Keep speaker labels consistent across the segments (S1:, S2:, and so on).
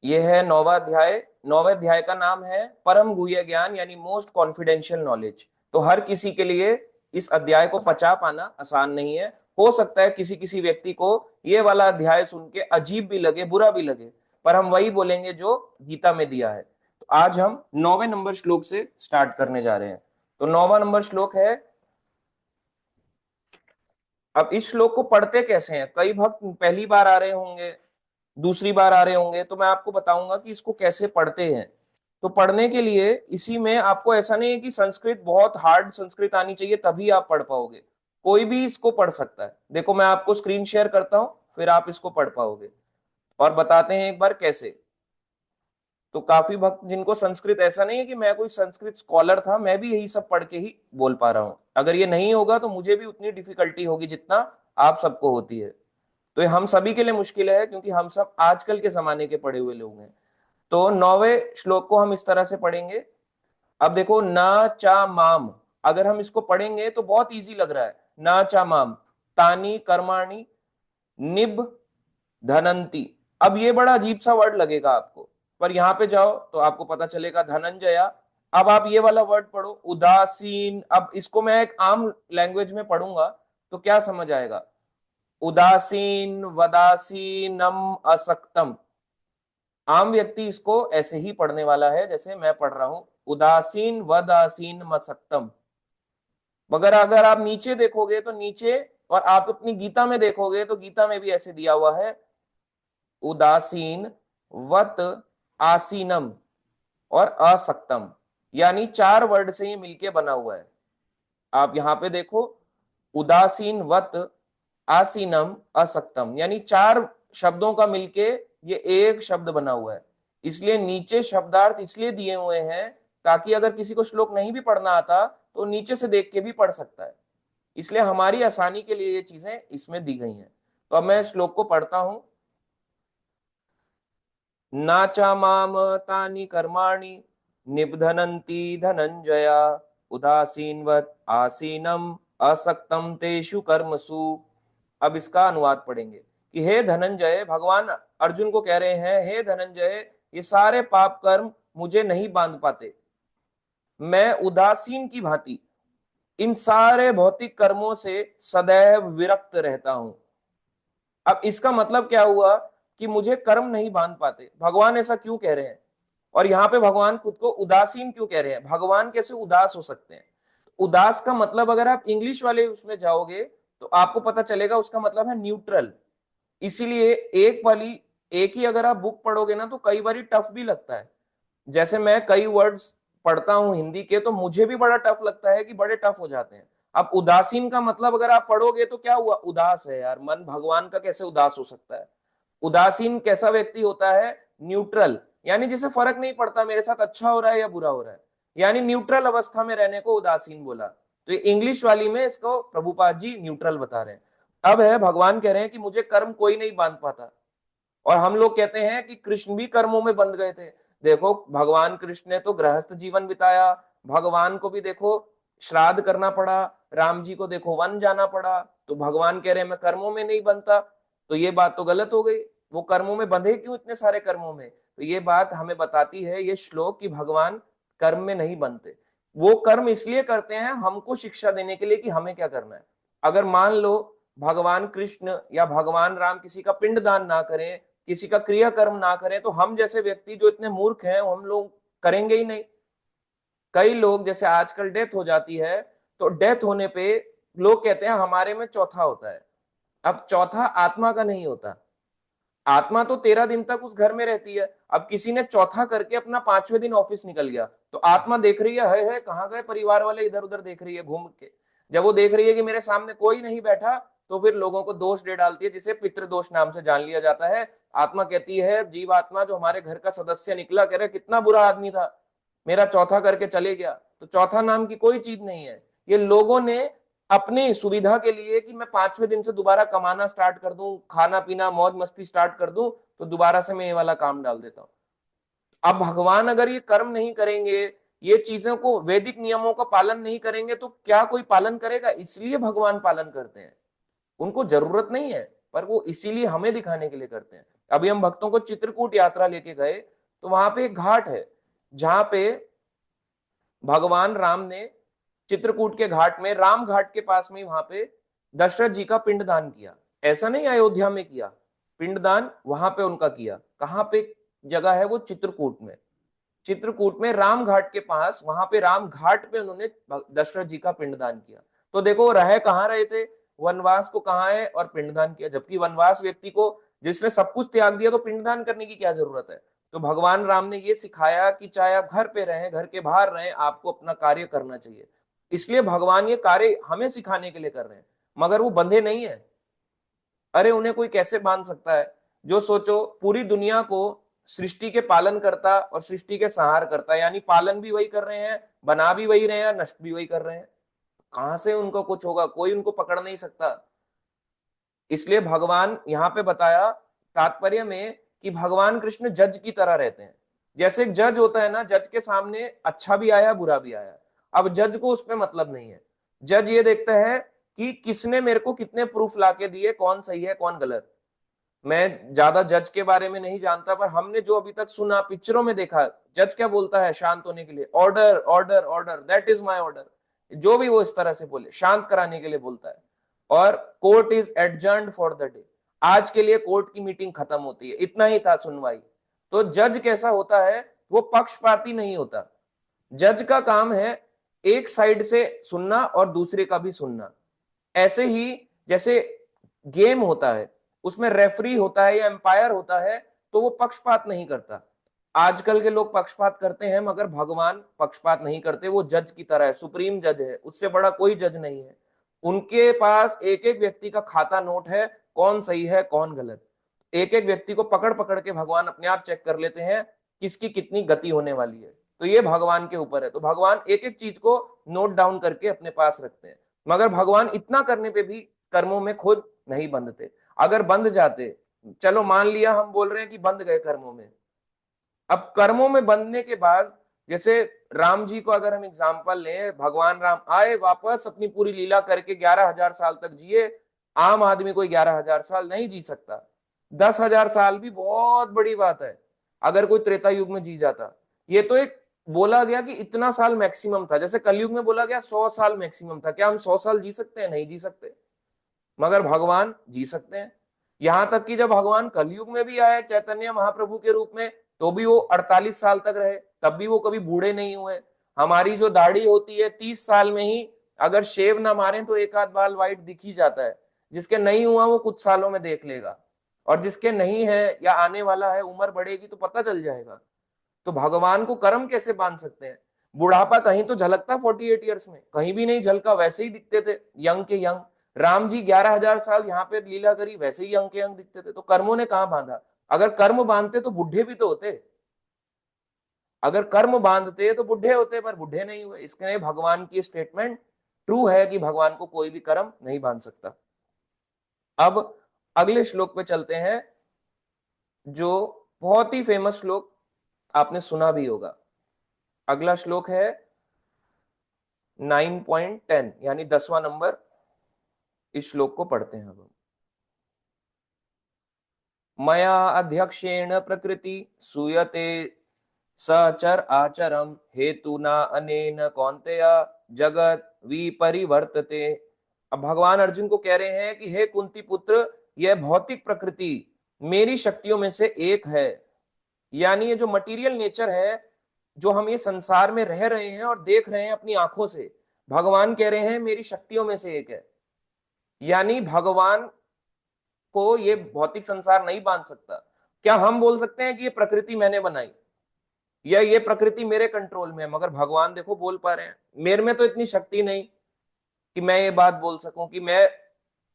S1: ये है 9वां अध्याय। 9वें अध्याय का नाम है परम गुह्य ज्ञान यानी मोस्ट कॉन्फिडेंशियल नॉलेज। तो हर किसी के लिए इस अध्याय को पचा पाना आसान नहीं है। हो सकता है किसी किसी व्यक्ति को ये वाला अध्याय सुन के अजीब भी लगे, बुरा भी लगे, पर हम वही बोलेंगे जो गीता में दिया है। तो आज हम 9वें नंबर श्लोक से स्टार्ट करने जा रहे हैं। तो 9वां नंबर श्लोक है। अब इस श्लोक को पढ़ते कैसे हैं? कई भक्त पहली बार आ रहे होंगे, दूसरी बार आ रहे होंगे, तो मैं आपको बताऊंगा कि इसको कैसे पढ़ते हैं। तो पढ़ने के लिए इसी में आपको ऐसा नहीं है कि संस्कृत बहुत हार्ड संस्कृत आनी चाहिए तभी आप पढ़ पाओगे। कोई भी इसको पढ़ सकता है। देखो मैं आपको स्क्रीन शेयर करता हूं, फिर आप इसको पढ़ पाओगे। और बताते हैं एक बार कैसे। तो काफी भक्त जिनको संस्कृत, ऐसा नहीं है कि मैं कोई संस्कृत स्कॉलर था, मैं भी यही सब पढ़ के ही बोल पा रहा हूं। अगर ये नहीं होगा तो मुझे भी उतनी डिफिकल्टी होगी जितना आप सबको होती है। तो ये हम सभी के लिए मुश्किल है क्योंकि हम सब आजकल के जमाने के पढ़े हुए लोग हैं। तो 9वें श्लोक को हम इस तरह से पढ़ेंगे। अब देखो, न चा माम, अगर हम इसको पढ़ेंगे तो बहुत इजी लग रहा है। न चा माम तानी कर्माणि निब धनंती। अब ये बड़ा अजीब सा वर्ड लगेगा आपको, पर यहां पे जाओ तो आपको पता चलेगा धनंजया। अब आप ये वाला वर्ड पढ़ो उदासीन। अब इसको मैं एक आम लैंग्वेज में पढ़ूंगा तो क्या समझ आएगा? उदासीन वदासीनम असक्तम। आम व्यक्ति इसको ऐसे ही पढ़ने वाला है जैसे मैं पढ़ रहा हूं, उदासीन वदासीन मसक्तम। मगर अगर आप नीचे देखोगे तो नीचे, और आप अपनी गीता में देखोगे तो गीता में भी ऐसे दिया हुआ है, उदासीन वत आसीनम और असक्तम। यानी चार वर्ड से ये मिलके बना हुआ है। आप यहां पे देखो, उदासीन वत आसीनम असक्तम, यानी चार शब्दों का मिलके ये एक शब्द बना हुआ है। इसलिए नीचे शब्दार्थ इसलिए दिए हुए हैं ताकि अगर किसी को श्लोक नहीं भी पढ़ना आता तो नीचे से देख के भी पढ़ सकता है। इसलिए हमारी आसानी के लिए ये चीजें इसमें दी गई हैं। तो अब मैं श्लोक को पढ़ता हूं। नाचा माम तानि कर्माणि निबधनन्ति धनंजया उदासीनवत आसीनम असक्तम तेषु कर्मसु। अब इसका अनुवाद पढ़ेंगे कि हे धनंजय, भगवान अर्जुन को कह रहे हैं, हे धनंजय, ये सारे पाप कर्म मुझे नहीं बांध पाते। मैं उदासीन की भांति इन सारे भौतिक कर्मों से सदैव विरक्त रहता हूं। अब इसका मतलब क्या हुआ कि मुझे कर्म नहीं बांध पाते। भगवान ऐसा क्यों कह रहे हैं? और यहाँ पे भगवान खुद को उदासीन क्यों कह रहे हैं? भगवान कैसे उदास हो सकते हैं? उदास का मतलब अगर आप इंग्लिश वाले उसमें जाओगे तो आपको पता चलेगा उसका मतलब है न्यूट्रल। इसीलिए एक ही अगर आप बुक पढ़ोगे ना तो कई बार टफ भी लगता है। जैसे मैं कई वर्ड्स पढ़ता हूं हिंदी के तो मुझे भी बड़ा टफ लगता है कि बड़े टफ हो जाते हैं। अब उदासीन का मतलब अगर आप पढ़ोगे तो क्या हुआ? उदास है यार मन, भगवान का कैसे उदास हो सकता है? उदासीन कैसा व्यक्ति होता है? न्यूट्रल, यानी जिसे फर्क नहीं पड़ता मेरे साथ अच्छा हो रहा है या बुरा हो रहा है, यानी न्यूट्रल अवस्था में रहने को उदासीन बोला। तो ये इंग्लिश वाली में इसको प्रभुपाद जी न्यूट्रल बता रहे हैं। अब है भगवान कह रहे हैं कि मुझे कर्म कोई नहीं बांध पाता। और हम लोग कहते हैं कि कृष्ण भी कर्मों में बंध गए थे। देखो भगवान कृष्ण ने तो गृहस्थ जीवन बिताया, भगवान को भी देखो श्राद्ध करना पड़ा, राम जी को देखो वन जाना पड़ा। तो भगवान कह रहे हैं मैं कर्मों में नहीं बनता, तो ये बात तो गलत हो गई। वो कर्मों में बंधे क्यों इतने सारे कर्मों में? तो ये बात हमें बताती है ये श्लोक कि भगवान कर्म में नहीं बनते। वो कर्म इसलिए करते हैं हमको शिक्षा देने के लिए कि हमें क्या करना है। अगर मान लो भगवान कृष्ण या भगवान राम किसी का पिंड दान ना करें, किसी का क्रियाकर्म ना करें, तो हम जैसे व्यक्ति जो इतने मूर्ख हैं हम लोग करेंगे ही नहीं। कई लोग जैसे आजकल डेथ हो जाती है तो डेथ होने पे लोग कहते हैं हमारे में चौथा होता है। अब चौथा आत्मा का नहीं होता। आत्मा तो 13 दिन तक उस घर में रहती है। अब किसी ने चौथा करके अपना 5वें दिन ऑफिस निकल गया तो आत्मा देख रही है कहाँ गए परिवार वाले, इधर उधर देख रही है घूम के। जब वो देख रही है कि मेरे सामने कोई नहीं बैठा तो फिर लोगों को दोष दे डालती है, जिसे पितृदोष नाम से जान लिया जाता है। आत्मा कहती है जीव आत्मा जो हमारे घर का सदस्य निकला, कह रहे कितना बुरा आदमी था, मेरा चौथा करके चले गया। तो चौथा नाम की कोई चीज नहीं है। ये लोगों ने अपनी सुविधा के लिए कि मैं 5वें दिन से दोबारा कमाना स्टार्ट कर दूं, खाना पीना मौज मस्ती स्टार्ट कर दूं, तो दोबारा से मैं ये वाला काम डाल देता हूं। अब भगवान अगर ये कर्म नहीं करेंगे, ये चीजों को वैदिक नियमों का पालन नहीं करेंगे तो क्या कोई पालन करेगा? इसलिए भगवान पालन करते हैं, उनको जरूरत नहीं है। पर वो इसीलिए हमें दिखाने के लिए करते हैं। अभी हम भक्तों को चित्रकूट यात्रा लेके गए, तो वहां पे एक घाट है जहां पे भगवान राम ने चित्रकूट के घाट में, राम घाट के पास में वहां पे दशरथ जी का पिंडदान किया। ऐसा नहीं अयोध्या में किया, पिंडदान वहां पे उनका किया। कहां पे जगह है वो? चित्रकूट में। चित्रकूट में राम घाट के पास, वहां पे राम घाट पे उन्होंने दशरथ जी का पिंडदान किया। तो देखो रह कहां रहे थे, वनवास को कहां है और पिंडदान किया। जबकि वनवास व्यक्ति को, जिसने सब कुछ त्याग दिया, तो पिंडदान करने की क्या जरूरत है? तो भगवान राम ने ये सिखाया कि चाहे आप घर पे रहें, घर के बाहर रहें, आपको अपना कार्य करना चाहिए। इसलिए भगवान ये कार्य हमें सिखाने के लिए कर रहे हैं, मगर वो बंधे नहीं है। अरे उन्हें कोई कैसे बांध सकता है? जो सोचो, पूरी दुनिया को सृष्टि के पालन करता और सृष्टि के संहार करता, यानी पालन भी वही कर रहे हैं, बना भी वही रहे हैं, नष्ट भी वही कर रहे हैं। कहां से उनको कुछ होगा? कोई उनको पकड़ नहीं सकता। इसलिए भगवान यहां पे बताया तात्पर्य में कि भगवान कृष्ण जज की तरह रहते हैं। जैसे एक जज होता है ना, जज के सामने अच्छा भी आया बुरा भी आया, अब जज को उसमें मतलब नहीं है। जज ये देखता है कि किसने मेरे को कितने प्रूफ लाके दिए, कौन सही है कौन गलत। मैं ज्यादा जज के बारे में नहीं जानता, पर हमने जो अभी तक सुना, पिक्चरों में देखा, जज क्या बोलता है शांत होने के लिए? Order order order, that is my order. जो भी वो इस तरह से बोले, शांत कराने के लिए बोलता है। और court is adjourned for the day, आज के लिए कोर्ट की मीटिंग खत्म होती है, इतना ही था सुनवाई। तो जज कैसा होता है? वो पक्षपाती नहीं होता। जज का काम है एक साइड से सुनना और दूसरे का भी सुनना। ऐसे ही जैसे गेम होता है, उसमें रेफरी होता है या एम्पायर होता है, तो वो पक्षपात नहीं करता। आजकल के लोग पक्षपात करते हैं, मगर भगवान पक्षपात नहीं करते। वो जज की तरह है, सुप्रीम जज है, उससे बड़ा कोई जज नहीं है। उनके पास एक एक व्यक्ति का खाता नोट है, कौन सही है कौन गलत। एक एक व्यक्ति को पकड़ पकड़ के भगवान अपने आप चेक कर लेते हैं किसकी कितनी गति होने वाली है। तो ये भगवान के ऊपर है। तो भगवान एक एक चीज को नोट डाउन करके अपने पास रखते हैं। मगर भगवान इतना करने पे भी कर्मों में खुद नहीं बंधते। अगर बंध जाते, चलो मान लिया हम बोल रहे हैं कि बंध गए कर्मों में, अब कर्मों में बंधने के बाद, जैसे राम जी को अगर हम एग्जाम्पल लें, भगवान राम आए वापस, अपनी पूरी लीला करके 11,000 साल तक जिए। आम आदमी कोई 11,000 साल नहीं जी सकता। 10,000 साल भी बहुत बड़ी बात है अगर कोई त्रेता युग में जी जाता। ये तो एक बोला गया कि इतना साल मैक्सिमम था, जैसे कलयुग में बोला गया 100 साल मैक्सिमम था। क्या हम 100 साल जी सकते हैं? नहीं जी सकते। मगर भगवान जी सकते हैं। यहां तक कि जब भगवान कलयुग में भी आए चैतन्य महाप्रभु के रूप में, तो भी वो 48 साल तक रहे, तब भी वो कभी बूढ़े नहीं हुए। हमारी जो दाढ़ी होती है 30 साल में ही अगर शेव ना मारे तो एक आध बाल वाइट दिख ही जाता है। जिसके नहीं हुआ वो कुछ सालों में देख लेगा, और जिसके नहीं है या आने वाला है, उम्र बढ़ेगी तो पता चल जाएगा। तो भगवान को कर्म कैसे बांध सकते हैं? बुढ़ापा कहीं तो झलकता 48 ईयर्स में, कहीं भी नहीं झलका, वैसे ही दिखते थे यंग के यंग। राम जी 11,000 साल यहाँ पे लीला करी, वैसे ही यंग के यंग दिखते थे। तो कर्मों ने कहां बांधा? अगर कर्म बांधते तो बुढ़े भी तो होते। अगर कर्म बांधते तो बुढ़े होते, पर बुढ़े नहीं हुए। इसके लिए भगवान की स्टेटमेंट ट्रू है कि भगवान को कोई भी कर्म नहीं बांध सकता। अब अगले श्लोक पे चलते हैं, जो बहुत ही फेमस श्लोक, आपने सुना भी होगा। अगला श्लोक है 9.10, यानी 10वां नंबर। इस श्लोक को पढ़ते हैं अब हम। मया अध्यक्षेण प्रकृति सूयते सचर आचरम हेतुना अनेन कौन्तेय जगत विपरिवर्तते। अब भगवान अर्जुन को कह रहे हैं कि हे कुंती पुत्र, यह भौतिक प्रकृति मेरी शक्तियों में से एक है। यानी ये जो मटेरियल नेचर है, जो हम ये संसार में रह रहे हैं और देख रहे हैं अपनी आंखों से, भगवान कह रहे हैं मेरी शक्तियों में से एक है। यानी भगवान को ये भौतिक संसार नहीं बांध सकता। क्या हम बोल सकते हैं कि ये प्रकृति मैंने बनाई या ये प्रकृति मेरे कंट्रोल में है? मगर भगवान देखो बोल पा रहे हैं, मेरे में तो इतनी शक्ति नहीं कि मैं ये बात बोल सकूं कि मैं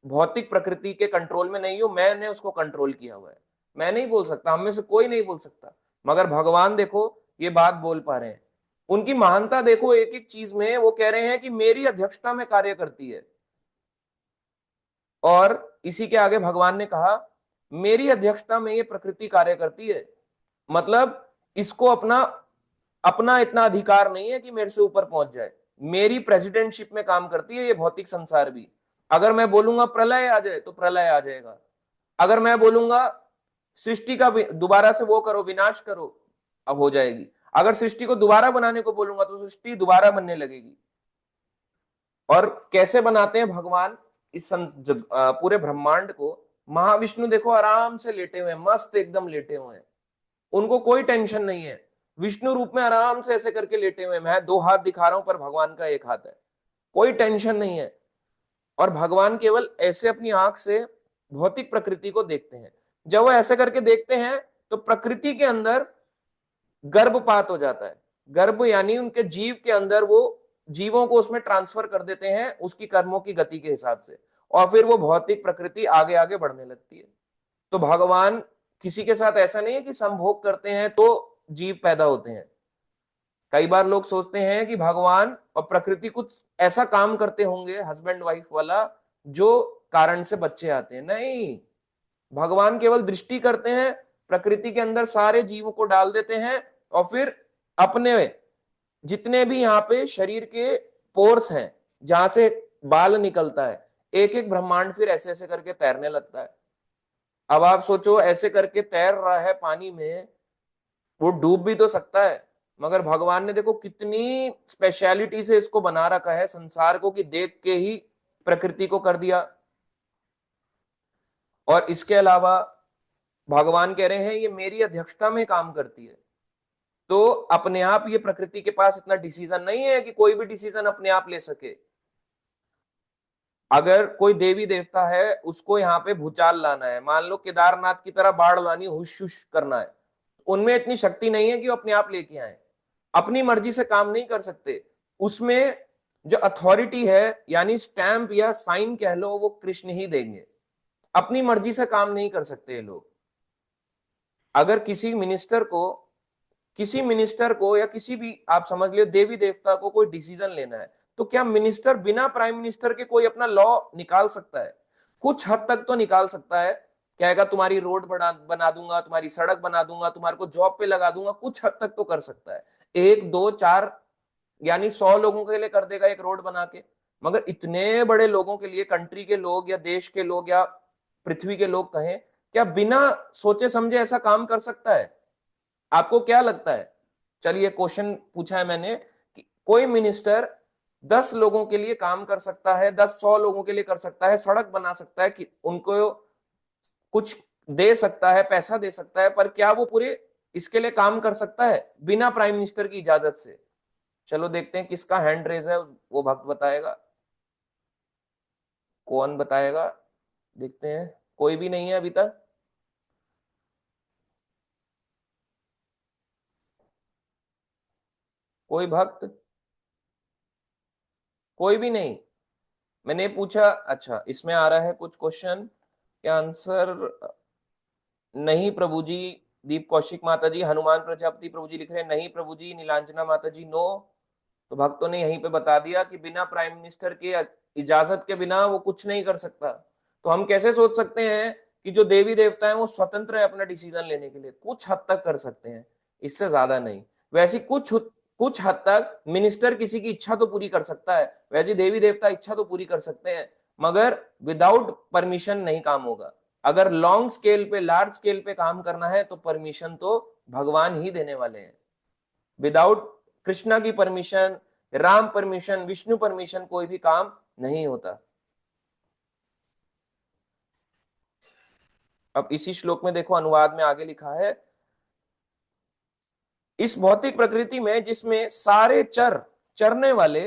S1: भौतिक प्रकृति के कंट्रोल में नहीं हूं, मैंने उसको कंट्रोल किया हुआ है। मैं नहीं बोल सकता, हम में से कोई नहीं बोल सकता। मगर भगवान देखो ये बात बोल पा रहे हैं। उनकी महानता देखो, एक एक चीज में वो कह रहे हैं कि मेरी अध्यक्षता में कार्य करती है। और इसी के आगे भगवान ने कहा मेरी अध्यक्षता में ये प्रकृति कार्य करती है। मतलब इसको अपना अपना इतना अधिकार नहीं है कि मेरे से ऊपर पहुंच जाए। मेरी प्रेसिडेंटशिप में काम करती है ये भौतिक संसार भी। अगर मैं बोलूंगा प्रलय आ जाए तो प्रलय आ जाएगा, अगर मैं बोलूंगा सृष्टि का दोबारा से वो करो, विनाश करो, अब हो जाएगी। अगर सृष्टि को दोबारा बनाने को बोलूंगा तो सृष्टि दोबारा बनने लगेगी। और कैसे बनाते हैं भगवान इस पूरे ब्रह्मांड को? महाविष्णु देखो आराम से लेटे हुए हैं, मस्त एकदम लेटे हुए हैं, उनको कोई टेंशन नहीं है। विष्णु रूप में आराम से ऐसे करके लेटे हुए हैं, मैं दो हाथ दिखा रहा हूं पर भगवान का एक हाथ है, कोई टेंशन नहीं है। और भगवान केवल ऐसे अपनी आंख से भौतिक प्रकृति को देखते हैं। जब वो ऐसे करके देखते हैं तो प्रकृति के अंदर गर्भपात हो जाता है। गर्भ यानी उनके जीव के अंदर वो जीवों को उसमें ट्रांसफर कर देते हैं उसकी कर्मों की गति के हिसाब से, और फिर वो भौतिक प्रकृति आगे आगे बढ़ने लगती है। तो भगवान किसी के साथ ऐसा नहीं है कि संभोग करते हैं तो जीव पैदा होते हैं। कई बार लोग सोचते हैं कि भगवान और प्रकृति कुछ ऐसा काम करते होंगे हस्बैंड वाइफ वाला जो कारण से बच्चे आते हैं। नहीं, भगवान केवल दृष्टि करते हैं, प्रकृति के अंदर सारे जीवों को डाल देते हैं, और फिर अपने जितने भी यहाँ पे शरीर के पोर्स हैं जहां से बाल निकलता है, एक एक ब्रह्मांड फिर ऐसे ऐसे करके तैरने लगता है। अब आप सोचो, ऐसे करके तैर रहा है पानी में, वो डूब भी तो सकता है, मगर भगवान ने देखो कितनी स्पेशलिटी से इसको बना रखा है संसार को, कि देख के ही प्रकृति को कर दिया। और इसके अलावा भगवान कह रहे हैं ये मेरी अध्यक्षता में काम करती है। तो अपने आप ये प्रकृति के पास इतना डिसीजन नहीं है कि कोई भी डिसीजन अपने आप ले सके। अगर कोई देवी देवता है, उसको यहाँ पे भूचाल लाना है, मान लो केदारनाथ की तरह बाढ़ लानी, हुश हुश करना है, उनमें इतनी शक्ति नहीं है कि वो अपने आप लेके आए, अपनी मर्जी से काम नहीं कर सकते। उसमें जो अथॉरिटी है यानी स्टैंप या साइन कह लो, वो कृष्ण ही देंगे, अपनी मर्जी से काम नहीं कर सकते ये लोग। अगर किसी मिनिस्टर को या किसी भी आप समझ लो देवी देवता को कोई डिसीजन लेना है, तो क्या मिनिस्टर बिना प्राइम मिनिस्टर के कोई अपना लॉ निकाल सकता है? कुछ हद तक तो निकाल सकता है, कहेगा तुम्हारी रोड बना दूंगा, तुम्हारी सड़क बना दूंगा, तुम्हारे को जॉब पे लगा दूंगा, कुछ हद तक तो कर सकता है। एक दो चार यानी 100 लोगों के लिए कर देगा एक रोड बना के, मगर इतने बड़े लोगों के लिए, कंट्री के लोग या देश के लोग या पृथ्वी के लोग कहें, क्या बिना सोचे समझे ऐसा काम कर सकता है? आपको क्या लगता है? चलिए क्वेश्चन पूछा है मैंने कि कोई मिनिस्टर 10 लोगों के लिए काम कर सकता है, 10-100 लोगों के लिए कर सकता है, सड़क बना सकता है, कि उनको कुछ दे सकता है, पैसा दे सकता है, पर क्या वो पूरे इसके लिए काम कर सकता है बिना प्राइम मिनिस्टर की इजाजत से? चलो देखते हैं किसका हैंड रेज है, वो भक्त बताएगा। कौन बताएगा? देखते हैं, कोई भी नहीं है अभी तक। कोई भक्त? कोई भी नहीं? मैंने पूछा, अच्छा इसमें आ रहा है कुछ क्वेश्चन, क्या आंसर? नहीं प्रभु जी। दीप कौशिक माता जी, हनुमान प्रजापति प्रभु जी लिख रहे हैं नहीं प्रभु जी, नीलांजना माता जी नो। तो भक्तों ने यहीं पे बता दिया कि बिना प्राइम मिनिस्टर के इजाजत के बिना वो कुछ नहीं कर सकता। तो हम कैसे सोच सकते हैं कि जो देवी देवता है वो स्वतंत्र है अपना डिसीजन लेने के लिए? कुछ हद तक कर सकते हैं, इससे ज्यादा नहीं। वैसे कुछ हद तक मिनिस्टर किसी की इच्छा तो पूरी कर सकता है, वैसे देवी देवता इच्छा तो पूरी कर सकते हैं, मगर विदाउट परमिशन नहीं काम होगा। अगर लॉन्ग स्केल पे, लार्ज स्केल पे काम करना है तो परमिशन तो भगवान ही देने वाले हैं। विदाउट कृष्णा की permission, Ram permission, Vishnu permission कोई भी काम नहीं होता। अब इसी श्लोक में देखो, अनुवाद में आगे लिखा है, इस भौतिक प्रकृति में जिसमें सारे चरने वाले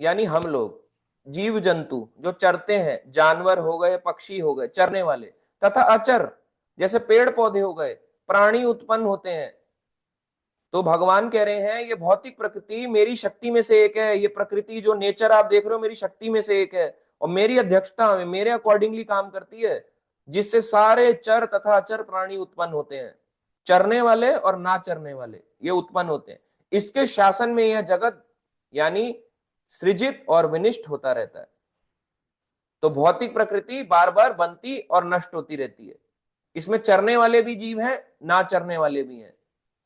S1: यानी हम लोग, जीव जंतु जो चरते हैं, जानवर हो गए, पक्षी हो गए चरने वाले, तथा अचर जैसे पेड़ पौधे हो गए, प्राणी उत्पन्न होते हैं। तो भगवान कह रहे हैं ये भौतिक प्रकृति मेरी शक्ति में से एक है, ये प्रकृति जो नेचर आप देख रहे हो मेरी शक्ति में से एक है, और मेरी अध्यक्षता में मेरे अकॉर्डिंगली काम करती है, जिससे सारे चर तथा अचर प्राणी उत्पन्न होते हैं। चरने वाले और ना चरने वाले ये उत्पन्न होते हैं। इसके शासन में यह जगत यानी सृजित और विनिष्ट होता रहता है। तो भौतिक प्रकृति बार बार बनती और नष्ट होती रहती है। इसमें चरने वाले भी जीव हैं, ना चरने वाले भी हैं।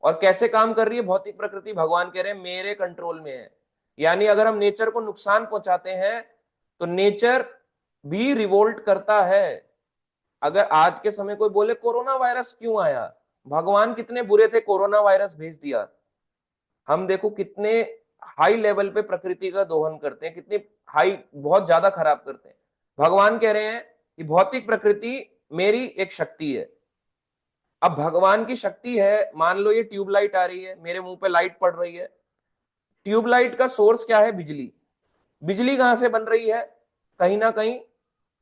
S1: और कैसे काम कर रही है भौतिक प्रकृति? भगवान कह रहे हैं मेरे कंट्रोल में है। यानी अगर हम नेचर को नुकसान पहुंचाते हैं तो नेचर भी रिवोल्ट करता है। अगर आज के समय कोई बोले कोरोना वायरस क्यों आया, भगवान कितने बुरे थे, कोरोना वायरस भेज दिया। हम देखो कितने हाई लेवल पे प्रकृति का दोहन करते हैं, कितनी हाई, बहुत ज्यादा खराब करते हैं। भगवान कह रहे हैं कि भौतिक प्रकृति मेरी एक शक्ति है। अब भगवान की शक्ति है, मान लो ये ट्यूबलाइट आ रही है, मेरे मुंह पे लाइट पड़ रही है, ट्यूबलाइट का सोर्स क्या है, बिजली। बिजली कहां से बन रही है, कहीं ना कहीं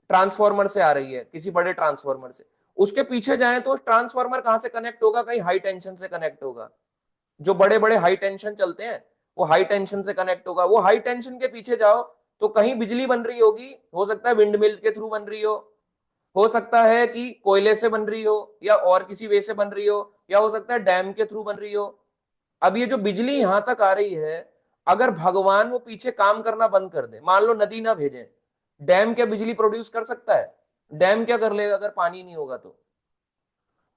S1: ट्रांसफार्मर से आ रही है, किसी बड़े ट्रांसफार्मर से। उसके पीछे जाएं तो ट्रांसफार्मर कहां से कनेक्ट होगा, कहीं हाई टेंशन से कनेक्ट होगा। जो बड़े बड़े हाई टेंशन चलते हैं वो हाई टेंशन से कनेक्ट होगा। वो हाई टेंशन के पीछे जाओ तो कहीं बिजली बन रही होगी, हो सकता है विंड मिल के थ्रू बन रही हो सकता है कि कोयले से बन रही हो, या और किसी वे से बन रही हो, या हो सकता है डैम के थ्रू बन रही हो। अब ये जो बिजली यहां तक आ रही है, अगर भगवान वो पीछे काम करना बंद कर दे, मान लो नदी ना भेजें, डैम क्या बिजली प्रोड्यूस कर सकता है, डैम क्या कर लेगा अगर पानी नहीं होगा तो।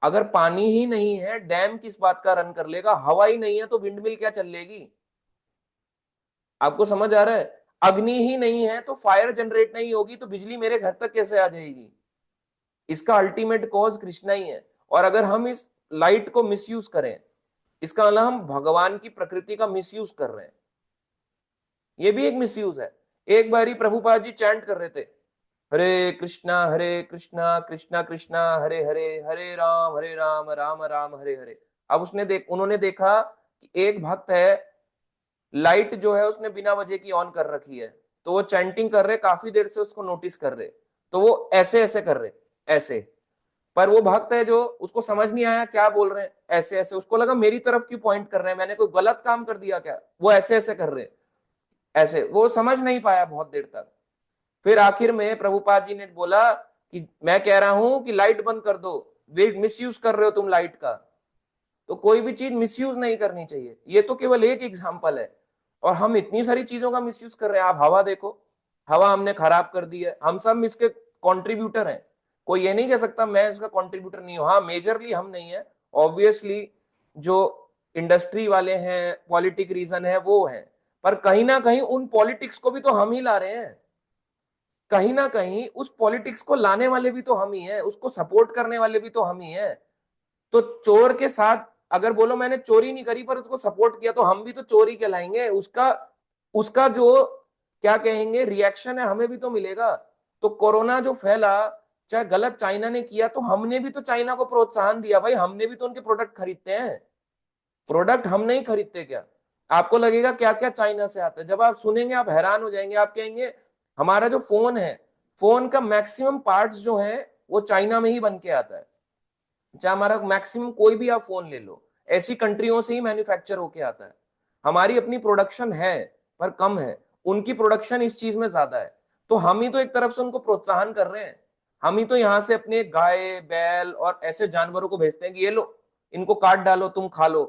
S1: अगर पानी ही नहीं है, डैम किस बात का रन कर लेगा, हवा ही नहीं है तो विंडमिल क्या चल लेगी। आपको समझ आ रहा है, अग्नि ही नहीं है तो फायर जनरेट नहीं होगी, तो बिजली मेरे घर तक कैसे आ जाएगी। इसका अल्टीमेट कॉज कृष्णा ही है। और अगर हम इस लाइट को मिसयूज करें, इसका मतलब हम भगवान की प्रकृति का मिसयूज कर रहे हैं। ये भी एक मिसयूज है। एक बारी प्रभुपाद जी चैंट कर रहे थे, हरे कृष्णा कृष्णा कृष्णा हरे हरे, हरे राम राम राम हरे हरे। अब उन्होंने देखा कि एक भक्त है, लाइट जो है उसने बिना वजह की ऑन कर रखी है, तो वो चैंटिंग कर रहे, काफी देर से उसको नोटिस कर रहे, तो वो ऐसे ऐसे कर रहे, ऐसे। पर वो भक्त है जो, उसको समझ नहीं आया क्या बोल रहे हैं, ऐसे ऐसे, उसको लगा मेरी तरफ क्यों पॉइंट कर रहे हैं, मैंने कोई गलत काम कर दिया क्या, वो ऐसे ऐसे कर रहे, ऐसे। वो समझ नहीं पाया बहुत देर तक। फिर आखिर में प्रभुपाद जी ने बोला कि मैं कह रहा हूं कि लाइट बंद कर दो, वे मिस यूज कर रहे हो तुम लाइट का। तो कोई भी चीज मिसयूज नहीं करनी चाहिए, ये तो केवल एक एग्जांपल है। और हम इतनी सारी चीजों का मिसयूज कर रहे हैं। आप हवा देखो, हवा हमने खराब कर दी है, हम सब इसके कॉन्ट्रीब्यूटर हैं। कोई ये नहीं कह सकता मैं इसका कॉन्ट्रीब्यूटर नहीं हूं। हाँ, मेजरली हम नहीं है, ऑब्वियसली जो इंडस्ट्री वाले हैं, पॉलिटिक रीजन है वो है, पर कहीं ना कहीं उन पॉलिटिक्स को भी तो हम ही ला रहे हैं। कहीं ना कहीं उस पॉलिटिक्स को लाने वाले भी तो हम ही हैं, उसको सपोर्ट करने वाले भी तो हम ही हैं। तो चोर के साथ अगर बोलो मैंने चोरी नहीं करी पर उसको सपोर्ट किया, तो हम भी तो चोरी कहलाएंगे। उसका उसका जो क्या कहेंगे रिएक्शन है हमें भी तो मिलेगा। तो कोरोना जो फैला, चाहे गलत चाइना ने किया, तो हमने भी तो चाइना को प्रोत्साहन दिया भाई, हमने भी तो उनके प्रोडक्ट खरीदते हैं। प्रोडक्ट हम नहीं खरीदते क्या। आपको लगेगा क्या क्या चाइना से आता है, जब आप सुनेंगे आप हैरान हो जाएंगे। आप कहेंगे हमारा जो फोन है, फोन का मैक्सिमम पार्ट्स जो है वो चाइना में ही बन के आता है। चाहे हमारा मैक्सिमम कोई भी आप फोन ले लो, ऐसी कंट्रियों से ही मैन्युफैक्चर होके आता है। हमारी अपनी प्रोडक्शन है पर कम है, उनकी प्रोडक्शन इस चीज में ज्यादा है। तो हम ही तो एक तरफ से उनको प्रोत्साहन कर रहे हैं। हम ही तो यहाँ से अपने गाय बैल और ऐसे जानवरों को भेजते हैं कि ये लो, इनको काट डालो, तुम खा लो।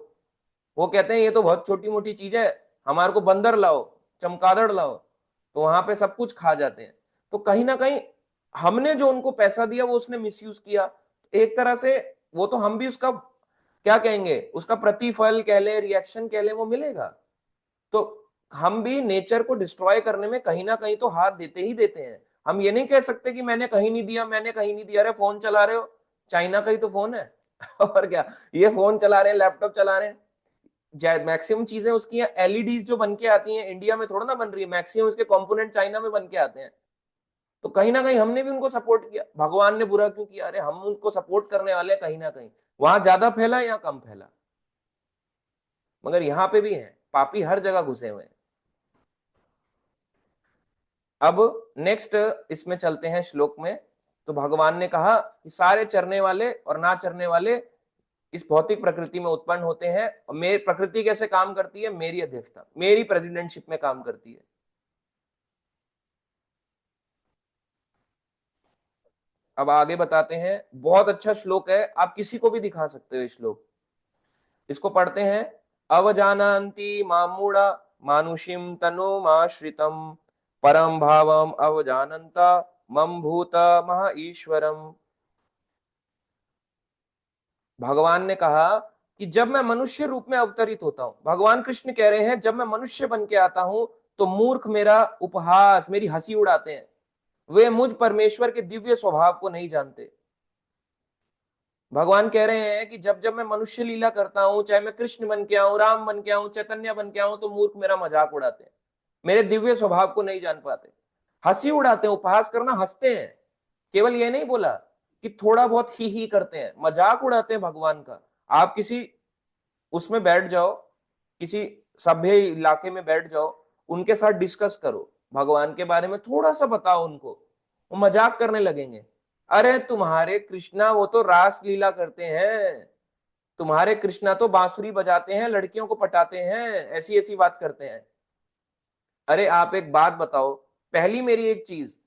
S1: वो कहते हैं ये तो बहुत छोटी मोटी चीज है, हमारे को बंदर लाओ, चमगादड़ लाओ, तो वहां पे सब कुछ खा जाते हैं। तो कहीं ना कहीं हमने जो उनको पैसा दिया वो उसने मिसयूज किया। एक तरह से वो तो हम भी उसका क्या कहेंगे, उसका प्रतिफल कह ले, रिएक्शन कह ले, वो मिलेगा। तो हम भी नेचर को डिस्ट्रॉय करने में कहीं ना कहीं तो हाथ देते ही देते हैं। हम ये नहीं कह सकते कि मैंने कहीं नहीं दिया, मैंने कहीं नहीं दिया। अरे फोन चला रहे हो, चाइना का ही तो फोन है और क्या, ये फोन चला रहे हैं, लैपटॉप चला रहे हैं, मैक्सिमम चीजें उसकी एलईडीज जो बन के आती हैं इंडिया में थोड़ा ना बन रही है, मैक्सिमम उसके कंपोनेंट चाइना में बन के आते हैं। तो कहीं ना कहीं हमने भी उनको सपोर्ट किया, भगवान ने बुरा क्यों किया, अरे हम उनको सपोर्ट करने वाले हैं। कहीं ना कहीं वहां ज्यादा फैला या कम फैला, मगर यहाँ पे भी है, पापी हर जगह घुसे हुए हैं। अब नेक्स्ट इसमें चलते हैं श्लोक में। तो भगवान ने कहा कि सारे चरने वाले और ना चरने वाले इस भौतिक प्रकृति में उत्पन्न होते हैं, और मेरी प्रकृति कैसे काम करती है, मेरी अध्यक्षता, मेरी प्रेसिडेंटशिप में काम करती है। अब आगे बताते हैं, बहुत अच्छा श्लोक है, आप किसी को भी दिखा सकते हो श्लोक। इसको पढ़ते हैं। अवजानन्ति मामूढ़ा मानुषीम तनुमाश्रितम परम भावम अवजानन्ता मम भूत महा ईश्वरम। भगवान ने कहा कि जब मैं मनुष्य रूप में अवतरित होता हूं, भगवान कृष्ण कह रहे हैं जब मैं मनुष्य बन के आता हूं तो मूर्ख मेरा उपहास, मेरी हंसी उड़ाते हैं। वे मुझ परमेश्वर के दिव्य स्वभाव को नहीं जानते। भगवान कह रहे हैं कि जब जब मैं मनुष्य लीला करता हूं, चाहे मैं कृष्ण बन के आऊं, राम बन के आऊं, चैतन्य बन के आऊं, तो मूर्ख मेरा मजाक उड़ाते हैं, मेरे दिव्य स्वभाव को नहीं जान पाते, हंसी उड़ाते हैं। उपहास करना, हंसते हैं। केवल ये नहीं बोला कि थोड़ा बहुत ही करते हैं, मजाक उड़ाते हैं भगवान का। आप किसी उसमें बैठ जाओ, किसी सभ्य इलाके में बैठ जाओ, उनके साथ डिस्कस करो, भगवान के बारे में थोड़ा सा बताओ उनको, वो मजाक करने लगेंगे। अरे तुम्हारे कृष्णा वो तो रास लीला करते हैं, तुम्हारे कृष्णा तो बांसुरी बजाते हैं, लड़कियों को पटाते हैं, ऐसी ऐसी बात करते हैं। अरे आप एक बात बताओ, पहली मेरी एक चीज,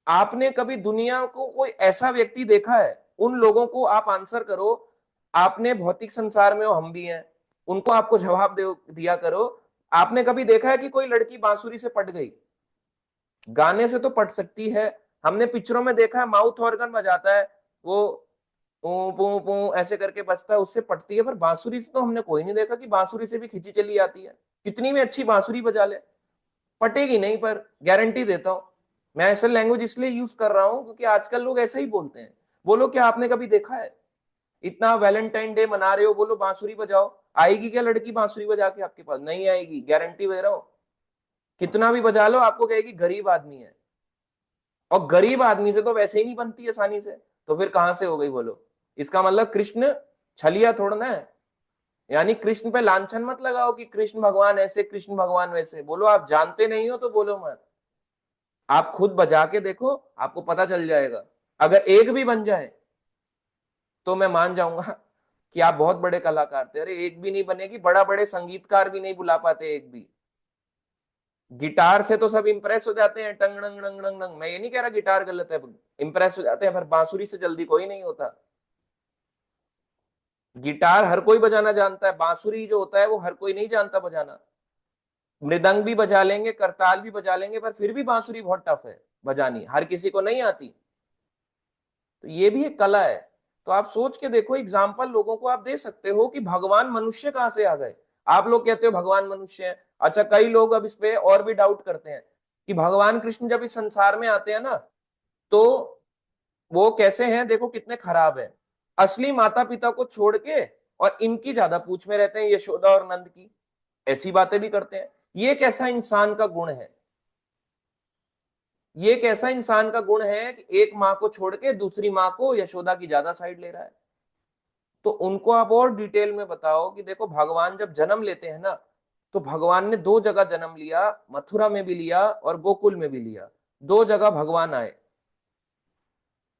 S1: आपने कभी दुनिया को कोई ऐसा व्यक्ति देखा है? उन लोगों को आप आंसर करो, आपने भौतिक संसार में हो, हम भी हैं, उनको आपको जवाब दिया करो। आपने कभी देखा है कि कोई लड़की बांसुरी से पट गई? गाने से तो पट सकती है, हमने पिक्चरों में देखा है, माउथ ऑर्गन बजाता है वो, पू पू पू ऐसे करके बजता है, उससे पटती है। पर बांसुरी से तो हमने कोई नहीं देखा कि बांसुरी से भी खींची चली आती है। कितनी भी अच्छी बांसुरी बजा ले, पटेगी नहीं। पर गारंटी देता हूं, मैं ऐसा लैंग्वेज इसलिए यूज कर रहा हूं क्योंकि आजकल लोग ऐसे ही बोलते हैं। बोलो क्या आपने कभी देखा है? इतना वैलेंटाइन डे मना रहे हो, बोलो बांसुरी बजाओ, आएगी क्या लड़की बांसुरी बजा के आपके पास? नहीं आएगी, गारंटी दे रहा हूं। कितना भी बजा लो, आपको कहेगी गरीब आदमी है, और गरीब आदमी से तो वैसे ही नहीं बनती आसानी से, तो फिर कहां से हो गई बोलो? इसका मतलब कृष्ण छलिया थोड़ा ना है। यानी कृष्ण पे लांछन मत लगाओ कि कृष्ण भगवान ऐसे, कृष्ण भगवान वैसे। बोलो आप जानते नहीं हो तो बोलो मत, आप खुद बजा के देखो, आपको पता चल जाएगा। अगर एक भी बन जाए तो मैं मान जाऊंगा कि आप बहुत बड़े कलाकार थे। अरे एक भी नहीं बनेगी, बड़ा बड़े संगीतकार भी नहीं बुला पाते एक भी। गिटार से तो सब इंप्रेस हो जाते हैं, टंग डंग डंग डंग डंग। मैं ये नहीं कह रहा गिटार गलत है, इंप्रेस हो जाते हैं, पर बांसुरी से जल्दी कोई नहीं होता। गिटार हर कोई बजाना जानता है, बांसुरी जो होता है वो हर कोई नहीं जानता बजाना। मृदंग भी बजा लेंगे, करताल भी बजा लेंगे, पर फिर भी बांसुरी बहुत टफ है बजानी, हर किसी को नहीं आती। तो ये भी एक कला है। तो आप सोच के देखो, एग्जाम्पल लोगों को आप दे सकते हो कि भगवान मनुष्य कहां से आ गए। आप लोग कहते हो भगवान मनुष्य है। अच्छा, कई लोग अब इस पे और भी डाउट करते हैं कि भगवान कृष्ण जब इस संसार में आते हैं ना, तो वो कैसे हैं, देखो कितने खराब हैं। असली माता पिता को छोड़ के और इनकी ज्यादा पूछ में रहते हैं, यशोदा और नंद की। ऐसी बातें भी करते हैं। ये कैसा इंसान का गुण है? ये कैसा इंसान का गुण है कि एक माँ को छोड़ के दूसरी माँ को, यशोदा की ज्यादा साइड ले रहा है? तो उनको आप और डिटेल में बताओ कि देखो भगवान जब जन्म लेते हैं ना, तो भगवान ने दो जगह जन्म लिया, मथुरा में भी लिया और गोकुल में भी लिया। दो जगह भगवान आए।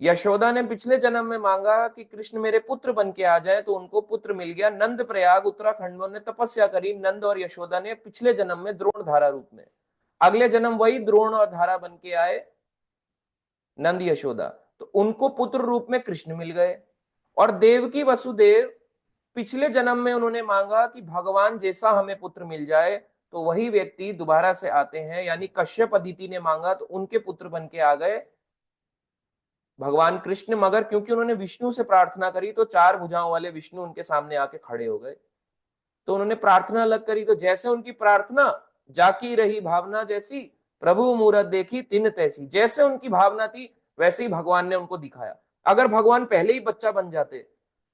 S1: यशोदा ने पिछले जन्म में मांगा कि कृष्ण मेरे पुत्र बन के आ जाए, तो उनको पुत्र मिल गया। नंद प्रयाग उत्तराखंड में उन्होंने तपस्या करी, नंद और यशोदा ने, पिछले जन्म में द्रोण धारा रूप में। अगले जन्म वही द्रोण और धारा बन के आए, नंद यशोदा। तो उनको पुत्र रूप में कृष्ण मिल गए। और देवकी वसुदेव, पिछले जन्म में उन्होंने मांगा कि भगवान जैसा हमें पुत्र मिल जाए, तो वही व्यक्ति दोबारा से आते हैं, यानी कश्यप अदिति ने मांगा तो उनके पुत्र बन के आ गए भगवान कृष्ण। मगर क्योंकि उन्होंने विष्णु से प्रार्थना करी, तो चार भुजाओं वाले विष्णु उनके सामने आके खड़े हो गए। तो उन्होंने प्रार्थना अलग करी, तो जैसे उनकी प्रार्थना, जाकी रही भावना जैसी, प्रभु मूरत देखी तिन तैसी। जैसे उनकी भावना थी वैसे ही भगवान ने उनको दिखाया। अगर भगवान पहले ही बच्चा बन जाते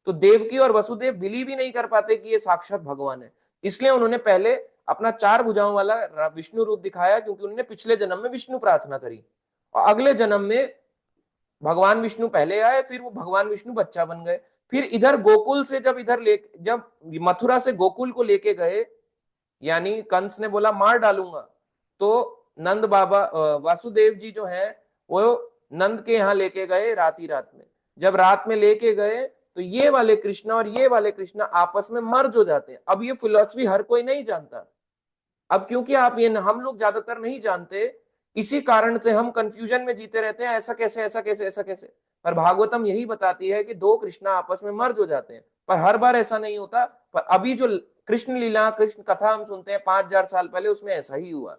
S1: तो देवकी और वसुदेव बिलीव भी नहीं कर पाते कि ये साक्षात भगवान है। इसलिए उन्होंने पहले अपना चार भुजाओं वाला विष्णु रूप दिखाया, क्योंकि उन्होंने पिछले जन्म में विष्णु प्रार्थना करी। और अगले जन्म में भगवान विष्णु पहले आए, फिर वो भगवान विष्णु बच्चा बन गए। फिर इधर गोकुल से जब मथुरा से गोकुल को लेके गए, यानी कंस ने बोला मार डालूंगा, तो नंद बाबा वासुदेव जी जो है वो नंद के यहाँ लेके गए रात ही रात में। जब रात में लेके गए तो ये वाले कृष्णा और ये वाले कृष्णा आपस में मर्ज हो जाते हैं। अब ये फिलॉसफी हर कोई नहीं जानता। अब क्योंकि आप ये, हम लोग ज्यादातर नहीं जानते, इसी कारण से हम कंफ्यूजन में जीते रहते हैं, ऐसा कैसे, ऐसा कैसे, ऐसा कैसे। पर भागवतम यही बताती है कि दो कृष्णा आपस में मर्ज हो जाते हैं। पर हर बार ऐसा नहीं होता। पर अभी जो कृष्ण लीला, कृष्ण कथा हम सुनते हैं 5000 साल पहले, उसमें ऐसा ही हुआ।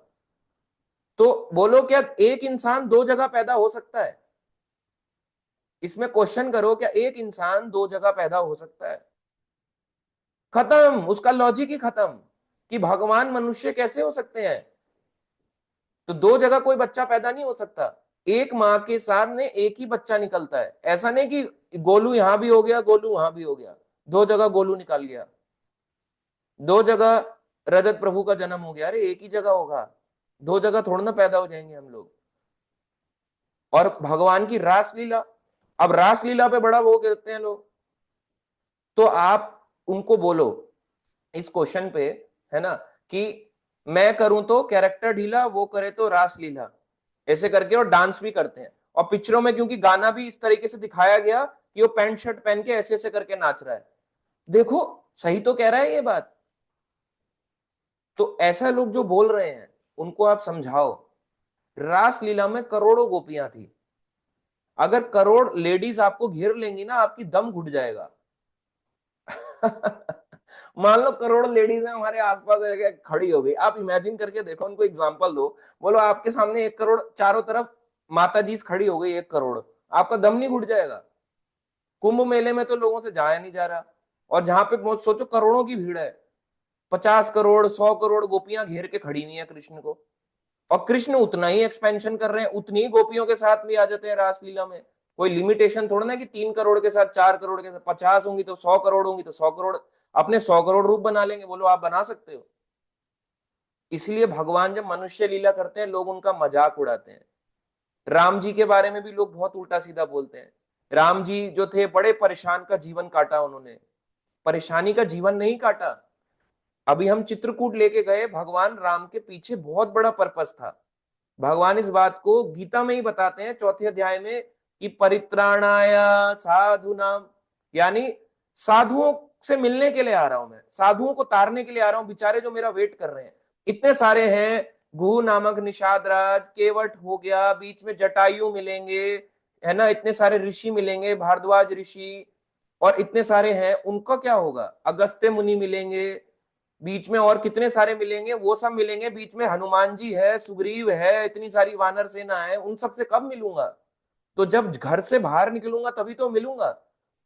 S1: तो बोलो क्या एक इंसान दो जगह पैदा हो सकता है? इसमें क्वेश्चन करो, क्या एक इंसान दो जगह पैदा हो सकता है? खत्म, उसका लॉजिक ही खत्म कि भगवान मनुष्य कैसे हो सकते हैं। तो दो जगह कोई बच्चा पैदा नहीं हो सकता। एक माँ के साथ में एक ही बच्चा निकलता है। ऐसा नहीं कि गोलू यहां भी हो गया, गोलू वहां भी हो गया, दो जगह गोलू निकाल गया, दो जगह रजत प्रभु का जन्म हो गया। अरे एक ही जगह होगा, दो जगह थोड़ा ना पैदा हो जाएंगे हम लोग। और भगवान की रासलीला, अब रासलीला पे बड़ा वो कहते हैं लोग, तो आप उनको बोलो इस क्वेश्चन पे, है ना, कि मैं करूं तो कैरेक्टर ढीला, वो करे तो रासलीला, ऐसे करके, और डांस भी करते हैं। और पिक्चरों में क्योंकि गाना भी इस तरीके से दिखाया गया कि वो पैंट शर्ट पहन के ऐसे ऐसे करके नाच रहा है, देखो सही तो कह रहा है ये बात। तो ऐसा लोग जो बोल रहे हैं उनको आप समझाओ, रासलीला में करोड़ों गोपियां थी, अगर करोड़ लेडीज आपको घेर लेंगी ना, आपकी दम घुट जाएगा। मान लो करोड़ लेडीज है हमारे आसपास है, खड़ी हो गई, आप इमेजिन करके देखो, उनको एग्जांपल दो, बोलो आपके सामने 1 करोड़ चारों तरफ माता जी खड़ी हो गई, 1 करोड़, आपका दम नहीं घुट जाएगा? कुंभ मेले में तो लोगों से जाया नहीं जा रहा, और जहां पे सोचो करोड़ों की भीड़ है, 50 करोड़ 100 करोड़ गोपियां घेर के खड़ी हुई है कृष्ण को, और कृष्ण उतना ही एक्सपेंशन कर रहे हैं, उतनी ही गोपियों के साथ भी आ जाते हैं रासलीला में। कोई लिमिटेशन थोड़ा ना कि 3 करोड़ के साथ, 4 करोड़ के साथ, 50 होंगी तो 100 करोड़ होंगी तो 100 करोड़, अपने 100 करोड़ रूप बना लेंगे, बोलो आप बना सकते हो? इसलिए भगवान जब मनुष्य लीला करते हैं लोग उनका मजाक उड़ाते हैं। राम जी के बारे में भी लोग बहुत उल्टा सीधा बोलते हैं। राम जी जो थे बड़े परेशान का जीवन काटा उन्होंने, परेशानी का जीवन नहीं काटा। अभी हम चित्रकूट लेके गए, भगवान राम के पीछे बहुत बड़ा पर्पस था। भगवान इस बात को गीता में ही बताते हैं 4थे अध्याय में, कि परित्राणाय साधुनाम, यानी साधुओं से मिलने के लिए आ रहा हूं मैं, साधुओं को तारने के लिए आ रहा हूं, बेचारे जो मेरा वेट कर रहे हैं, इतने सारे हैं। गुह नामक निषाद राज, केवट हो गया, बीच में जटायु मिलेंगे, है ना, इतने सारे ऋषि मिलेंगे, भारद्वाज ऋषि, और इतने सारे हैं, उनका क्या होगा? अगस्त्य मुनि मिलेंगे, बीच में और कितने सारे मिलेंगे, वो सब मिलेंगे, बीच में हनुमान जी है, सुग्रीव है, इतनी सारी वानर सेना है, उन सब से कब मिलूंगा? तो जब घर से बाहर निकलूंगा तभी तो मिलूंगा।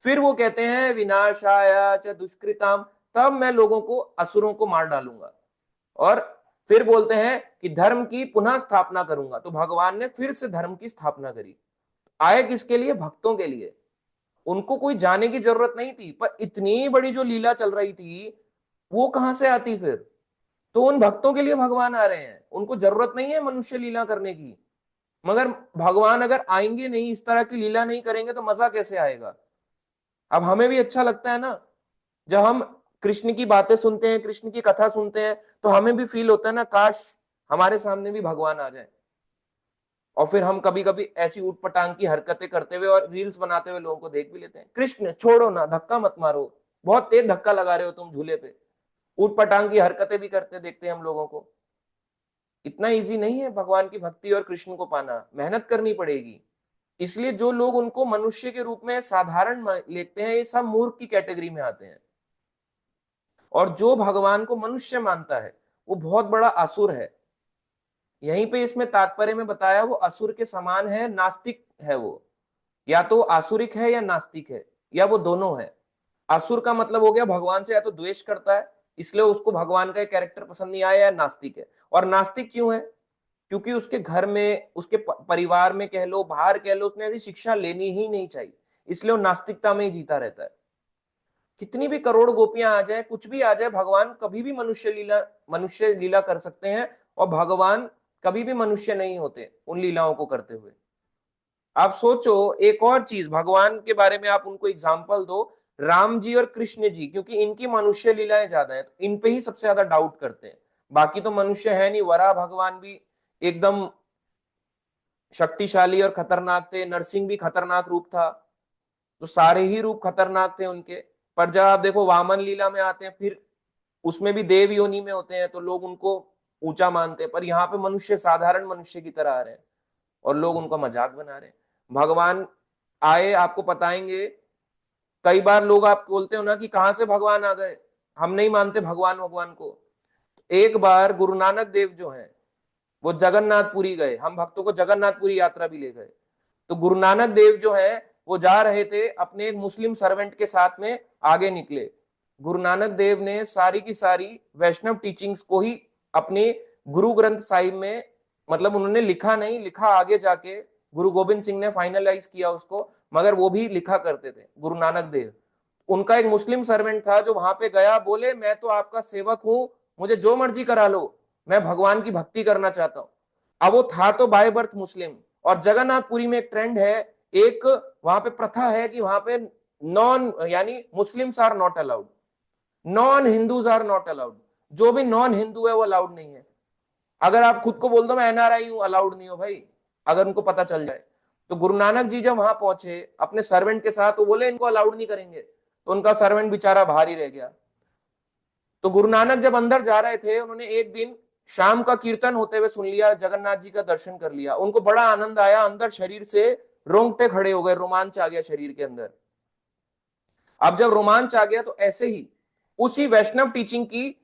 S1: फिर वो कहते हैं विनाशाय च दुष्कृताम, तब मैं लोगों को, असुरों को मार डालूंगा, और फिर बोलते हैं कि धर्म की पुनः स्थापना करूंगा। तो भगवान ने फिर से धर्म की स्थापना करी। आए किसके लिए? भक्तों के लिए। उनको कोई जाने की जरूरत नहीं थी, पर इतनी बड़ी जो लीला चल रही थी वो कहां से आती फिर? तो उन भक्तों के लिए भगवान आ रहे हैं, उनको जरूरत नहीं है मनुष्य लीला करने की। मगर भगवान अगर आएंगे नहीं, इस तरह की लीला नहीं करेंगे, तो मजा कैसे आएगा? अब हमें भी अच्छा लगता है ना, जब हम कृष्ण की बातें सुनते हैं, कृष्ण की कथा सुनते हैं, तो हमें भी फील होता है ना, काश हमारे सामने भी भगवान आ जाए। और फिर हम कभी कभी ऐसी ऊटपटांग की हरकतें करते हुए और रील्स बनाते हुए लोगों को देख भी लेते हैं, कृष्ण छोड़ो ना, धक्का मत मारो, बहुत तेज धक्का लगा रहे हो तुम झूले पे, ऊटपटांग की हरकतें भी करते देखते हैं हम लोगों को। इतना इजी नहीं है भगवान की भक्ति और कृष्ण को पाना, मेहनत करनी पड़ेगी। इसलिए जो लोग उनको मनुष्य के रूप में साधारण लेते हैं, ये सब मूर्ख की कैटेगरी में आते हैं। और जो भगवान को मनुष्य मानता है वो बहुत बड़ा असुर है। यहीं पे इसमें तात्पर्य में बताया, वो असुर के समान है, नास्तिक है वो, या तो आसुरिक है या नास्तिक है, या वो दोनों है। असुर का मतलब हो गया भगवान से या तो द्वेष करता है, इसलिए उसको भगवान का कैरेक्टर पसंद नहीं आया, या नास्तिक है। और नास्तिक क्यों है? क्योंकि उसके घर में, उसके परिवार में कह लो, बाहर कह लो, उसने ऐसी शिक्षा लेनी ही नहीं चाहिए, इसलिए वो नास्तिकता में ही जीता रहता है। कितनी भी करोड़ गोपियां आ जाए, कुछ भी आ जाए, भगवान कभी भी मनुष्य लीला कर सकते हैं, और भगवान कभी भी मनुष्य नहीं होते उन लीलाओं को करते हुए। आप सोचो एक और चीज भगवान के बारे में, आप उनको एग्जाम्पल दो, राम जी और कृष्ण जी, क्योंकि इनकी मनुष्य लीलाएं ज्यादा है, तो इन पे ही सबसे ज्यादा डाउट करते हैं। बाकी तो मनुष्य है नहीं, वराह भगवान भी एकदम शक्तिशाली और खतरनाक थे, नरसिंह भी खतरनाक रूप था, तो सारे ही रूप खतरनाक थे उनके। पर जब आप देखो वामन लीला में आते हैं, फिर उसमें भी देव योनि में होते हैं, तो लोग उनको ऊंचा मानते हैं, पर यहाँ पे मनुष्य साधारण मनुष्य की तरह आ रहे हैं, और लोग उनका मजाक बना रहे हैं। भगवान आए, आपको बताएंगे। कई बार लोग आप बोलते हो ना कि कहां से भगवान आ गए, हम नहीं मानते भगवान भगवान को। एक बार गुरु नानक देव जो हैं, वो जगन्नाथपुरी गए, हम भक्तों को जगन्नाथपुरी यात्रा भी ले गए। तो गुरु नानक देव जो है वो जा रहे थे, अपने एक मुस्लिम सर्वेंट के साथ में आगे निकले। गुरु नानक देव ने सारी की सारी वैष्णव टीचिंग्स को ही अपने गुरु ग्रंथ साहिब में, मतलब उन्होंने लिखा नहीं, लिखा आगे जाके गुरु गोविंद सिंह ने फाइनलाइज किया उसको, मगर वो भी लिखा करते थे गुरु नानक देव। उनका एक मुस्लिम सर्वेंट था जो वहां पे गया, बोले मैं तो आपका सेवक हूं, मुझे जो मर्जी करा लो, मैं भगवान की भक्ति करना चाहता हूं। अब वो था तो बाय बर्थ मुस्लिम। और जगन्नाथपुरी में एक ट्रेंड है, एक वहां पे प्रथा है कि वहां पे नॉन यानी Muslims are not allowed, non Hindus are not allowed. जो भी नॉन हिंदू है वो अलाउड नहीं है। अगर आप खुद को बोल दो मैं एनआरआई हूं, अलाउड नहीं हो भाई, अगर उनको पता चल जाए। तो गुरु नानक जी जब वहां पहुंचे अपने सर्वेंट के साथ, तो बोले इनको अलाउड नहीं करेंगे, तो उनका सर्वेंट बेचारा बाहर ही रह गया। तो गुरु नानक जब अंदर जा रहे थे, उन्होंने एक दिन शाम का कीर्तन होते हुए सुन लिया, जगन्नाथ जी का दर्शन कर लिया, उनको बड़ा आनंद आया, अंदर शरीर से रोंगटे खड़े हो गए, रोमांच आ गया शरीर के अंदर। अब जब रोमांच आ गया तो ऐसे ही उसी वैष्णव टीचिंग की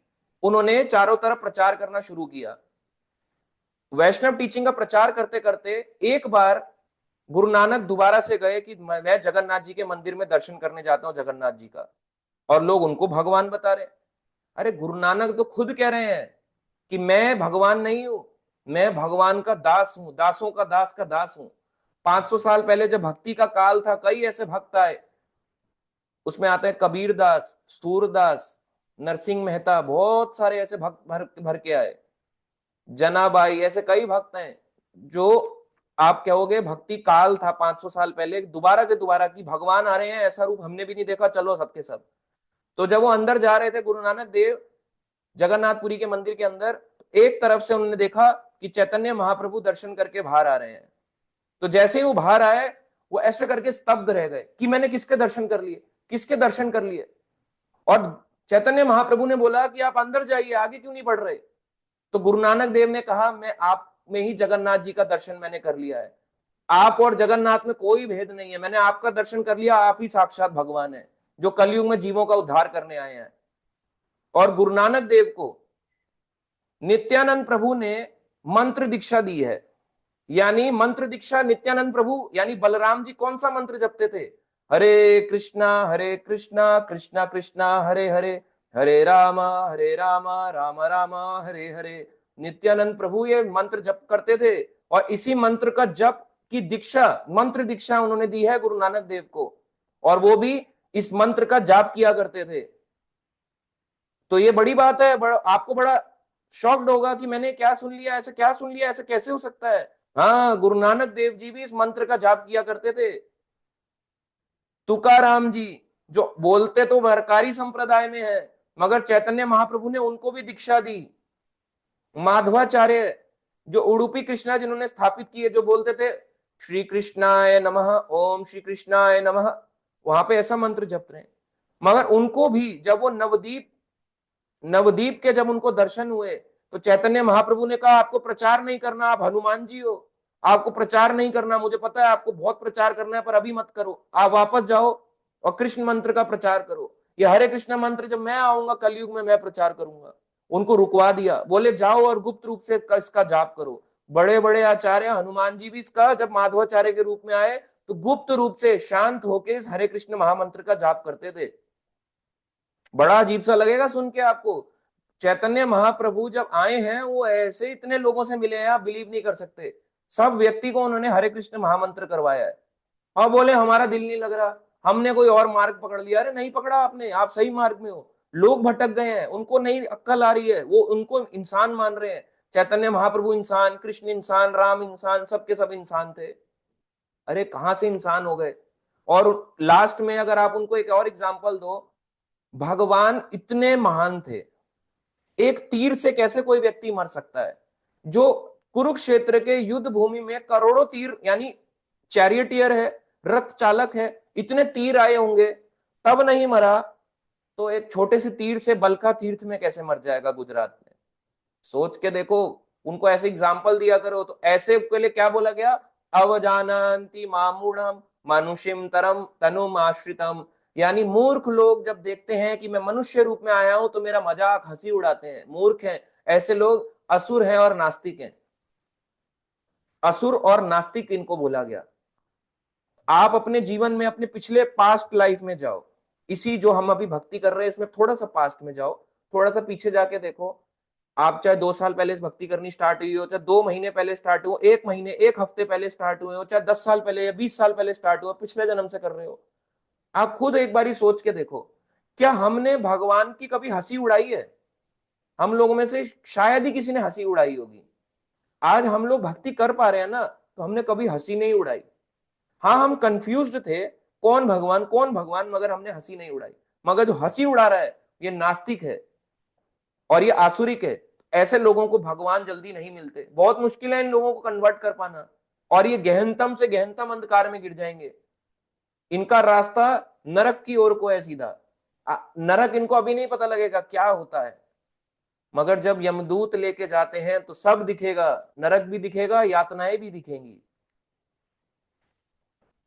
S1: उन्होंने चारों तरफ प्रचार करना शुरू किया। वैष्णव टीचिंग का प्रचार करते करते एक बार गुरु नानक दोबारा से गए कि मैं जगन्नाथ जी के मंदिर में दर्शन करने जाता हूं जगन्नाथ जी का, और लोग उनको भगवान बता रहे। अरे गुरु नानक तो खुद कह रहे हैं कि मैं भगवान नहीं हूं, मैं भगवान का दास हूं, दासों का दास का दास हूं। 500 साल पहले जब भक्ति का काल था, कई ऐसे भक्त आए, उसमें आते हैं कबीर दास, सूरदास, नरसिंह मेहता, बहुत सारे ऐसे भक्त भर भर के आए, जनाबाई, ऐसे कई भक्त हैं जो आप कहोगे भक्ति काल था 500 साल पहले, दोबारा के दोबारा की भगवान आ रहे हैं, ऐसा रूप हमने भी नहीं देखा, चलो सबके सब। तो जब वो अंदर जा रहे थे गुरु नानक देव जगन्नाथपुरी के मंदिर के अंदर, एक तरफ से उन्होंने देखा कि चैतन्य महाप्रभु दर्शन करके बाहर आ रहे हैं। तो जैसे ही वो बाहर आए, वो ऐसे करके स्तब्ध रह गए कि मैंने किसके दर्शन कर लिए, किसके दर्शन कर लिए। और चैतन्य महाप्रभु ने बोला कि आप अंदर जाइए, आगे क्यों नहीं बढ़ रहे। तो गुरु नानक देव ने कहा मैं आप में ही जगन्नाथ जी का दर्शन मैंने कर लिया है, आप और जगन्नाथ में कोई भेद नहीं है, मैंने आपका दर्शन कर लिया, आप ही साक्षात भगवान है जो कलयुग में जीवों का उद्धार करने आए हैं। और गुरु नानक देव को नित्यानंद प्रभु ने मंत्र दीक्षा दी है, यानी मंत्र दीक्षा नित्यानंद प्रभु यानी बलराम जी कौन सा मंत्र जपते थे, हरे कृष्णा कृष्णा कृष्णा हरे हरे, हरे राम राम राम हरे हरे। नित्यानंद प्रभु ये मंत्र जप करते थे, और इसी मंत्र का जप की दीक्षा, मंत्र दीक्षा उन्होंने दी है गुरु नानक देव को, और वो भी इस मंत्र का जाप किया करते थे। तो ये बड़ी बात है, आपको बड़ा शॉक्ड होगा कि मैंने क्या सुन लिया, ऐसे क्या सुन लिया, ऐसे कैसे हो सकता है। हाँ, गुरु नानक देव जी भी इस मंत्र का जाप किया करते थे। तुकाराम जी जो बोलते तो वरकारी संप्रदाय में है, मगर चैतन्य महाप्रभु ने उनको भी दीक्षा दी। माधवाचार्य जो उडुपी कृष्णा जिन्होंने स्थापित किए, जो बोलते थे श्री कृष्णाय नमः, ओम श्री कृष्णाय नमः, वहां पे ऐसा मंत्र जप रहे हैं। मगर उनको भी जब वो नवदीप नवदीप के जब उनको दर्शन हुए, तो चैतन्य महाप्रभु ने कहा आपको प्रचार नहीं करना, आप हनुमान जी हो, आपको प्रचार नहीं करना, मुझे पता है आपको बहुत प्रचार करना है पर अभी मत करो, आप वापस जाओ और कृष्ण मंत्र का प्रचार करो। ये हरे कृष्ण मंत्र जब मैं आऊंगा कलयुग में मैं प्रचार करूंगा। उनको रुकवा दिया, बोले जाओ और गुप्त रूप से इसका जाप करो। बड़े बड़े आचार्य हनुमान जी भी इसका जब माधवाचार्य के रूप में आए, तो गुप्त रूप से शांत होकर इस हरे कृष्ण महामंत्र का जाप करते थे। बड़ा अजीब सा लगेगा सुन के आपको, चैतन्य महाप्रभु जब आए हैं वो ऐसे इतने लोगों से मिले हैं, आप बिलीव नहीं कर सकते। सब व्यक्ति को उन्होंने हरे कृष्ण महामंत्र करवाया है। और बोले हमारा दिल नहीं लग रहा, हमने कोई और मार्ग पकड़ लिया। अरे नहीं पकड़ा आपने, आप सही मार्ग में हो। लोग भटक गए हैं, उनको नहीं अक्कल आ रही है, वो उनको इंसान मान रहे हैं। चैतन्य महाप्रभु इंसान, कृष्ण इंसान, राम इंसान, सबके सब इंसान थे। अरे कहां से इंसान हो गए। और लास्ट में अगर आप उनको एक और एग्जाम्पल दो, भगवान इतने महान थे, एक तीर से कैसे कोई व्यक्ति मर सकता है। जो कुरुक्षेत्र के युद्ध भूमि में करोड़ों तीर, यानी चैरियटियर है, रथ चालक है, इतने तीर आए होंगे तब नहीं मरा, तो एक छोटे से तीर से बलका तीर्थ में कैसे मर जाएगा गुजरात में। सोच के देखो, उनको ऐसे एग्जाम्पल दिया करो। तो ऐसे के लिए क्या बोला गया, अवजानन्ति मामूढ़म मनुष्यम तरम तनुम आश्रितम, यानी मूर्ख लोग जब देखते हैं कि मैं मनुष्य रूप में आया हूं तो मेरा मजाक हंसी उड़ाते हैं, मूर्ख हैं। ऐसे लोग असुर हैं और नास्तिक हैं। असुर और नास्तिक इनको बोला गया। आप अपने जीवन में अपने पिछले पास्ट लाइफ में जाओ, इसी जो हम अभी भक्ति कर रहे हैं इसमें थोड़ा सा पास्ट में जाओ, थोड़ा सा पीछे जाके देखो। आप चाहे 2 साल पहले से भक्ति करनी स्टार्ट हुई हो, चाहे 2 महीने पहले स्टार्ट हो, 1 महीने 1 हफ्ते पहले स्टार्ट हुए हो, चाहे 10 साल पहले या 20 साल पहले स्टार्ट हुआ, पिछले जन्म से कर रहे हो, आप खुद एक बारी सोच के देखो, क्या हमने भगवान की कभी हंसी उड़ाई है? हम लोगों में से शायद ही किसी ने हंसी उड़ाई होगी। आज हम लोग भक्ति कर पा रहे हैं ना, तो हमने कभी हंसी नहीं उड़ाई। हाँ, हम कंफ्यूज्ड थे, कौन भगवान कौन भगवान, मगर हमने हंसी नहीं उड़ाई। मगर जो हंसी उड़ा रहा है ये नास्तिक है और ये आसुरिक है। ऐसे लोगों को भगवान जल्दी नहीं मिलते, बहुत मुश्किल है इन लोगों को कन्वर्ट कर पाना, और ये गहनतम से गहनतम अंधकार में गिर जाएंगे। इनका रास्ता नरक की ओर को है सीधा। नरक इनको अभी नहीं पता लगेगा क्या होता है, मगर जब यमदूत लेके जाते हैं तो सब दिखेगा, नरक भी दिखेगा, यातनाएं भी दिखेंगी।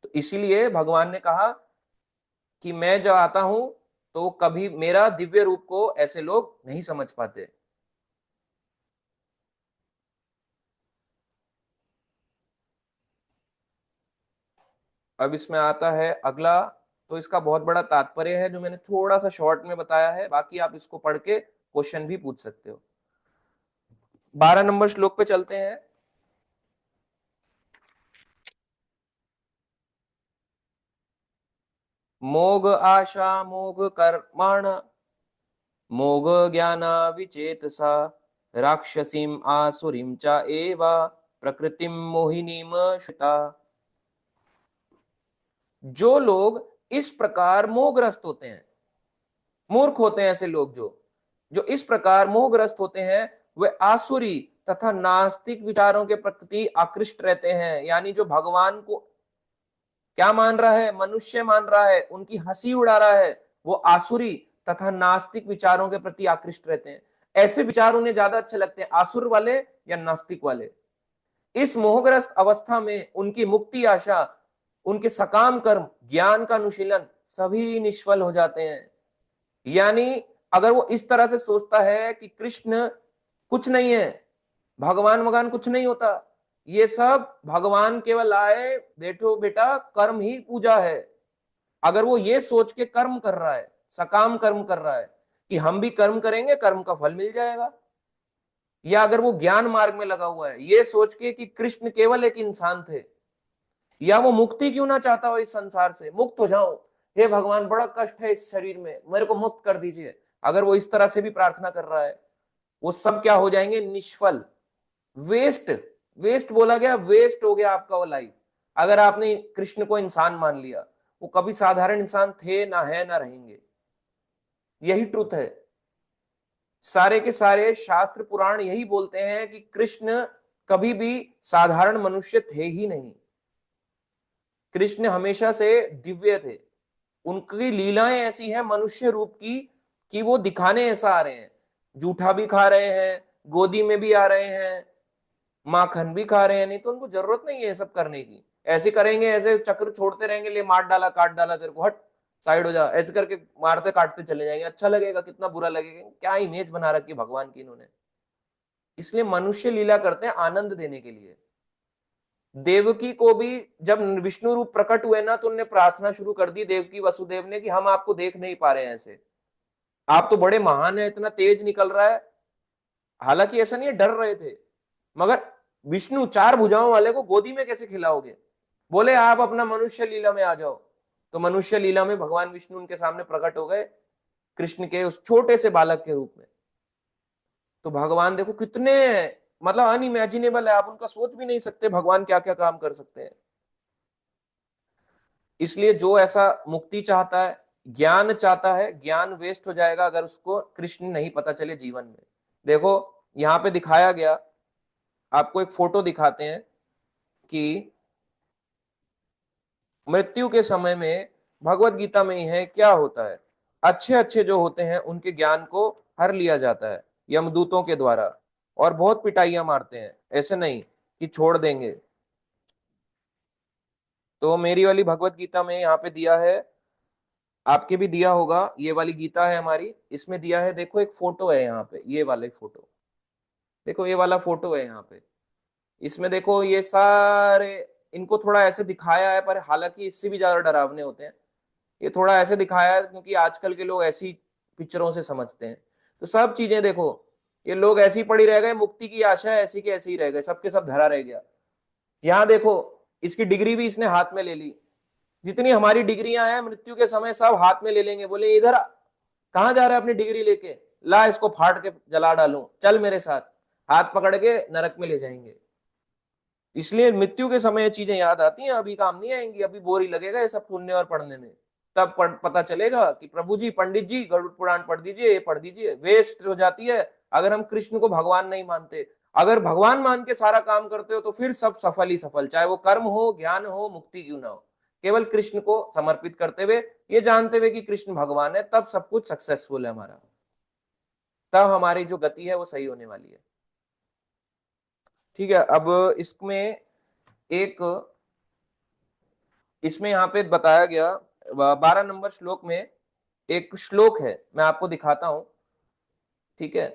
S1: तो इसीलिए भगवान ने कहा कि मैं जब आता हूं तो कभी मेरा दिव्य रूप को ऐसे लोग नहीं समझ पाते। अब इसमें आता है अगला, तो इसका बहुत बड़ा तात्पर्य है जो मैंने थोड़ा सा शॉर्ट में बताया है, बाकी आप इसको पढ़ के क्वेश्चन भी पूछ सकते हो। 12 नंबर श्लोक पे चलते हैं। मोग आशा मोग कर्माण मोग ज्ञान विचेतसा राक्षसीम आसुरीम च एवा प्रकृतिम मोहिनीम श्रुता। जो लोग इस प्रकार मोहग्रस्त होते हैं, मूर्ख होते हैं ऐसे लोग, जो जो इस प्रकार मोहग्रस्त होते हैं, वे आसुरी तथा नास्तिक विचारों के प्रति आकृष्ट रहते हैं। यानी जो भगवान को क्या मान रहा है, मनुष्य मान रहा है, उनकी हंसी उड़ा रहा है, वो आसुरी तथा नास्तिक विचारों के प्रति आकृष्ट रहते हैं। ऐसे विचार उन्हें ज्यादा अच्छे लगते हैं, आसुर वाले या नास्तिक वाले। इस मोहग्रस्त अवस्था में उनकी मुक्ति आशा, उनके सकाम कर्म, ज्ञान का अनुशीलन सभी निष्फल हो जाते हैं। यानी अगर वो इस तरह से सोचता है कि कृष्ण कुछ नहीं है, भगवान वगवान कुछ नहीं होता, ये सब भगवान केवल आए बैठो बेटा कर्म ही पूजा है, अगर वो ये सोच के कर्म कर रहा है, सकाम कर्म कर रहा है कि हम भी कर्म करेंगे कर्म का फल मिल जाएगा, या अगर वो ज्ञान मार्ग में लगा हुआ है ये सोच के कि कृष्ण केवल एक इंसान थे, या वो मुक्ति क्यों ना चाहता हो, इस संसार से मुक्त हो जाओ, हे भगवान बड़ा कष्ट है इस शरीर में, मेरे को मुक्त कर दीजिए, अगर वो इस तरह से भी प्रार्थना कर रहा है, वो सब क्या हो जाएंगे, निष्फल, वेस्ट। वेस्ट बोला गया, वेस्ट हो गया आपका वो लाइफ। अगर आपने कृष्ण को इंसान मान लिया, वो कभी साधारण इंसान थे ना, है ना रहेंगे। यही ट्रुथ है। सारे के सारे शास्त्र पुराण यही बोलते हैं कि कृष्ण कभी भी साधारण मनुष्य थे ही नहीं। कृष्ण हमेशा से दिव्य थे। उनकी लीलाएं ऐसी हैं मनुष्य रूप की कि वो दिखाने ऐसा आ रहे हैं, जूठा भी खा रहे हैं, गोदी में भी आ रहे हैं, माखन भी खा रहे हैं, नहीं तो उनको जरूरत नहीं है सब करने की। ऐसे करेंगे, ऐसे चक्र छोड़ते रहेंगे, ले मार डाला काट डाला तेरे को, हट साइड हो जा, ऐसे करके मारते काटते चले जाएंगे, अच्छा लगेगा, कितना बुरा लगेगा, क्या इमेज बना रखी है भगवान की इन्होंने। इसलिए मनुष्य लीला करते हैं आनंद देने के लिए। देवकी को भी जब विष्णु रूप प्रकट हुए ना, तो उन्होंने प्रार्थना शुरू कर दी देवकी वसुदेव ने कि हम आपको देख नहीं पा रहे हैं, ऐसे आप तो बड़े महान है, इतना तेज निकल रहा है। हालांकि ऐसा नहीं है, डर रहे थे, मगर विष्णु 4 भुजाओं वाले को गोदी में कैसे खिलाओगे, बोले आप अपना मनुष्य लीला में आ जाओ। तो मनुष्य लीला में भगवान विष्णु उनके सामने प्रकट हो गए, कृष्ण के उस छोटे से बालक के रूप में। तो भगवान देखो कितने, मतलब अनइमेजिनेबल है, आप उनका सोच भी नहीं सकते भगवान क्या क्या काम कर सकते हैं। इसलिए जो ऐसा मुक्ति चाहता है, ज्ञान चाहता है, ज्ञान वेस्ट हो जाएगा अगर उसको कृष्ण नहीं पता चले जीवन में। देखो यहां पे दिखाया गया, आपको एक फोटो दिखाते हैं कि मृत्यु के समय में, भगवत गीता में ही है क्या होता है, अच्छे अच्छे जो होते हैं उनके ज्ञान को हर लिया जाता है यमदूतों के द्वारा, और बहुत पिटाइयां मारते हैं, ऐसे नहीं कि छोड़ देंगे। तो मेरी वाली भगवत गीता में यहाँ पे दिया है, आपके भी दिया होगा, ये वाली गीता है हमारी, इसमें दिया है, देखो एक फोटो है यहाँ पे, ये वाला फोटो, देखो ये वाला फोटो है यहाँ पे। इसमें देखो ये सारे, इनको थोड़ा ऐसे दिखाया है, पर हालांकि इससे भी ज्यादा डरावने होते हैं। ये थोड़ा ऐसे दिखाया है क्योंकि आजकल के लोग ऐसी पिक्चरों से समझते हैं। तो सब चीजें देखो, ये लोग ऐसे ही पड़ी रह गए, मुक्ति की आशा है, ऐसी के ऐसे ही रह गए, सबके सब धरा रह गया। यहां देखो, इसकी डिग्री भी इसने हाथ में ले ली। जितनी हमारी डिग्रियां हैं मृत्यु के समय सब हाथ में ले लेंगे, बोले इधर कहां जा रहा है अपनी डिग्री लेके, ला इसको फाड़ के जला डालूं, चल मेरे साथ, हाथ पकड़ के नरक में ले जाएंगे। इसलिए मृत्यु के समय ये चीजें याद आती हैं, अभी काम नहीं आएंगी, अभी बोर ही लगेगा ये सब सुनने और पढ़ने में। तब पता चलेगा कि प्रभु जी, पंडित जी, गरुड़ पुराण पढ़ दीजिए, ये पढ़ दीजिए, वेस्ट हो जाती है अगर हम कृष्ण को भगवान नहीं मानते। अगर भगवान मान के सारा काम करते हो तो फिर सब सफल ही सफल, चाहे वो कर्म हो, ज्ञान हो, मुक्ति क्यों ना हो, केवल कृष्ण को समर्पित करते हुए, ये जानते हुए कि कृष्ण भगवान है, तब सब कुछ सक्सेसफुल है हमारा, तब हमारी जो गति है वो सही होने वाली है। ठीक है, अब इसमें एक, इसमें यहाँ पे बताया गया 12 नंबर श्लोक में एक श्लोक है, मैं आपको दिखाता हूं। ठीक है,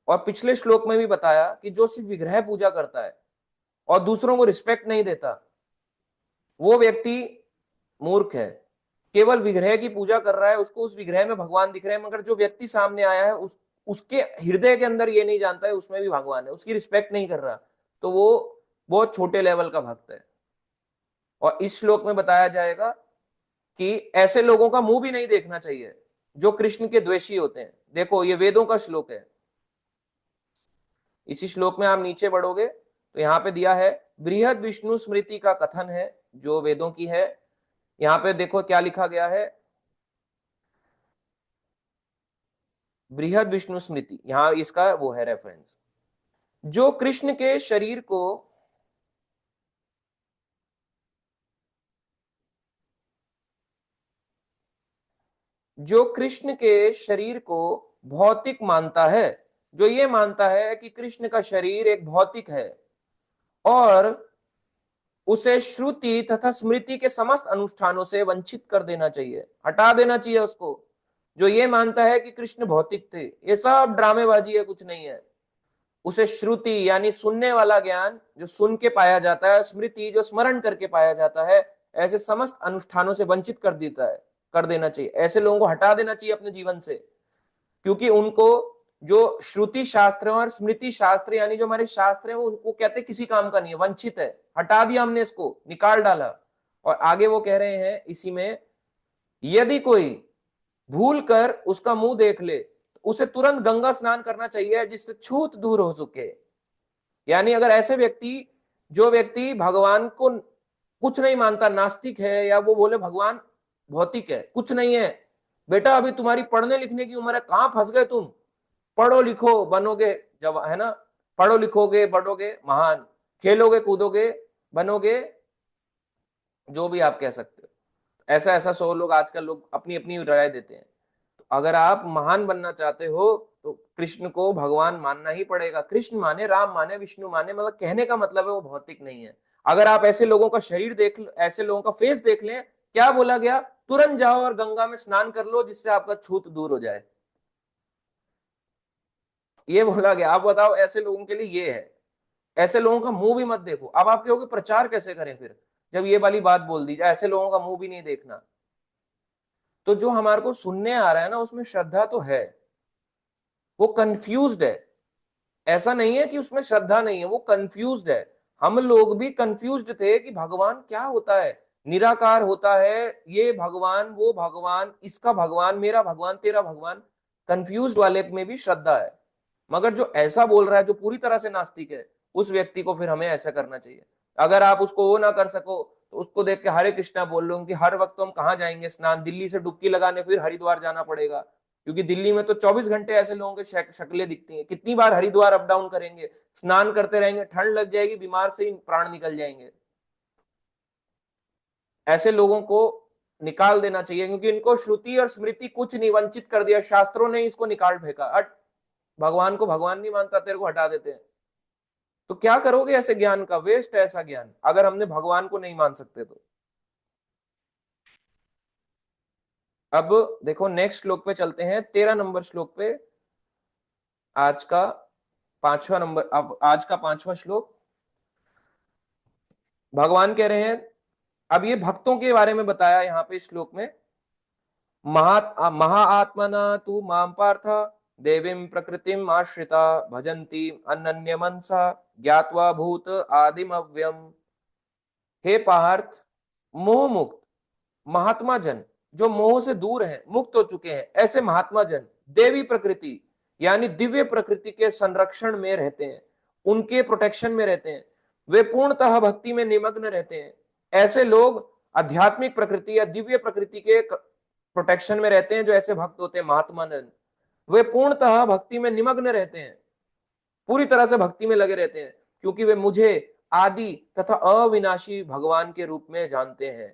S1: और पिछले श्लोक में भी बताया कि जो सिर्फ विग्रह पूजा करता है और दूसरों को रिस्पेक्ट नहीं देता, वो व्यक्ति मूर्ख है। केवल विग्रह की पूजा कर रहा है, उसको उस विग्रह में भगवान दिख रहे हैं, मगर जो व्यक्ति सामने आया है उसके हृदय के अंदर ये नहीं जानता है उसमें भी भगवान है, उसकी रिस्पेक्ट नहीं कर रहा, तो वो बहुत छोटे लेवल का भक्त है। और इस श्लोक में बताया जाएगा कि ऐसे लोगों का मुंह भी नहीं देखना चाहिए जो कृष्ण के द्वेषी होते हैं। देखो, ये वेदों का श्लोक है। इसी श्लोक में आप नीचे बढ़ोगे तो यहाँ पे दिया है, बृहद विष्णु स्मृति का कथन है जो वेदों की है। यहाँ पे देखो क्या लिखा गया है, बृहद विष्णु स्मृति, यहां इसका वो है रेफरेंस। जो कृष्ण के शरीर को जो कृष्ण के शरीर को भौतिक मानता है, जो ये मानता है कि कृष्ण का शरीर एक भौतिक है और उसे श्रुति तथा स्मृति के समस्त अनुष्ठानों से वंचित कर देना चाहिए, हटा देना चाहिए उसको। जो ये मानता है कि कृष्ण भौतिक थे, ये सब ड्रामेबाजी है, कुछ नहीं है। उसे श्रुति यानी सुनने वाला ज्ञान जो सुन के पाया जाता है, स्मृति जो स्मरण करके पाया जाता है, ऐसे समस्त अनुष्ठानों से वंचित कर देता है, कर देना चाहिए। ऐसे लोगों को हटा देना चाहिए अपने जीवन से, क्योंकि उनको जो श्रुति शास्त्र और स्मृति शास्त्र यानी जो हमारे शास्त्र है, वो उनको कहते किसी काम का नहीं है, वंचित है, हटा दिया हमने, इसको निकाल डाला। और आगे वो कह रहे हैं इसी में, यदि कोई भूल कर उसका मुंह देख ले तो उसे तुरंत गंगा स्नान करना चाहिए जिससे छूत दूर हो सके। यानी अगर ऐसे व्यक्ति, जो व्यक्ति भगवान को कुछ नहीं मानता, नास्तिक है, या वो बोले भगवान भौतिक है, कुछ नहीं है, बेटा अभी तुम्हारी पढ़ने लिखने की उम्र है, कहां फंस गए तुम, पढ़ो लिखो बनोगे जब, है ना, पढ़ो लिखोगे बढ़ोगे महान, खेलोगे कूदोगे बनोगे, जो भी आप कह सकते हो। ऐसा ऐसा 100 लोग आजकल लोग अपनी अपनी राय देते हैं। तो अगर आप महान बनना चाहते हो तो कृष्ण को भगवान मानना ही पड़ेगा। कृष्ण माने, राम माने, विष्णु माने, मतलब कहने का मतलब है वो भौतिक नहीं है। अगर आप ऐसे लोगों का शरीर देख, ऐसे लोगों का फेस देख लें, क्या बोला गया, तुरंत जाओ और गंगा में स्नान कर लो जिससे आपका छूत दूर हो जाए, ये बोला गया। आप बताओ, ऐसे लोगों के लिए ये है। ऐसे लोगों का मुंह भी मत देखो। अब आप कहोगे प्रचार कैसे करें फिर, जब ये वाली बात बोल दी जाए, ऐसे लोगों का मुंह भी नहीं देखना। तो जो हमारे को सुनने आ रहा है ना, उसमें श्रद्धा तो है, वो कंफ्यूज्ड है। ऐसा नहीं है कि उसमें श्रद्धा नहीं है, वो कंफ्यूज्ड है। हम लोग भी कंफ्यूज्ड थे कि भगवान क्या होता है, निराकार होता है, ये भगवान, वो भगवान, इसका भगवान, मेरा भगवान, तेरा भगवान। कंफ्यूज्ड वाले में भी श्रद्धा है। मगर जो ऐसा बोल रहा है, जो पूरी तरह से नास्तिक है, उस व्यक्ति को फिर हमें ऐसा करना चाहिए। अगर आप उसको वो ना कर सको तो उसको देख के हरे कृष्णा बोल लो कि हर वक्त तो हम कहाँ जाएंगे स्नान, दिल्ली से डुबकी लगाने फिर हरिद्वार जाना पड़ेगा, क्योंकि दिल्ली में तो 24 घंटे ऐसे लोगों के शक्लें दिखती हैं। कितनी बार हरिद्वार अप डाउन करेंगे, स्नान करते रहेंगे, ठंड लग जाएगी, बीमार से ही प्राण निकल जाएंगे। ऐसे लोगों को निकाल देना चाहिए, क्योंकि इनको श्रुति और स्मृति कुछ नहीं, वंचित कर दिया, शास्त्रों ने इसको निकाल फेंका। हट, भगवान को भगवान नहीं मानता, तेरे को हटा देते हैं। तो क्या करोगे ऐसे ज्ञान का, वेस्ट है ऐसा ज्ञान, अगर हमने भगवान को नहीं मान सकते तो। अब देखो नेक्स्ट श्लोक पे चलते हैं, 13 नंबर श्लोक पे, आज का 5वां नंबर, अब आज का 5वां श्लोक। भगवान कह रहे हैं, अब ये भक्तों के बारे में बताया यहाँ पे श्लोक में, महा महाआत्मना तू माम पार्थ देवीं प्रकृतिम आश्रिता भजन्ती अनन्य मनसा ज्ञात्वा भूत आदिम अव्यम। हे पार्थ, मोह मुक्त महात्मा जन, जो मोह से दूर हैं, मुक्त हो चुके हैं, ऐसे महात्मा जन देवी प्रकृति यानी दिव्य प्रकृति के संरक्षण में रहते हैं, उनके प्रोटेक्शन में रहते हैं, वे पूर्णतः भक्ति में निमग्न रहते हैं। ऐसे लोग आध्यात्मिक प्रकृति या दिव्य प्रकृति के प्रोटेक्शन में रहते हैं। जो ऐसे भक्त होते हैं महात्मा जन, वे पूर्णतः भक्ति में निमग्न रहते हैं, पूरी तरह से भक्ति में लगे रहते हैं, क्योंकि वे मुझे आदि तथा अविनाशी भगवान के रूप में जानते हैं।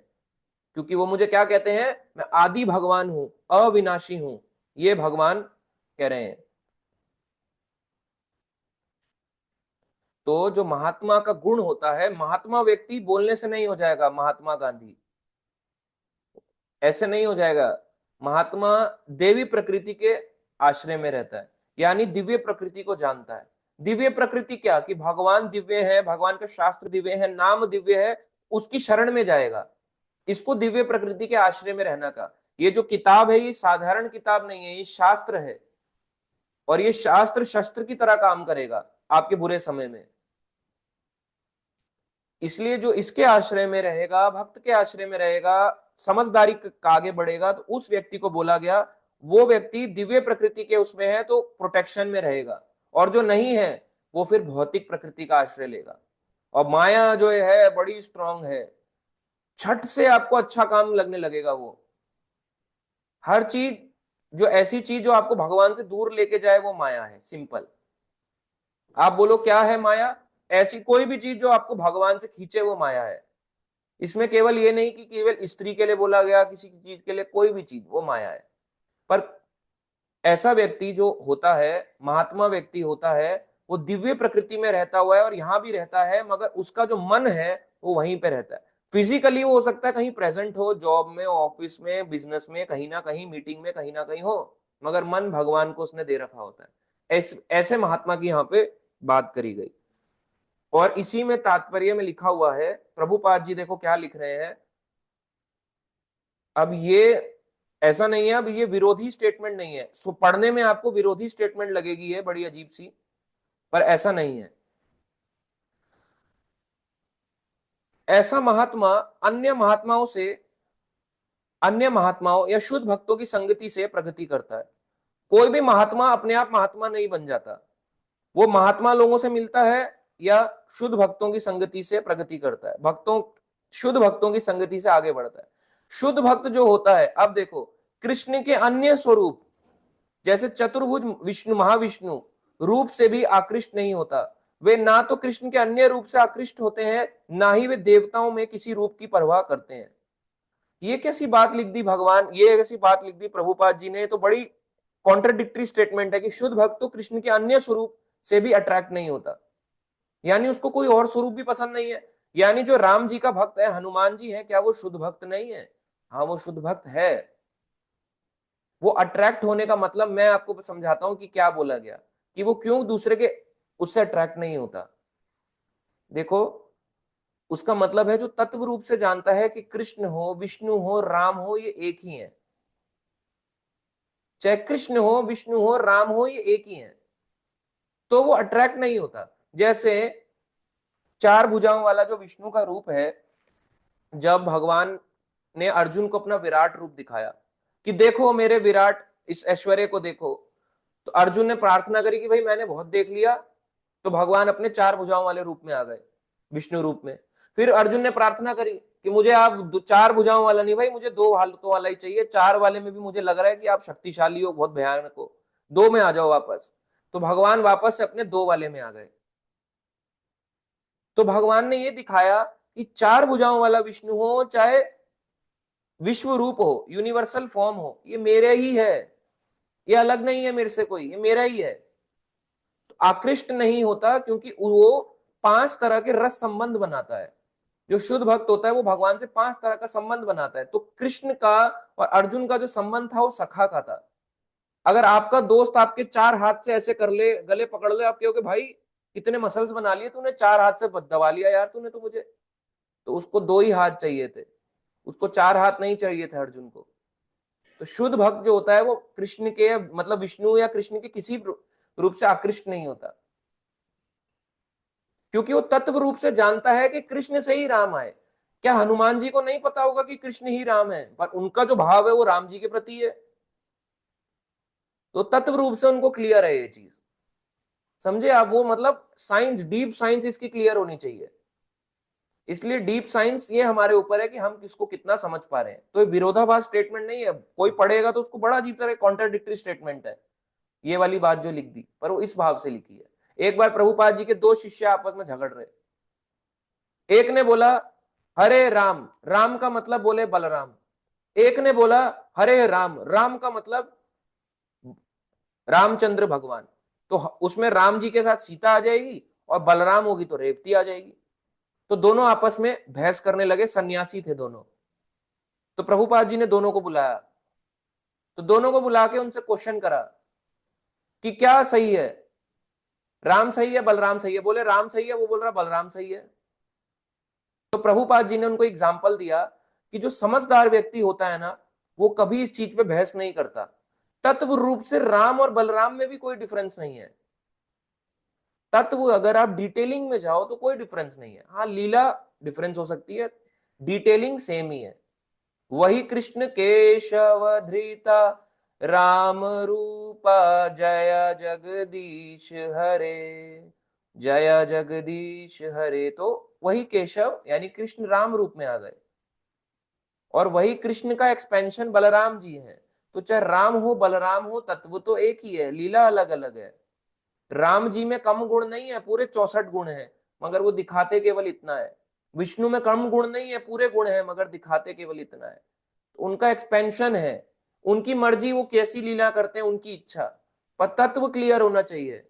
S1: क्योंकि वो मुझे क्या कहते हैं, मैं आदि भगवान हूं, अविनाशी हूं, ये भगवान कह रहे हैं। तो जो महात्मा का गुण होता है, महात्मा व्यक्ति बोलने से नहीं हो जाएगा महात्मा गांधी, ऐसे नहीं हो जाएगा। महात्मा देवी प्रकृति के आश्रय में रहता है, यानी दिव्य प्रकृति को जानता है। दिव्य प्रकृति क्या, कि भगवान दिव्य है, भगवान का शास्त्र दिव्य है, नाम दिव्य है, उसकी शरण में जाएगा। इसको दिव्य प्रकृति के आश्रय में रहना का। ये जो किताब है, ये साधारण किताब नहीं है, ये शास्त्र है, और ये शास्त्र शस्त्र की तरह काम करेगा आपके बुरे समय में। इसलिए जो इसके आश्रय में रहेगा, भक्त के आश्रय में रहेगा, समझदारी का आगे बढ़ेगा, तो उस व्यक्ति को बोला गया वो व्यक्ति दिव्य प्रकृति के उसमें है तो प्रोटेक्शन में रहेगा, और जो नहीं है वो फिर भौतिक प्रकृति का आश्रय लेगा। और माया जो है बड़ी स्ट्रांग है, छठ से आपको अच्छा काम लगने लगेगा। वो हर चीज, जो ऐसी चीज जो आपको भगवान से दूर लेके जाए, वो माया है। सिंपल। आप बोलो क्या है माया, ऐसी कोई भी चीज जो आपको भगवान से खींचे, वो माया है। इसमें केवल ये नहीं कि केवल स्त्री के लिए बोला गया, किसी चीज के लिए, कोई भी चीज वो माया है। पर ऐसा व्यक्ति जो होता है, महात्मा व्यक्ति होता है, वो दिव्य प्रकृति में रहता हुआ है और यहां भी रहता है, मगर उसका जो मन है वो वहीं पे रहता है। फिजिकली वो हो सकता है कहीं प्रेजेंट हो, जॉब में, ऑफिस में, बिजनेस में, कहीं ना कहीं मीटिंग में, कहीं ना कहीं हो, मगर मन भगवान को उसने दे रखा होता है। ऐसे महात्मा की यहाँ पे बात करी गई। और इसी में तात्पर्य में लिखा हुआ है, प्रभुपाद जी देखो क्या लिख रहे हैं। अब ये ऐसा नहीं है, अब ये विरोधी स्टेटमेंट नहीं है। सो पढ़ने में आपको विरोधी स्टेटमेंट लगेगी, है बड़ी अजीब सी, पर ऐसा नहीं है। ऐसा महात्मा अन्य महात्माओं या शुद्ध भक्तों की संगति से प्रगति करता है। कोई भी महात्मा अपने आप महात्मा नहीं बन जाता, वो महात्मा लोगों से मिलता है या शुद्ध भक्तों की संगति से प्रगति करता है, शुद्ध भक्तों की संगति से आगे बढ़ता है। शुद्ध भक्त जो होता है, अब देखो, कृष्ण के अन्य स्वरूप जैसे चतुर्भुज विष्णु, महाविष्णु रूप से भी आकृष्ट नहीं होता। वे ना तो कृष्ण के अन्य रूप से आकृष्ट होते हैं, ना ही वे देवताओं में किसी रूप की परवाह करते हैं। ये कैसी बात लिख दी भगवान, ये कैसी बात लिख दी प्रभुपाद जी ने, तो बड़ी कॉन्ट्रडिक्टरी स्टेटमेंट है कि शुद्ध भक्त तो कृष्ण के अन्य स्वरूप से भी अट्रैक्ट नहीं होता, यानी उसको कोई और स्वरूप भी पसंद नहीं है। यानी जो राम जी का भक्त है, हनुमान जी है, क्या वो शुद्ध भक्त नहीं है? हाँ, वो शुद्ध भक्त है। वो अट्रैक्ट होने का मतलब मैं आपको समझाता हूं कि क्या बोला गया, कि वो क्यों दूसरे के उससे अट्रैक्ट नहीं होता। देखो, उसका मतलब है जो तत्व रूप से जानता है कि कृष्ण हो, विष्णु हो, राम हो, ये एक ही है। चाहे कृष्ण हो, विष्णु हो, राम हो, ये एक ही है, तो वो अट्रैक्ट नहीं होता। जैसे चार भुजाओं वाला जो विष्णु का रूप है, जब भगवान ने अर्जुन को अपना विराट रूप दिखाया कि देखो मेरे विराट इस ऐश्वर्य को देखो, तो अर्जुन ने प्रार्थना करी कि भाई मैंने बहुत देख लिया, तो भगवान अपने चार भुजाओं वाले रूप में आ गए, विष्णु रूप में। फिर अर्जुन ने प्रार्थना करी कि मुझे आप चार भुजाओं वाला नहीं भाई, मुझे दो हालतों वाला ही चाहिए, चार वाले में भी मुझे लग रहा है कि आप शक्तिशाली हो, बहुत भयानक हो, दो में आ जाओ वापस। तो भगवान वापस से अपने दो वाले में आ गए। तो भगवान ने ये दिखाया कि चार भुजाओं वाला विष्णु हो, चाहे विश्व रूप हो, यूनिवर्सल फॉर्म हो, ये मेरे ही है, ये अलग नहीं है मेरे से कोई, ये मेरा ही है। तो आकृष्ट नहीं होता, क्योंकि वो पांच तरह के रस संबंध बनाता है। जो शुद्ध भक्त होता है वो भगवान से पांच तरह का संबंध बनाता है। तो कृष्ण का और अर्जुन का जो संबंध था वो सखा का था। अगर आपका दोस्त आपके चार हाथ से ऐसे कर ले, गले पकड़ ले, आप कहोगे भाई कितने मसल्स बना लिए तूने, चार हाथ से दबा लिया यार तूने तो मुझे। तो उसको दो ही हाथ चाहिए थे, उसको चार हाथ नहीं चाहिए थे अर्जुन को। तो शुद्ध भक्त जो होता है वो कृष्ण के मतलब विष्णु या कृष्ण के किसी रूप से आकृष्ट नहीं होता, क्योंकि वो तत्व रूप से जानता है कि कृष्ण से ही राम आए। क्या हनुमान जी को नहीं पता होगा कि कृष्ण ही राम है, पर उनका जो भाव है वो राम जी के प्रति है। तो तत्व रूप से उनको क्लियर है ये चीज, समझे आप? वो मतलब साइंस, डीप साइंस इसकी क्लियर होनी चाहिए। इसलिए डीप साइंस ये हमारे ऊपर है कि हम किसको कितना समझ पा रहे हैं। तो ये विरोधाभास स्टेटमेंट नहीं है, कोई पढ़ेगा तो उसको बड़ा अजीब तरह कॉन्ट्राडिक्टरी स्टेटमेंट है ये वाली बात जो लिख दी, पर वो इस भाव से लिखी है। एक बार प्रभुपाद जी के दो शिष्य आपस में झगड़ रहे, एक ने बोला हरे राम, राम का मतलब बोले बलराम। एक ने बोला हरे राम, राम का मतलब रामचंद्र भगवान। तो उसमें राम जी के साथ सीता आ जाएगी और बलराम होगी तो रेवती आ जाएगी। तो दोनों आपस में बहस करने लगे, सन्यासी थे दोनों। तो प्रभुपाद जी ने दोनों को बुलाया, तो दोनों को बुला के उनसे क्वेश्चन करा कि क्या सही है, राम सही है बलराम सही है? बोले राम सही है, वो बोल रहा बलराम सही है। तो प्रभुपाद जी ने उनको एग्जाम्पल दिया कि जो समझदार व्यक्ति होता है ना, वो कभी इस चीज पे बहस नहीं करता। तत्व रूप से राम और बलराम में भी कोई डिफरेंस नहीं है। तत्व अगर आप डिटेलिंग में जाओ तो कोई डिफरेंस नहीं है। हाँ, लीला डिफरेंस हो सकती है, डिटेलिंग सेम ही है। वही कृष्ण केशव धृता राम रूपा, जय जगदीश हरे, जय जगदीश हरे। तो वही केशव यानी कृष्ण राम रूप में आ गए, और वही कृष्ण का एक्सपेंशन बलराम जी है। तो चाहे राम हो बलराम हो, तत्व तो एक ही है, लीला अलग अलग है। राम जी में कम गुण नहीं है, पूरे 64 गुण है, मगर वो दिखाते केवल इतना है। विष्णु में कम गुण नहीं है, पूरे गुण है, मगर दिखाते केवल इतना है। तो उनका एक्सपेंशन है, उनकी मर्जी, वो कैसी लीला करते हैं उनकी इच्छा, पर तत्व क्लियर होना चाहिए।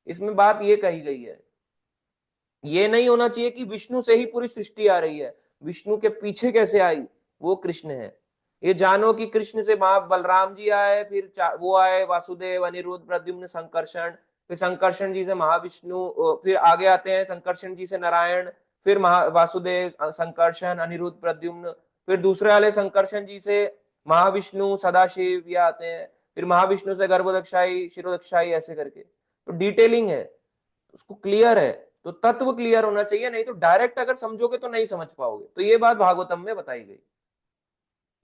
S1: इसमें बात ये कही गई है, ये नहीं होना चाहिए कि विष्णु से ही पूरी सृष्टि आ रही है, विष्णु के पीछे कैसे आई, वो कृष्ण है। ये जानो कि कृष्ण से मां बलराम जी आए, फिर वो आए वासुदेव, अनिरुद्ध, प्रद्युम्न, संकर्षण, फिर संकर्षण जी से महाविष्णु, फिर आगे आते हैं संकर्षण जी से नारायण, फिर वासुदेव, संकर्षण, अनिरुद्ध, प्रद्युम्न, फिर दूसरे वाले संकर्षण जी से महाविष्णु, सदाशिव ये आते हैं, फिर महाविष्णु से गर्भोदक्षाई, शिरोदक्षाई, ऐसे करके। तो डिटेलिंग है, उसको क्लियर है। तो तत्व क्लियर होना चाहिए, नहीं तो डायरेक्ट अगर समझोगे तो नहीं समझ पाओगे। तो ये बात भागवतम में बताई गई,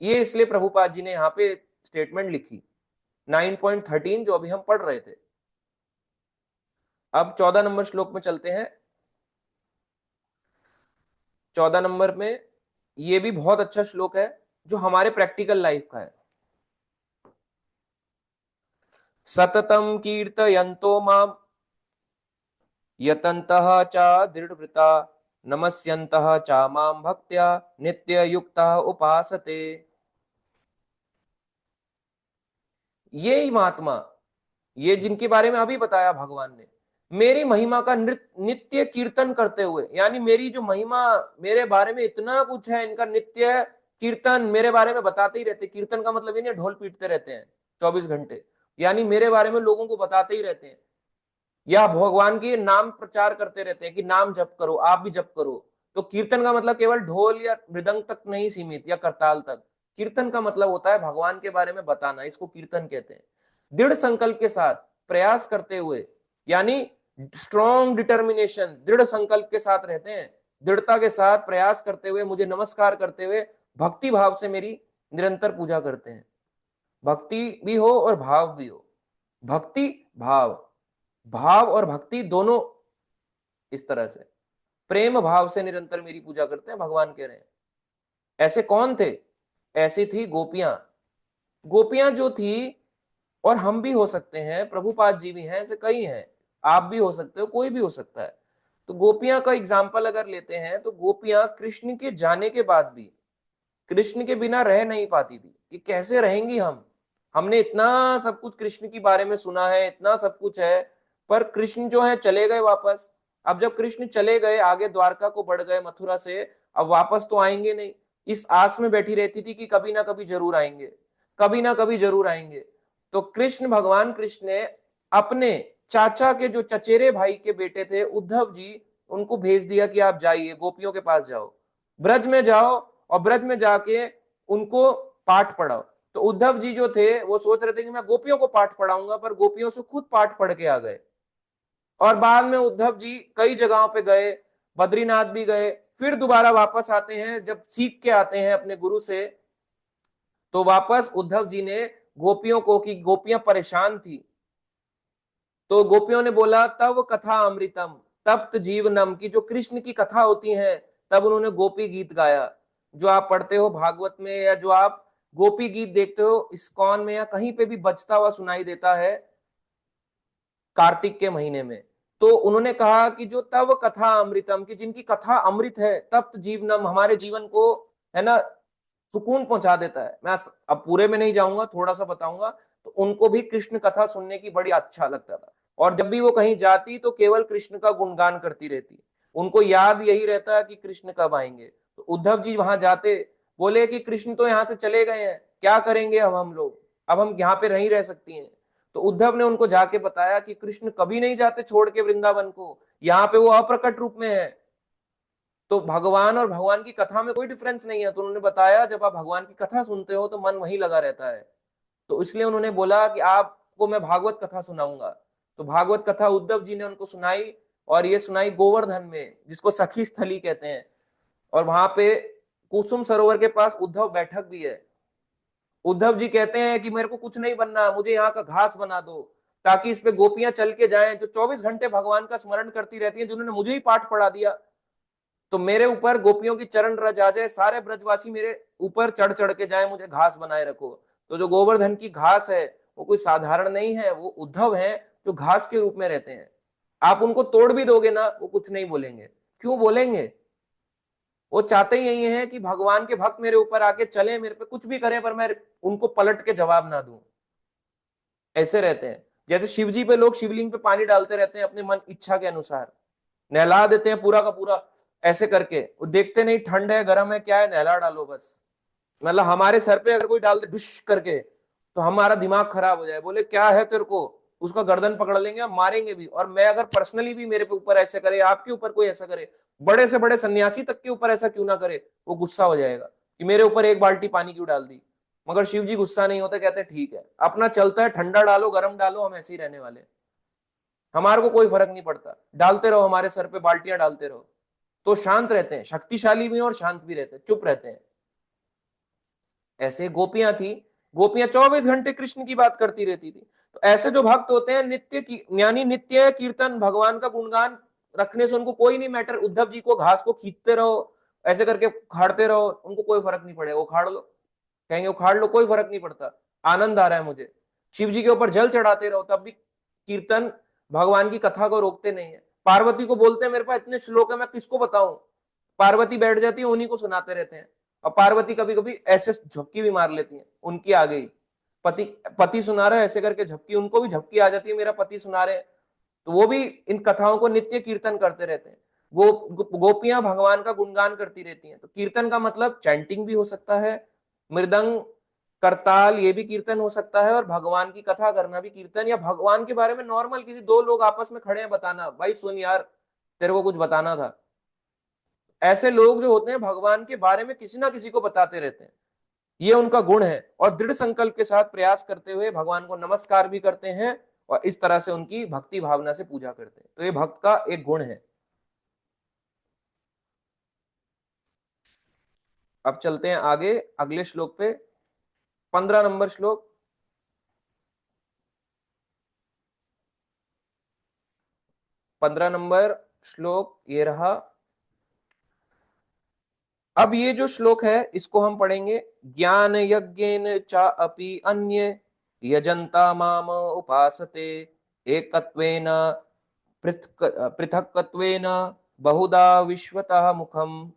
S1: ये इसलिए प्रभुपाद जी ने यहाँ पे स्टेटमेंट लिखी 9.13 जो अभी हम पढ़ रहे थे। अब 14 नंबर श्लोक में चलते हैं। 14 नंबर में ये भी बहुत अच्छा श्लोक है जो हमारे प्रैक्टिकल लाइफ का है। सततम कीर्तयन्तो माम यतन्तः च दृढ़व्रता, नमस्यन्तः च मां भक्त्या नित्ययुक्तः उपासते। ये ही महात्मा, ये जिनके बारे में अभी बताया भगवान ने, मेरी महिमा का नित्य कीर्तन करते हुए, यानी मेरी जो महिमा, मेरे बारे में इतना कुछ है, इनका नित्य कीर्तन मेरे बारे में बताते ही रहते। कीर्तन का मतलब ये नहीं ढोल पीटते रहते हैं 24 घंटे, यानी मेरे बारे में लोगों को बताते ही रहते हैं, या भगवान की नाम प्रचार करते रहते हैं कि नाम जप करो, आप भी जप करो। तो कीर्तन का मतलब केवल ढोल या मृदंग तक नहीं सीमित, या करताल तक। कीर्तन का मतलब होता है भगवान के बारे में बताना, इसको कीर्तन कहते हैं। दृढ़ संकल्प के साथ प्रयास करते हुए, यानी स्ट्रॉन्ग डिटर्मिनेशन, दृढ़ संकल्प के साथ रहते हैं, दृढ़ता के साथ प्रयास करते हुए, मुझे नमस्कार करते हुए, भक्ति भाव से मेरी निरंतर पूजा करते हैं। भक्ति भी हो और भाव भी हो, भक्ति भाव, भाव और भक्ति दोनों, इस तरह से प्रेम भाव से निरंतर मेरी पूजा करते हैं, भगवान कह रहे हैं। ऐसे कौन थे? ऐसी थी गोपियां। गोपियां जो थी, और हम भी हो सकते हैं, प्रभुपाद जी भी हैं, ऐसे कई हैं, आप भी हो सकते हो, कोई भी हो सकता है। तो गोपियां का एग्जाम्पल अगर लेते हैं, तो गोपियां कृष्ण के जाने के बाद भी कृष्ण के बिना रह नहीं पाती थी कि कैसे रहेंगी हम। हमने इतना सब कुछ कृष्ण के बारे में सुना है, इतना सब कुछ है, पर कृष्ण जो है चले गए वापस। अब जब कृष्ण चले गए, आगे द्वारका को बढ़ गए मथुरा से, अब वापस तो आएंगे नहीं। इस आस में बैठी रहती थी कि कभी ना कभी जरूर आएंगे, कभी ना कभी जरूर आएंगे। तो कृष्ण, भगवान कृष्ण ने अपने चाचा के जो चचेरे भाई के बेटे थे उद्धव जी, उनको भेज दिया कि आप जाइए, गोपियों के पास जाओ, ब्रज में जाओ, और ब्रज में जाके उनको पाठ पढ़ाओ। तो तो उद्धव जी जो थे वो सोच रहे थे कि मैं गोपियों को पाठ पढ़ाऊंगा, पर गोपियों से खुद पाठ पढ़ के आ गए। और बाद में उद्धव जी कई जगहों पे गए, बद्रीनाथ भी गए, फिर दोबारा वापस आते हैं, जब सीख के आते हैं अपने गुरु से, तो वापस उद्धव जी ने गोपियों को, कि गोपियां परेशान थी, तो गोपियों ने बोला तब कथा अमृतम तप्त जीवनम, की जो कृष्ण की कथा होती है, तब उन्होंने गोपी गीत गाया। जो आप पढ़ते हो भागवत में, या जो आप गोपी गीत देखते हो इस्कॉन में, या कहीं पे भी बजता हुआ सुनाई देता है कार्तिक के महीने में, तो उन्होंने कहा कि जो तव कथा अमृतम, की जिनकी कथा अमृत है, तप्त जीवनम, हमारे जीवन को, है ना, सुकून पहुंचा देता है। मैं अब पूरे में नहीं जाऊंगा, थोड़ा सा बताऊंगा। तो उनको भी कृष्ण कथा सुनने की बड़ी अच्छा लगता था, और जब भी वो कहीं जाती तो केवल कृष्ण का गुणगान करती रहती। उनको याद यही रहता है कि कृष्ण कब आएंगे। तो उद्धव जी वहां जाते, बोले कि कृष्ण तो यहाँ से चले गए हैं, क्या करेंगे अब हम लोग, अब हम यहाँ पे नहीं रह सकती हैं। तो उद्धव ने उनको जाके बताया कि कृष्ण कभी नहीं जाते छोड़ के वृंदावन को, यहाँ पे वो अप्रकट रूप में है, तो भगवान और भगवान की कथा में कोई डिफरेंस नहीं है। तो उन्होंने बताया जब आप भगवान की कथा सुनते हो तो मन वहीं लगा रहता है। तो इसलिए उन्होंने बोला कि आपको मैं भागवत कथा सुनाऊंगा। तो भागवत कथा उद्धव जी ने उनको सुनाई, और ये सुनाई गोवर्धन में, जिसको सखी स्थली कहते हैं। और वहां पे कुसुम सरोवर के पास उद्धव बैठक भी है। उद्धव जी कहते हैं कि मेरे को कुछ नहीं बनना, मुझे यहाँ का घास बना दो, ताकि इस पे गोपियां चल के जाएं, जो 24 घंटे भगवान का स्मरण करती रहती हैं, जिन्होंने मुझे ही पाठ पढ़ा दिया। तो मेरे ऊपर गोपियों की चरण रज आ जाए, सारे ब्रजवासी मेरे ऊपर चढ़ चढ़ के जाए, मुझे घास बनाए रखो। तो जो गोवर्धन की घास है वो कोई साधारण नहीं है, वो उद्धव है, जो घास के रूप में रहते हैं। आप उनको तोड़ भी दोगे ना, वो कुछ नहीं बोलेंगे। क्यों बोलेंगे? वो चाहते ही यही है कि भगवान के भक्त मेरे ऊपर आके चले, मेरे पे कुछ भी करें, पर मैं उनको पलट के जवाब ना दूं। ऐसे रहते हैं। जैसे शिव जी पे लोग शिवलिंग पे पानी डालते रहते हैं अपने मन इच्छा के अनुसार, नहला देते हैं पूरा का पूरा, ऐसे करके। वो देखते नहीं ठंड है गर्म है क्या है, नहला डालो बस। मतलब हमारे सर पे अगर कोई डाल दे डुश करके, तो हमारा दिमाग खराब हो जाए, बोले क्या है तेरे को, उसका गर्दन पकड़ लेंगे और मारेंगे भी। और मैं अगर पर्सनली भी मेरे पे ऊपर ऐसे करे, आपके ऊपर कोई ऐसा करे, बड़े से बड़े सन्यासी तक के ऊपर ऐसा क्यों ना करे, वो गुस्सा हो जाएगा कि मेरे ऊपर एक बाल्टी पानी क्यों डाल दी। मगर शिव जी गुस्सा नहीं होते, कहते ठीक है अपना चलता है, ठंडा डालो गर्म डालो, हम ऐसे ही रहने वाले, हमारे को कोई फर्क नहीं पड़ता, डालते रहो हमारे सर पे बाल्टियां डालते रहो। तो शांत रहते हैं, शक्तिशाली भी और शांत भी रहते हैं, चुप रहते हैं। ऐसे गोपियां थी, गोपियां 24 घंटे कृष्ण की बात करती रहती थी। तो ऐसे जो भक्त होते हैं, नित्य की यानी नित्य कीर्तन भगवान का गुणगान रखने से उनको कोई नहीं मैटर। उद्धव जी को घास को खींचते रहो, ऐसे करके उखाड़ते रहो, उनको कोई फर्क नहीं पड़ेगा, उखाड़ लो, कहेंगे उखाड़ लो, कोई फर्क नहीं पड़ता, आनंद आ रहा है मुझे। शिव जी के ऊपर जल चढ़ाते रहो, तब भी कीर्तन भगवान की कथा को रोकते नहीं है। पार्वती को बोलते हैं मेरे पास इतने श्लोक है, मैं किसको बताऊं। पार्वती बैठ जाती है, उन्हीं को सुनाते रहते हैं। और पार्वती कभी कभी ऐसे झपकी भी मार लेती है, उनकी आ गई, पति पति सुना रहे ऐसे करके झपकी, उनको भी झपकी आ जाती है, मेरा पति सुना रहे। तो वो भी इन कथाओं को नित्य कीर्तन करते रहते हैं। गोपियां भगवान का गुणगान करती रहती हैं। तो कीर्तन का मतलब चैंटिंग भी हो सकता है, मृदंग करताल ये भी कीर्तन हो सकता है, और भगवान की कथा करना भी कीर्तन, या भगवान के बारे में नॉर्मल किसी दो लोग आपस में खड़े हैं, बताना भाई सुन यार तेरे को कुछ बताना था। ऐसे लोग जो होते हैं भगवान के बारे में किसी ना किसी को बताते रहते हैं, ये उनका गुण है। और दृढ़ संकल्प के साथ प्रयास करते हुए भगवान को नमस्कार भी करते हैं, और इस तरह से उनकी भक्ति भावना से पूजा करते हैं। तो ये भक्त का एक गुण है। अब चलते हैं आगे अगले श्लोक पे, 15 नंबर श्लोक। 15 नंबर श्लोक ये रहा। अब ये जो श्लोक है इसको हम पढ़ेंगे। ज्ञान यज्ञेन चा अपि अन्य यजंता माम उपासते एकत्वेन पृथक्त्वेन बहुधा विश्वतः मुखम।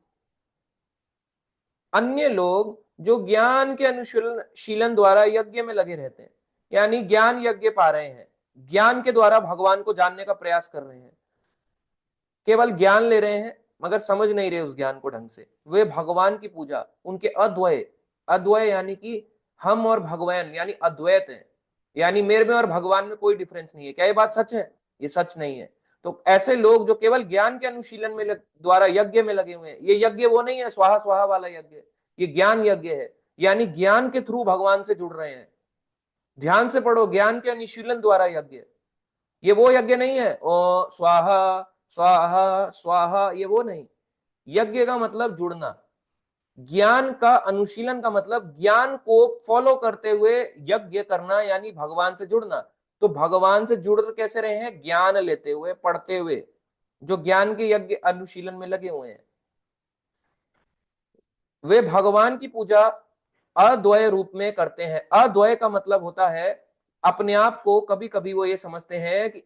S1: अन्य लोग जो ज्ञान के अनुशीलन द्वारा यज्ञ में लगे रहते हैं, यानी ज्ञान यज्ञ पा रहे हैं, ज्ञान के द्वारा भगवान को जानने का प्रयास कर रहे हैं, केवल ज्ञान ले रहे हैं मगर समझ नहीं रहे उस ज्ञान को ढंग से, वे भगवान की पूजा, उनके अद्वय, अद्वय यानी कि हम और भगवान यानी अद्वैत है, यानी मेरे में और भगवान में कोई डिफरेंस नहीं है। क्या ये बात सच है? ये सच नहीं है। तो ऐसे लोग जो केवल ज्ञान के अनुशीलन में द्वारा यज्ञ में लगे हुए हैं, ये यज्ञ वो नहीं है स्वाहा स्वाहा वाला यज्ञ, ये ज्ञान यज्ञ है। यानी ज्ञान के थ्रू भगवान से जुड़ रहे हैं। ध्यान से पढ़ो, ज्ञान के अनुशीलन द्वारा यज्ञ। ये वो यज्ञ नहीं है ओ स्वाहा स्वाहा स्वाहा, ये वो नहीं। यज्ञ का मतलब जुड़ना, ज्ञान का अनुशीलन का मतलब ज्ञान को फॉलो करते हुए यज्ञ करना, यानी भगवान से जुड़ना। तो भगवान से जुड़ कैसे रहे हैं? ज्ञान लेते हुए, पढ़ते हुए, जो ज्ञान के यज्ञ अनुशीलन में लगे हुए हैं, वे भगवान की पूजा अद्वय रूप में करते हैं। अद्वय का मतलब होता है अपने आप को, कभी कभी वो ये समझते हैं कि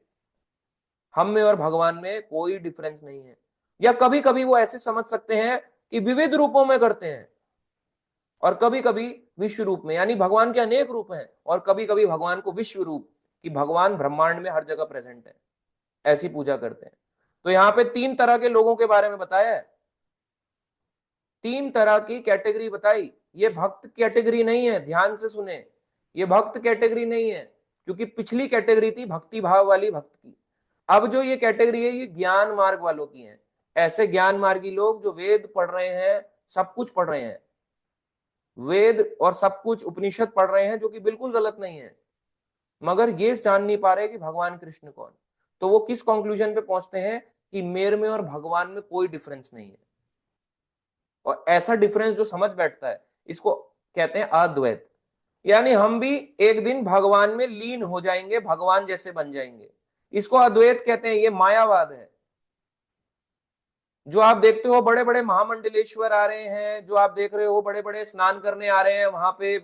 S1: हम में और भगवान में कोई डिफरेंस नहीं है, या कभी कभी वो ऐसे समझ सकते हैं कि विविध रूपों में करते हैं, और कभी कभी विश्व रूप में, यानी भगवान के अनेक रूप हैं, और कभी कभी भगवान को विश्व रूप, कि भगवान ब्रह्मांड में हर जगह प्रेजेंट है, ऐसी पूजा करते हैं। तो यहाँ पे 3 तरह के लोगों के बारे में बताया है, 3 तरह की कैटेगरी बताई। ये भक्त कैटेगरी नहीं है, ध्यान से सुने, ये भक्त कैटेगरी नहीं है, क्योंकि पिछली कैटेगरी थी भक्ति भाव वाली भक्त की। अब जो ये कैटेगरी है, ये ज्ञान मार्ग वालों की है। ऐसे ज्ञान मार्गी लोग जो वेद पढ़ रहे हैं, सब कुछ पढ़ रहे हैं, वेद और सब कुछ उपनिषद पढ़ रहे हैं, जो कि बिल्कुल गलत नहीं है, मगर ये जान नहीं पा रहे कि भगवान कृष्ण कौन। तो वो किस कंक्लूजन पे पहुंचते हैं कि मेरे में और भगवान में कोई डिफरेंस नहीं है। और ऐसा डिफरेंस जो समझ बैठता है, इसको कहते हैं अद्वैत। यानी हम भी एक दिन भगवान में लीन हो जाएंगे, भगवान जैसे बन जाएंगे, इसको अद्वैत कहते हैं। ये मायावाद है। जो आप देखते हो बड़े बड़े महामंडलेश्वर आ रहे हैं, जो आप देख रहे हो बड़े बड़े स्नान करने आ रहे हैं वहां पे,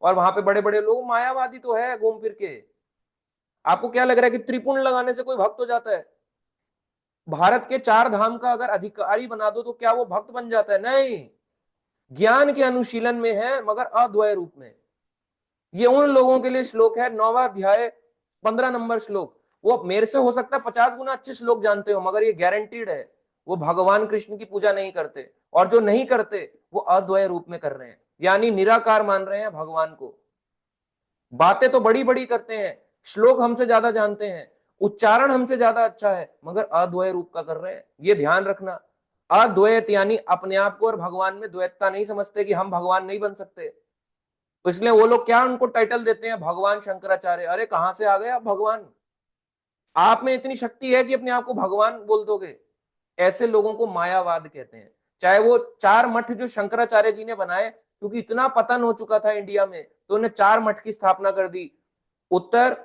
S1: और वहां पे बड़े बड़े लोग, मायावादी तो है घूम फिर के। आपको क्या लग रहा है कि त्रिपुंड लगाने से कोई भक्त हो जाता है? भारत के 4 धाम का अगर अधिकारी बना दो तो क्या वो भक्त बन जाता है? नहीं, ज्ञान के अनुशीलन में है, मगर अद्वय रूप में। ये उन लोगों के लिए श्लोक है, 9वां अध्याय 15 नंबर श्लोक। वो मेरे से हो सकता है 50 गुना अच्छे श्लोक जानते हो, मगर ये गारंटीड है वो भगवान कृष्ण की पूजा नहीं करते, और जो नहीं करते वो अद्वय रूप में कर रहे हैं, यानी निराकार मान रहे हैं भगवान को। बातें तो बड़ी बड़ी करते हैं, श्लोक हमसे ज्यादा जानते हैं, उच्चारण हमसे ज्यादा अच्छा है, मगर अद्वय रूप का कर रहे हैं। ये ध्यान रखना। अद्वैत यानी अपने आप को और भगवान में द्वैतता नहीं समझते कि हम भगवान नहीं बन सकते। तो इसलिए वो लोग क्या उनको टाइटल देते हैं, भगवान शंकराचार्य। अरे कहां से आ गए आप भगवान? आप में इतनी शक्ति है कि अपने आप को भगवान बोल दोगे? ऐसे लोगों को मायावाद कहते हैं। चाहे वो 4 मठ जो शंकराचार्य जी ने बनाए, क्योंकि इतना पतन हो चुका था इंडिया में, तो उन्हें 4 मठ की स्थापना कर दी। उत्तर,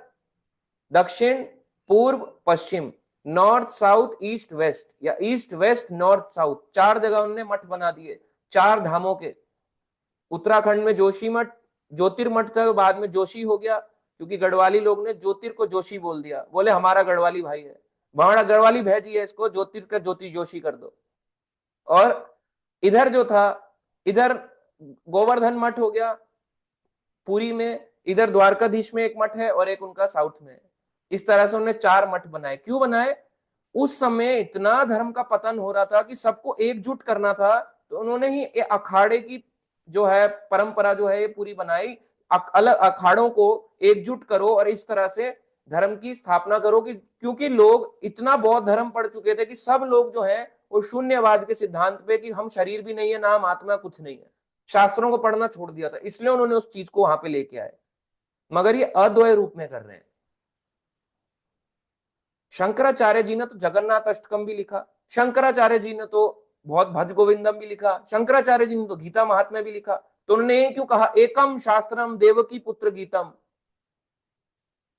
S1: दक्षिण, पूर्व, पश्चिम, नॉर्थ साउथ ईस्ट वेस्ट, या ईस्ट वेस्ट नॉर्थ साउथ, 4 जगह उन्होंने मठ बना दिए, 4 धामों के। उत्तराखंड में जोशी मठ, ज्योतिर्मठ था, बाद में जोशी हो गया, क्योंकि गढ़वाली लोग ने ज्योतिर को जोशी बोल दिया, बोले हमारा गढ़वाली भाई है, हमारा गढ़वाली भेजी है, इसको ज्योतिर का ज्योति जोशी कर दो। और इधर जो था, इधर गोवर्धन मठ हो गया पुरी में, इधर द्वारकाधीश में एक मठ है, और एक उनका साउथ में। इस तरह से उन्होंने 4 मठ बनाए। क्यों बनाए? उस समय इतना धर्म का पतन हो रहा था कि सबको एकजुट करना था, तो उन्होंने ही अखाड़े की जो है परंपरा जो है ये पूरी बनाई। अलग अखाड़ों को एकजुट करो और इस तरह से धर्म की स्थापना करो, कि क्योंकि लोग इतना बहुत धर्म पढ़ चुके थे कि सब लोग जो है वो शून्यवाद के सिद्धांत पे, कि हम शरीर भी नहीं है ना हम आत्मा, कुछ नहीं है, शास्त्रों को पढ़ना छोड़ दिया था। इसलिए उन्होंने उस चीज को वहां पे लेके आए, मगर ये अद्वय रूप में कर रहे हैं। शंकराचार्य जी ने तो जगन्नाथ अष्टकम भी लिखा, शंकराचार्य जी ने तो बहुत भज गोविंदम भी लिखा, शंकराचार्य जी ने तो गीता महात्म्य भी लिखा। तो उन्होंने क्यों कहा एकम शास्त्रम देवकी पुत्र गीतम,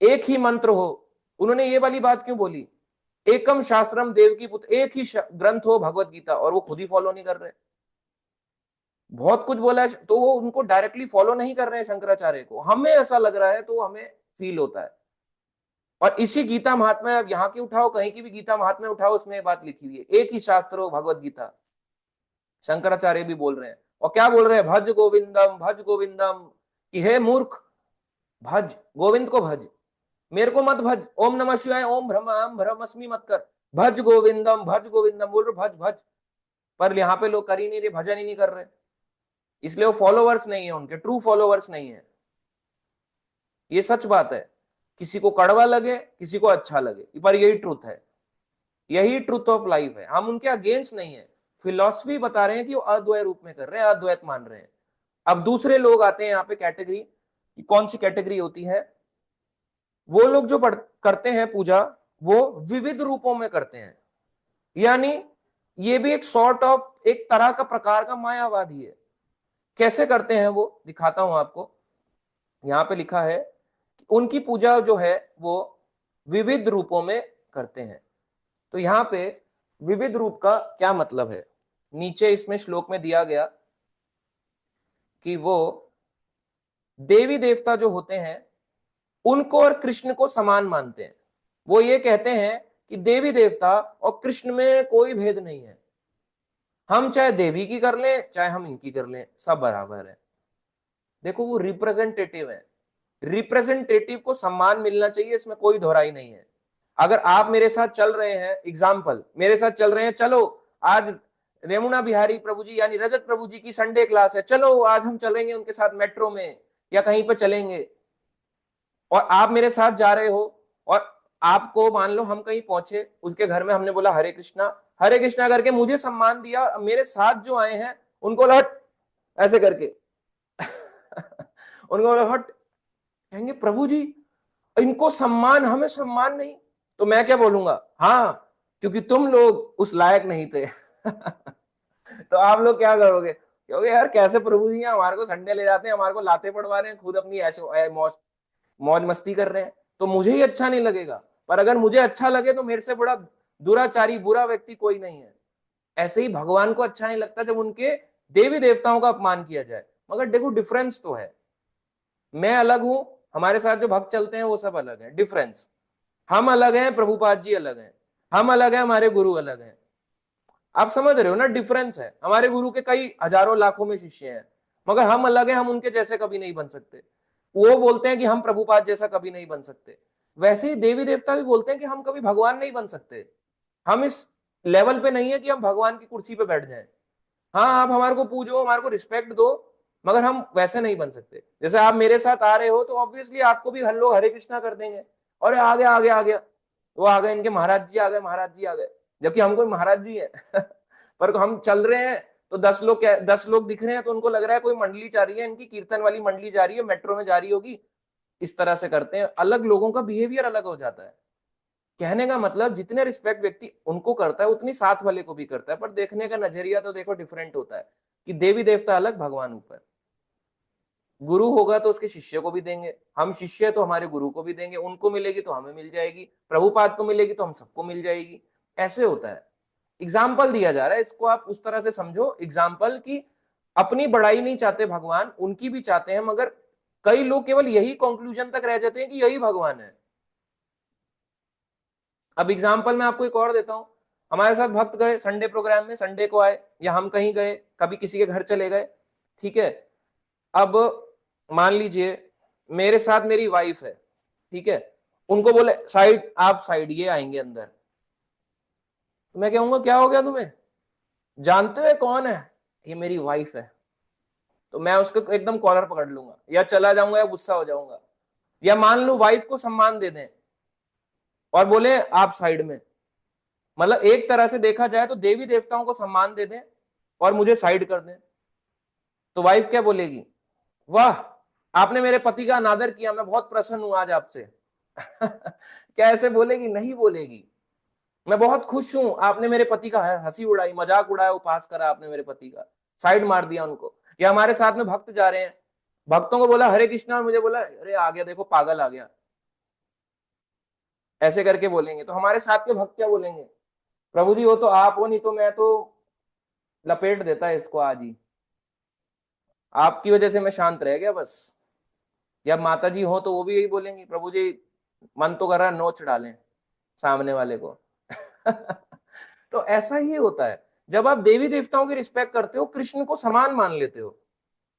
S1: एक ही मंत्र हो? उन्होंने ये वाली बात क्यों बोली? एकम शास्त्रम देवकी पुत्र, एक ही ग्रंथ हो भगवत गीता, और वो खुद ही फॉलो नहीं कर रहे। बहुत कुछ बोला है, तो वो उनको डायरेक्टली फॉलो नहीं कर रहे हैं शंकराचार्य को, हमें ऐसा लग रहा है, तो हमें फील होता है। और इसी गीता महात्म्य, अब यहाँ की उठाओ, कहीं की भी गीता महात्म्य उठाओ, उसमें ये बात लिखी हुई है, एक ही शास्त्र हो भगवत गीता। शंकराचार्य भी बोल रहे हैं, और क्या बोल रहे हैं? भज गोविंदम भज गोविंदम, कि हे मूर्ख, भज गोविंद को, भज मेरे को मत भज। ओम नमः शिवाय, ओम भ्रम भ्रमस्मि मत कर, भज गोविंदम भज गोविंदम बोल रहे, भज भज। पर यहाँ पे लोग कर ही नहीं रहे, भजन ही नहीं कर रहे, इसलिए वो फॉलोवर्स नहीं है, उनके ट्रू फॉलोवर्स नहीं है। ये सच बात है, किसी को कड़वा लगे किसी को अच्छा लगे, पर यही ट्रूथ है, यही ट्रूथ ऑफ लाइफ है। हम उनके अगेंस्ट नहीं है, फिलॉसफी बता रहे हैं कि वो अद्वैत रूप में कर रहे हैं, अद्वैत मान रहे हैं। अब दूसरे लोग आते हैं यहाँ पे कैटेगरी, कौन सी कैटेगरी होती है, वो लोग जो करते हैं पूजा वो विविध रूपों में करते हैं, यानी ये भी एक सॉर्ट ऑफ एक तरह का प्रकार का मायावादी है। कैसे करते हैं वो दिखाता हूं आपको। यहां पे लिखा है कि उनकी पूजा जो है वो विविध रूपों में करते हैं। तो यहां पे विविध रूप का क्या मतलब है, नीचे इसमें श्लोक में दिया गया कि वो देवी देवता जो होते हैं उनको और कृष्ण को समान मानते हैं। वो ये कहते हैं कि देवी देवता और कृष्ण में कोई भेद नहीं है, हम चाहे देवी की कर लें चाहे हम इनकी कर लें, सब बराबर है। देखो वो रिप्रेजेंटेटिव है, रिप्रेजेंटेटिव को सम्मान मिलना चाहिए, इसमें कोई दोहराई नहीं है। अगर आप मेरे साथ चल रहे हैं, एग्जाम्पल मेरे साथ चल रहे हैं, चलो आज रेमुना बिहारी प्रभु जी यानी रजत प्रभु जी की संडे क्लास है, चलो आज हम चलेंगे उनके साथ मेट्रो में या कहीं पर चलेंगे, और आप मेरे साथ जा रहे हो और आपको मान लो हम कहीं पहुंचे, उसके घर में हमने बोला हरे कृष्णा करके मुझे सम्मान दिया, मेरे साथ जो आए हैं उनको हट ऐसे करके उनको बोला हट, कहेंगे प्रभु जी इनको सम्मान हमें सम्मान नहीं, तो मैं क्या बोलूंगा, हाँ क्योंकि तुम लोग उस लायक नहीं थे तो आप लोग क्या करोगे, क्योंकि यार कैसे प्रभु जी हमारे को संडे ले जाते हैं, हमारे को लाते पड़वा रहे हैं, खुद अपनी ऐसे मौज मस्ती कर रहे हैं, तो मुझे ही अच्छा नहीं लगेगा। पर अगर मुझे अच्छा लगे तो मेरे से बड़ा दुराचारी बुरा व्यक्ति कोई नहीं है। ऐसे ही भगवान को अच्छा नहीं लगता जब उनके देवी देवताओं का अपमान किया जाए। मगर देखो डिफरेंस तो है, मैं अलग हूं, हमारे साथ जो भक्त चलते हैं वो सब अलग है, डिफरेंस, हम अलग हैं, प्रभुपाद जी अलग हैं, हम अलग हैं, हमारे गुरु अलग हैं। आप समझ रहे हो ना, डिफरेंस है। हमारे गुरु के कई हजारों लाखों में शिष्य हैं, मगर हम अलग हैं, हम उनके जैसे कभी नहीं बन सकते। वो बोलते हैं कि हम प्रभुपाद जैसा कभी नहीं बन सकते, वैसे ही देवी देवता भी बोलते हैं कि हम कभी भगवान नहीं बन सकते। हम इस लेवल पे नहीं है कि हम भगवान की कुर्सी पे बैठ जाएं। हाँ आप हमारे को पूजो, हमारे को रिस्पेक्ट दो, मगर हम वैसे नहीं बन सकते। जैसे आप मेरे साथ आ रहे हो तो ऑब्वियसली आपको भी हर लोग हरे कृष्णा कर देंगे, और आ गया आ गया आ गया, वो आ गए इनके महाराज जी आ गए, महाराज जी आ गए, जबकि हम कोई महाराज जी है पर हम चल रहे हैं तो 10 लोग 10 लोग दिख रहे हैं तो उनको लग रहा है कोई मंडली जा रही है, इनकी कीर्तन वाली मंडली जा रही है, मेट्रो में जा रही होगी। इस तरह से करते हैं, अलग लोगों का बिहेवियर अलग हो जाता है। कहने का मतलब जितने रिस्पेक्ट व्यक्ति उनको करता है उतनी साथ वाले को भी करता है, पर देखने का नजरिया तो देखो डिफरेंट होता है कि देवी देवता अलग, भगवान ऊपर। गुरु होगा तो उसके शिष्य को भी देंगे, हम शिष्य तो हमारे गुरु को भी देंगे, उनको मिलेगी तो हमें मिल जाएगी, प्रभुपाद को मिलेगी तो हम सबको मिल जाएगी। ऐसे होता है। एग्जाम्पल दिया जा रहा है, इसको आप उस तरह से समझो एग्जाम्पल की, अपनी बड़ाई नहीं चाहते भगवान, उनकी भी चाहते हैं, मगर कई लोग केवल यही कंक्लूजन तक रह जाते हैं कि यही भगवान है। अब एग्जाम्पल मैं आपको एक और देता हूं, हमारे साथ भक्त गए संडे प्रोग्राम में, संडे को आए, या हम कहीं गए, कभी किसी के घर चले गए, ठीक है। अब मान लीजिए मेरे साथ मेरी वाइफ है, ठीक है, उनको बोले साइड, आप साइड, ये आएंगे अंदर, तो मैं कहूंगा क्या हो गया तुम्हें, जानते हो कौन है, ये मेरी वाइफ है, तो मैं उसको एकदम कॉलर पकड़ लूंगा, या चला जाऊंगा या गुस्सा हो जाऊंगा। या मान लो वाइफ को सम्मान दे दें और बोले आप साइड में, मतलब एक तरह से देखा जाए तो देवी देवताओं को सम्मान दे दें और मुझे साइड कर दें, तो वाइफ क्या बोलेगी, वाह आपने मेरे पति का अनादर किया, मैं बहुत प्रसन्न हूं आज आपसे क्या ऐसे बोलेगी, नहीं बोलेगी। मैं बहुत खुश हूं, आपने मेरे पति का हंसी उड़ाई, मजाक उड़ाया, उपहास करा आपने मेरे पति का, साइड मार दिया उनको। या हमारे साथ में भक्त जा रहे हैं, भक्तों को बोला हरे कृष्णा और मुझे बोला अरे आ गया देखो पागल आ गया, ऐसे करके बोलेंगे, तो हमारे साथ के भक्त क्या बोलेंगे, प्रभु जी हो तो आप हो, नहीं तो मैं तो लपेट देता है इसको आज ही, आपकी वजह से मैं शांत रह गया बस। या माता जी हो तो वो भी यही बोलेंगी, प्रभु जी मन तो कर रहा है नोच डालें सामने वाले को तो ऐसा ही होता है, जब आप देवी देवताओं की रिस्पेक्ट करते हो, कृष्ण को समान मान लेते हो,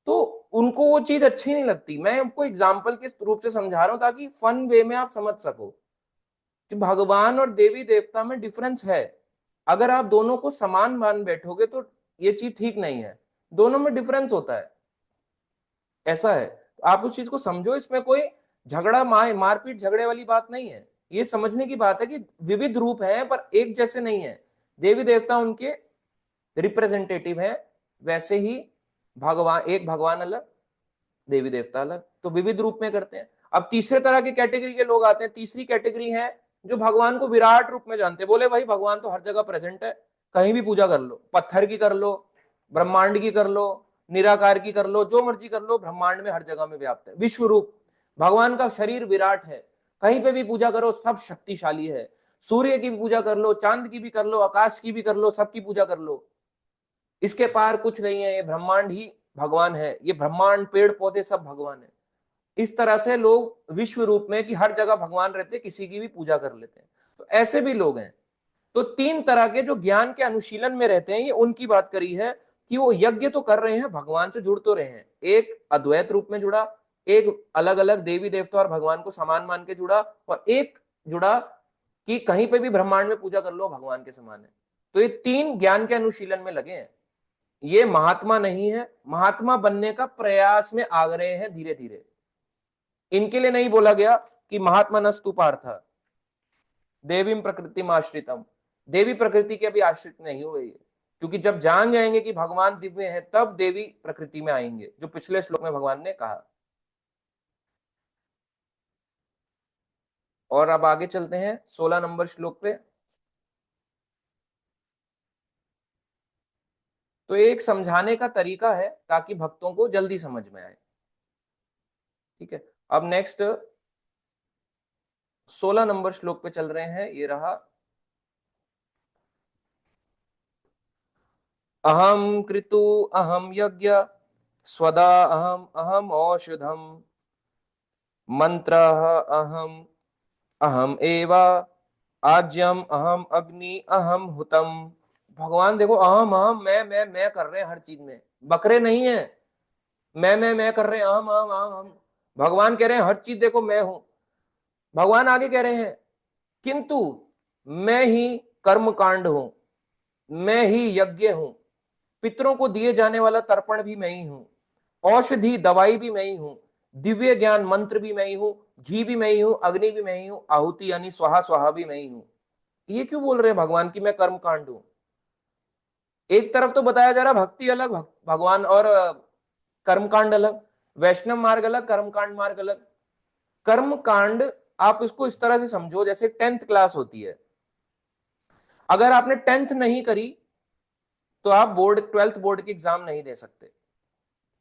S1: तो उनको वो चीज अच्छी नहीं लगती। मैं आपको एग्जाम्पल के रूप से समझा रहा हूं ताकि फन वे में आप समझ सको कि भगवान और देवी देवता में डिफरेंस है। अगर आप दोनों को समान मान बैठोगे तो ये चीज ठीक नहीं है, दोनों में डिफरेंस होता है, ऐसा है। तो आप उस चीज को समझो, इसमें कोई झगड़ा मारपीट झगड़े वाली बात नहीं है, ये समझने की बात है कि विविध रूप हैं पर एक जैसे नहीं है। देवी देवता उनके रिप्रेजेंटेटिव हैं, वैसे ही भगवान, एक भगवान अलग, देवी देवता अलग, तो विविध रूप में करते हैं। अब तीसरे तरह की कैटेगरी के लोग आते हैं, तीसरी कैटेगरी है जो भगवान को विराट रूप में जानते हैं। बोले भाई भगवान तो हर जगह प्रेजेंट है, कहीं भी पूजा कर लो, पत्थर की कर लो, ब्रह्मांड की कर लो, निराकार की कर लो, जो मर्जी कर लो, ब्रह्मांड में हर जगह में व्याप्त है, विश्व रूप। भगवान का शरीर विराट है, कहीं पे भी पूजा करो सब शक्तिशाली है। सूर्य की भी पूजा कर लो, चांद की भी कर लो, आकाश की भी कर लो, सबकी पूजा कर लो, इसके पार कुछ नहीं है, ये ब्रह्मांड ही भगवान है, ये ब्रह्मांड पेड़ पौधे सब भगवान है। इस तरह से लोग विश्व रूप में कि हर जगह भगवान रहते, किसी की भी पूजा कर लेते हैं, तो ऐसे भी लोग हैं। तो तीन तरह के जो ज्ञान के अनुशीलन में रहते हैं, ये उनकी बात करी है कि वो यज्ञ तो कर रहे हैं, भगवान से जुड़ तो रहे हैं, एक अद्वैत रूप में जुड़ा, एक अलग अलग देवी देवता और भगवान को समान मान के जुड़ा, और एक जुड़ा कि कहीं पे भी ब्रह्मांड में पूजा कर लो भगवान के समान है। तो ये तीन ज्ञान के अनुशीलन में लगे हैं। ये महात्मा नहीं है, महात्मा बनने का प्रयास में आ रहे हैं धीरे धीरे। इनके लिए नहीं बोला गया कि महात्मा नस्तु पार्थ देवी प्रकृति आश्रितम, देवी प्रकृति के अभी आश्रित नहीं हुए, क्योंकि जब जान जाएंगे कि भगवान दिव्य है तब देवी प्रकृति में आएंगे, जो पिछले श्लोक में भगवान ने कहा। और अब आगे चलते हैं 16 नंबर श्लोक पे। तो एक समझाने का तरीका है ताकि भक्तों को जल्दी समझ में आए। ठीक है, अब नेक्स्ट 16 नंबर श्लोक पे चल रहे हैं, ये रहा। अहम कृतु अहम यज्ञ स्वदा अहम अहम औषधम मंत्र अहम अहम एवा आज्यम अहम अग्नि अहम हुतम। भगवान देखो अहम अहम मैं कर रहे हैं हर चीज में, बकरे नहीं है, मैं कर रहे हैं, अहम अहम अहम अहम। भगवान कह रहे हैं हर चीज देखो मैं हूं। भगवान आगे कह रहे हैं किंतु मैं ही कर्म कांड हूं, मैं ही यज्ञ हूं, पितरों को दिए जाने वाला तर्पण भी मैं ही हूं, औषधि दवाई भी मैं ही हूं, दिव्य ज्ञान मंत्र भी मैं ही हूं, घी भी मैं ही हूं, अग्नि भी मैं ही हूं, आहुति यानी स्वाहा स्वाहा भी मैं ही हूं। ये क्यों बोल रहे हैं भगवान की मैं कर्म कांड हूं? एक तरफ तो बताया जा रहा भक्ति अलग, भगवान और कर्मकांड अलग, वैष्णव मार्ग अलग, कर्मकांड मार्ग अलग। कर्मकांड आप इसको इस तरह से समझो जैसे 10th क्लास होती है। अगर आपने 10th नहीं करी तो आप बोर्ड 12th बोर्ड के एग्जाम नहीं दे सकते।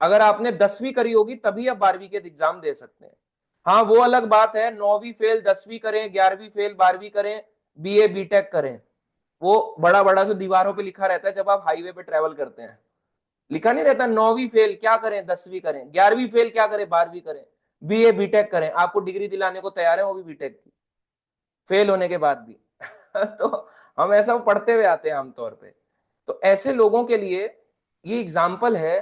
S1: अगर आपने 10वीं करी होगी तभी आप 12वीं के एग्जाम दे सकते हैं। हाँ वो अलग बात है, 9वीं फेल, 10वीं करें, 11वीं फेल, 12वीं करें, बीए बीटेक करें, वो बड़ा बड़ा से दीवारों पे लिखा रहता है जब आप हाईवे पे ट्रेवल करते हैं, लिखा नहीं रहता 9वीं फेल क्या करें, 10वीं करें, 11वीं फेल क्या करें, 12वीं करें, बीए बीटेक करें। आपको डिग्री दिलाने को तैयार है वो भी बीटेक की, फेल होने के बाद भी। तो हम ऐसा पढ़ते हुए आते हैं आमतौर पे। तो ऐसे लोगों के लिए ये एग्जाम्पल है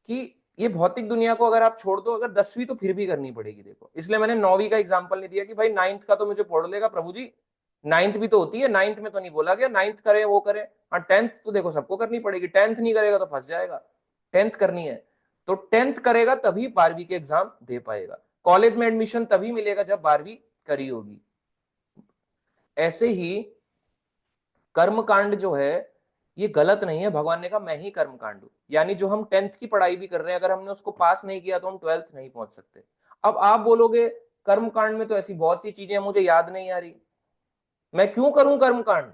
S1: कि ये भौतिक दुनिया को अगर आप छोड़ दो, अगर 10वीं तो फिर भी करनी पड़ेगी। देखो इसलिए मैंने 9वीं का एग्जाम्पल नहीं दिया कि भाई 9th का तो मुझे पढ़ लेगा प्रभु जी, 9th भी तो होती है, 9th में तो नहीं बोला गया 9th करें वो करें। हाँ 10th तो देखो सबको करनी पड़ेगी, 10th नहीं करेगा तो फंस जाएगा, 10th करनी है तो 10th करेगा तभी 12वीं के एग्जाम दे पाएगा। कॉलेज में एडमिशन तभी मिलेगा जब 12वीं करी होगी। ऐसे ही कर्मकांड जो है ये गलत नहीं है, भगवान ने कहा मैं ही कर्मकांड हूं, यानी जो हम 10th की पढ़ाई भी कर रहे हैं अगर हमने उसको पास नहीं किया तो हम 12th नहीं पहुंच सकते। अब आप बोलोगे कर्मकांड में तो ऐसी बहुत सी चीजें हैं मुझे याद नहीं आ रही, मैं क्यों करूं कर्मकांड,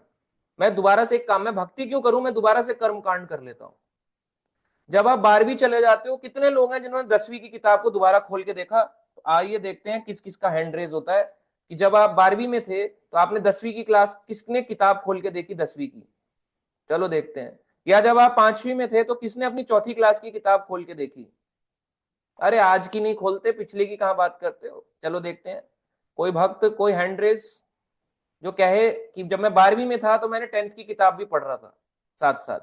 S1: मैं दोबारा से एक काम, मैं भक्ति क्यों करूं, मैं दोबारा से कर्मकांड कर लेता हूं। जब आप 12वीं चले जाते हो, कितने लोग हैं जिन्होंने 10वीं की किताब को दोबारा खोल के देखा? तो आइए देखते हैं किस किस का हैंड रेज होता है कि जब आप 12वीं में थे तो आपने 10वीं की क्लास किसने किताब खोल के देखी 10वीं की? चलो देखते हैं। या जब आप 5वीं में थे तो किसने अपनी चौथी क्लास की किताब खोल के देखी? अरे आज की नहीं खोलते, पिछले की कहां बात करते हो? चलो देखते हैं, कोई भक्त, कोई हैंड रेज जो कहे कि जब मैं 12वीं में था तो मैंने 10th की किताब भी पढ़ रहा था साथ साथ।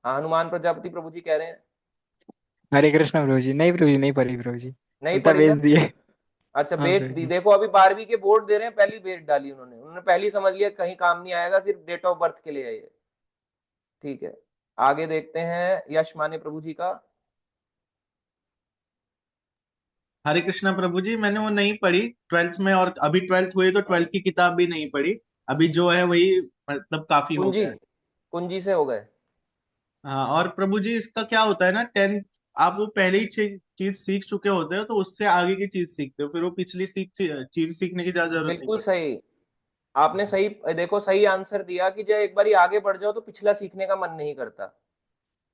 S1: हाँ हनुमान प्रजापति प्रभु जी कह रहे हैं।
S2: हरे कृष्ण प्रभु जी, नहीं प्रभु जी, नहीं पढ़ी प्रभु जी,
S1: नहीं
S2: उल्टा
S1: पढ़ी
S2: बेच
S1: ना?
S2: दिए।
S1: अच्छा
S2: हाँ
S1: बेच
S2: प्रभु
S1: दी,
S2: जी।
S1: देखो अभी 12वीं के बोर्ड दे रहे हैं, पहली बेच डाली उन्होंने, उन्होंने पहली समझ लिया कहीं काम नहीं आएगा, सिर्फ डेट ऑफ बर्थ के लिए है ये। ठीक है, आगे देखते हैं यश माने प्रभु जी का।
S3: हरे कृष्णा प्रभु जी, मैंने वो नहीं पढ़ी 12th में, और अभी 12th हुई तो 12th की किताब भी नहीं पढ़ी। अभी जो है वही मतलब काफी हो
S1: कुंजी,
S3: गया है।
S1: कुंजी से हो गए।
S3: हाँ, और प्रभु जी इसका क्या होता है ना, 10th आप वो पहले ही चीज सीख चुके होते हो तो उससे आगे की चीज सीखते हो, फिर वो पिछली चीज सीखने की ज्यादा जरूरत नहीं
S1: बिल्कुल
S3: पड़ती।
S1: सही। आपने सही, देखो सही आंसर दिया कि जब एक बार आगे बढ़ जाओ तो पिछला सीखने का मन नहीं करता।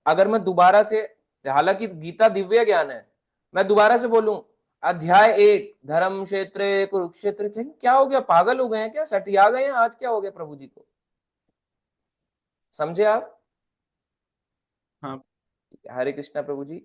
S1: अगर मैं दोबारा से, हालांकि गीता दिव्य ज्ञान है, मैं दोबारा से बोलूं अध्याय 1 धर्म क्षेत्र कुरुक्षेत्र, क्या हो गया, पागल हो गए हैं क्या, सटिया गए हैं आज, क्या हो गया प्रभु जी को, समझे आप?
S3: हाँ।
S1: हरे कृष्णा प्रभु जी,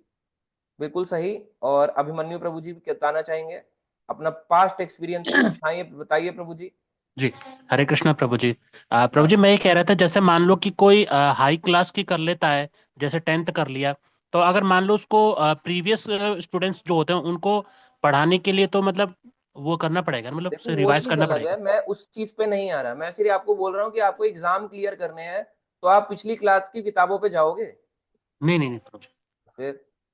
S1: बिल्कुल सही। और अभिमन्यु प्रभु जी भी बताना चाहेंगे अपना पास्ट एक्सपीरियंस कुछ, हाँ ये बताइए प्रभु जी।
S4: जी। हरे कृष्णा प्रभु जी। प्रभु जी
S1: हाँ
S4: मैं ये कह रहा था, जैसे मान लो कि कोई हाई क्लास की कर लेता है, जैसे 10th कर लिया, तो अगर मान लो उसको प्रीवियस स्टूडेंट्स जो होते हैं उनको पढ़ाने के लिए तो मतलब वो करना पड़ेगा ना, मतलब
S1: देखो
S4: उसे
S1: वो
S4: रिवाइज
S1: चीज
S4: करना
S1: अलग है,
S4: पड़ेगा।
S1: मैं उस चीज पे नहीं आ रहा, मैं सिर्फ आपको बोल रहा हूँ कि आपको एग्जाम क्लियर करने हैं तो आप पिछली क्लास की किताबों पे जाओगे
S4: नहीं नहीं नहीं प्रभु जी।
S1: फिर।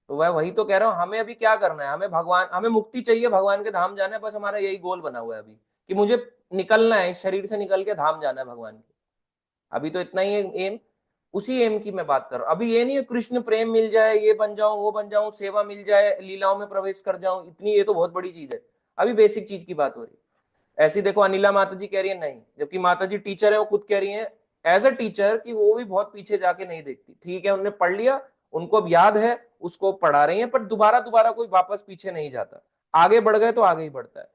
S1: तो वह वही तो कह रहा हूँ, हमें अभी क्या करना है, हमें भगवान, हमें मुक्ति चाहिए, भगवान के धाम जाना है, बस हमारा यही गोल बना हुआ है अभी, कि मुझे निकलना है इस शरीर से, निकल के धाम जाना है भगवान के। अभी तो इतना ही है एम, उसी एम की मैं बात कर रहा हूँ। अभी ये नहीं है कृष्ण प्रेम मिल जाए, ये बन जाऊं वो बन जाऊं, सेवा मिल जाए, लीलाओं में प्रवेश कर जाऊं, इतनी ये तो बहुत बड़ी चीज है। अभी बेसिक चीज की बात हो रही है। ऐसी देखो अनिला माता जी कह रही है नहीं, जबकि माता जी टीचर है, वो खुद कह रही है एज अ टीचर कि वो भी बहुत पीछे जाके नहीं देखती, ठीक है उन्होंने पढ़ लिया, उनको अब याद है, उसको पढ़ा रही है, पर दोबारा दोबारा कोई वापस पीछे नहीं जाता, आगे बढ़ गए तो आगे ही बढ़ता है।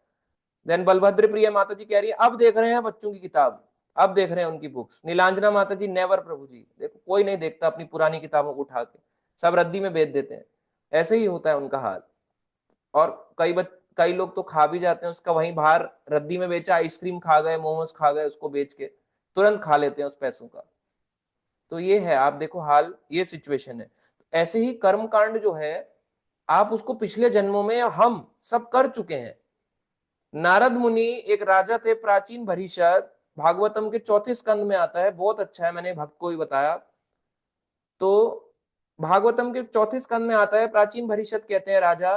S1: देन बलभद्र प्रिय माता जी कह रही है अब देख रहे हैं बच्चों की किताब, अब देख रहे हैं उनकी बुक्स। नीलांजना माता जी नेवर प्रभु जी, देखो कोई नहीं देखता अपनी पुरानी किताबों को उठा के, सब रद्दी में बेच देते हैं। ऐसे ही होता है उनका हाल। और कई लोग तो खा भी जाते हैं उसका, वहीं बाहर रद्दी में बेचा, आइसक्रीम खा गए, मोमोज खा गए, उसको बेच के तुरंत खा लेते हैं उस पैसों का। तो ये है, आप देखो हाल, ये सिचुएशन है। ऐसे ही कर्म कांड जो है, आप उसको पिछले जन्मों में हम सब कर चुके हैं। नारद मुनि एक राजा थे, प्राचीन भरिष्यद, भागवतम के 4थे स्कंद में आता है, बहुत अच्छा है, मैंने भक्त को भी बताया। तो भागवतम के 4थे स्कंद में आता है, प्राचीन भरिष्यद कहते हैं राजा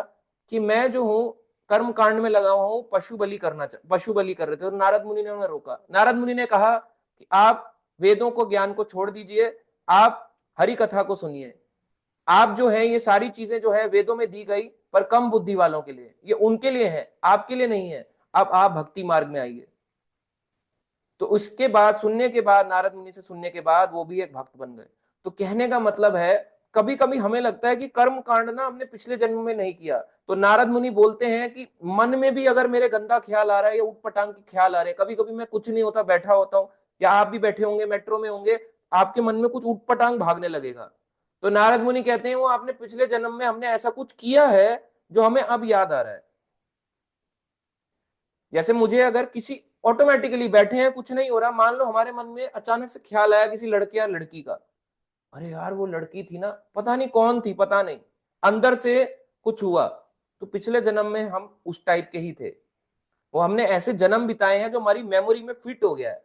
S1: कि मैं जो हूं कर्म कांड में लगा हुआ हूं, पशु बलि कर रहे थे, और नारद मुनि ने उन्हें रोका। नारद मुनि ने कहा कि आप वेदों को, ज्ञान को छोड़ दीजिए, आप हरि कथा को सुनिए। आप जो है ये सारी चीजें जो है वेदों में दी गई, पर कम बुद्धि वालों के लिए, ये उनके लिए है, आपके लिए नहीं है। अब आप भक्ति मार्ग में आइए। तो उसके बाद, सुनने के बाद, नारद मुनि से सुनने के बाद वो भी एक भक्त बन गए। तो कहने का मतलब है, कभी कभी हमें लगता है कि कर्म कांड ना हमने पिछले जन्म में नहीं किया, तो नारद मुनि बोलते हैं कि मन में भी अगर मेरे गंदा ख्याल आ रहा है या उठपटांग के ख्याल आ रहे हैं, कभी कभी मैं कुछ नहीं होता बैठा होता हूँ, या आप भी बैठे होंगे मेट्रो में होंगे, आपके मन में कुछ उठपटांग भागने लगेगा, तो नारद मुनि कहते हैं वो आपने पिछले जन्म में हमने ऐसा कुछ किया है जो हमें अब याद आ रहा है। जैसे मुझे अगर किसी, ऑटोमेटिकली बैठे हैं कुछ नहीं हो रहा, मान लो हमारे मन में अचानक से ख्याल आया किसी लड़के या लड़की का, अरे यार वो लड़की थी ना, पता नहीं कौन थी, पता नहीं, अंदर से कुछ हुआ, तो पिछले जन्म में हम उस टाइप के ही थे। वो हमने ऐसे जन्म बिताए हैं जो हमारी मेमोरी में फिट हो गया है।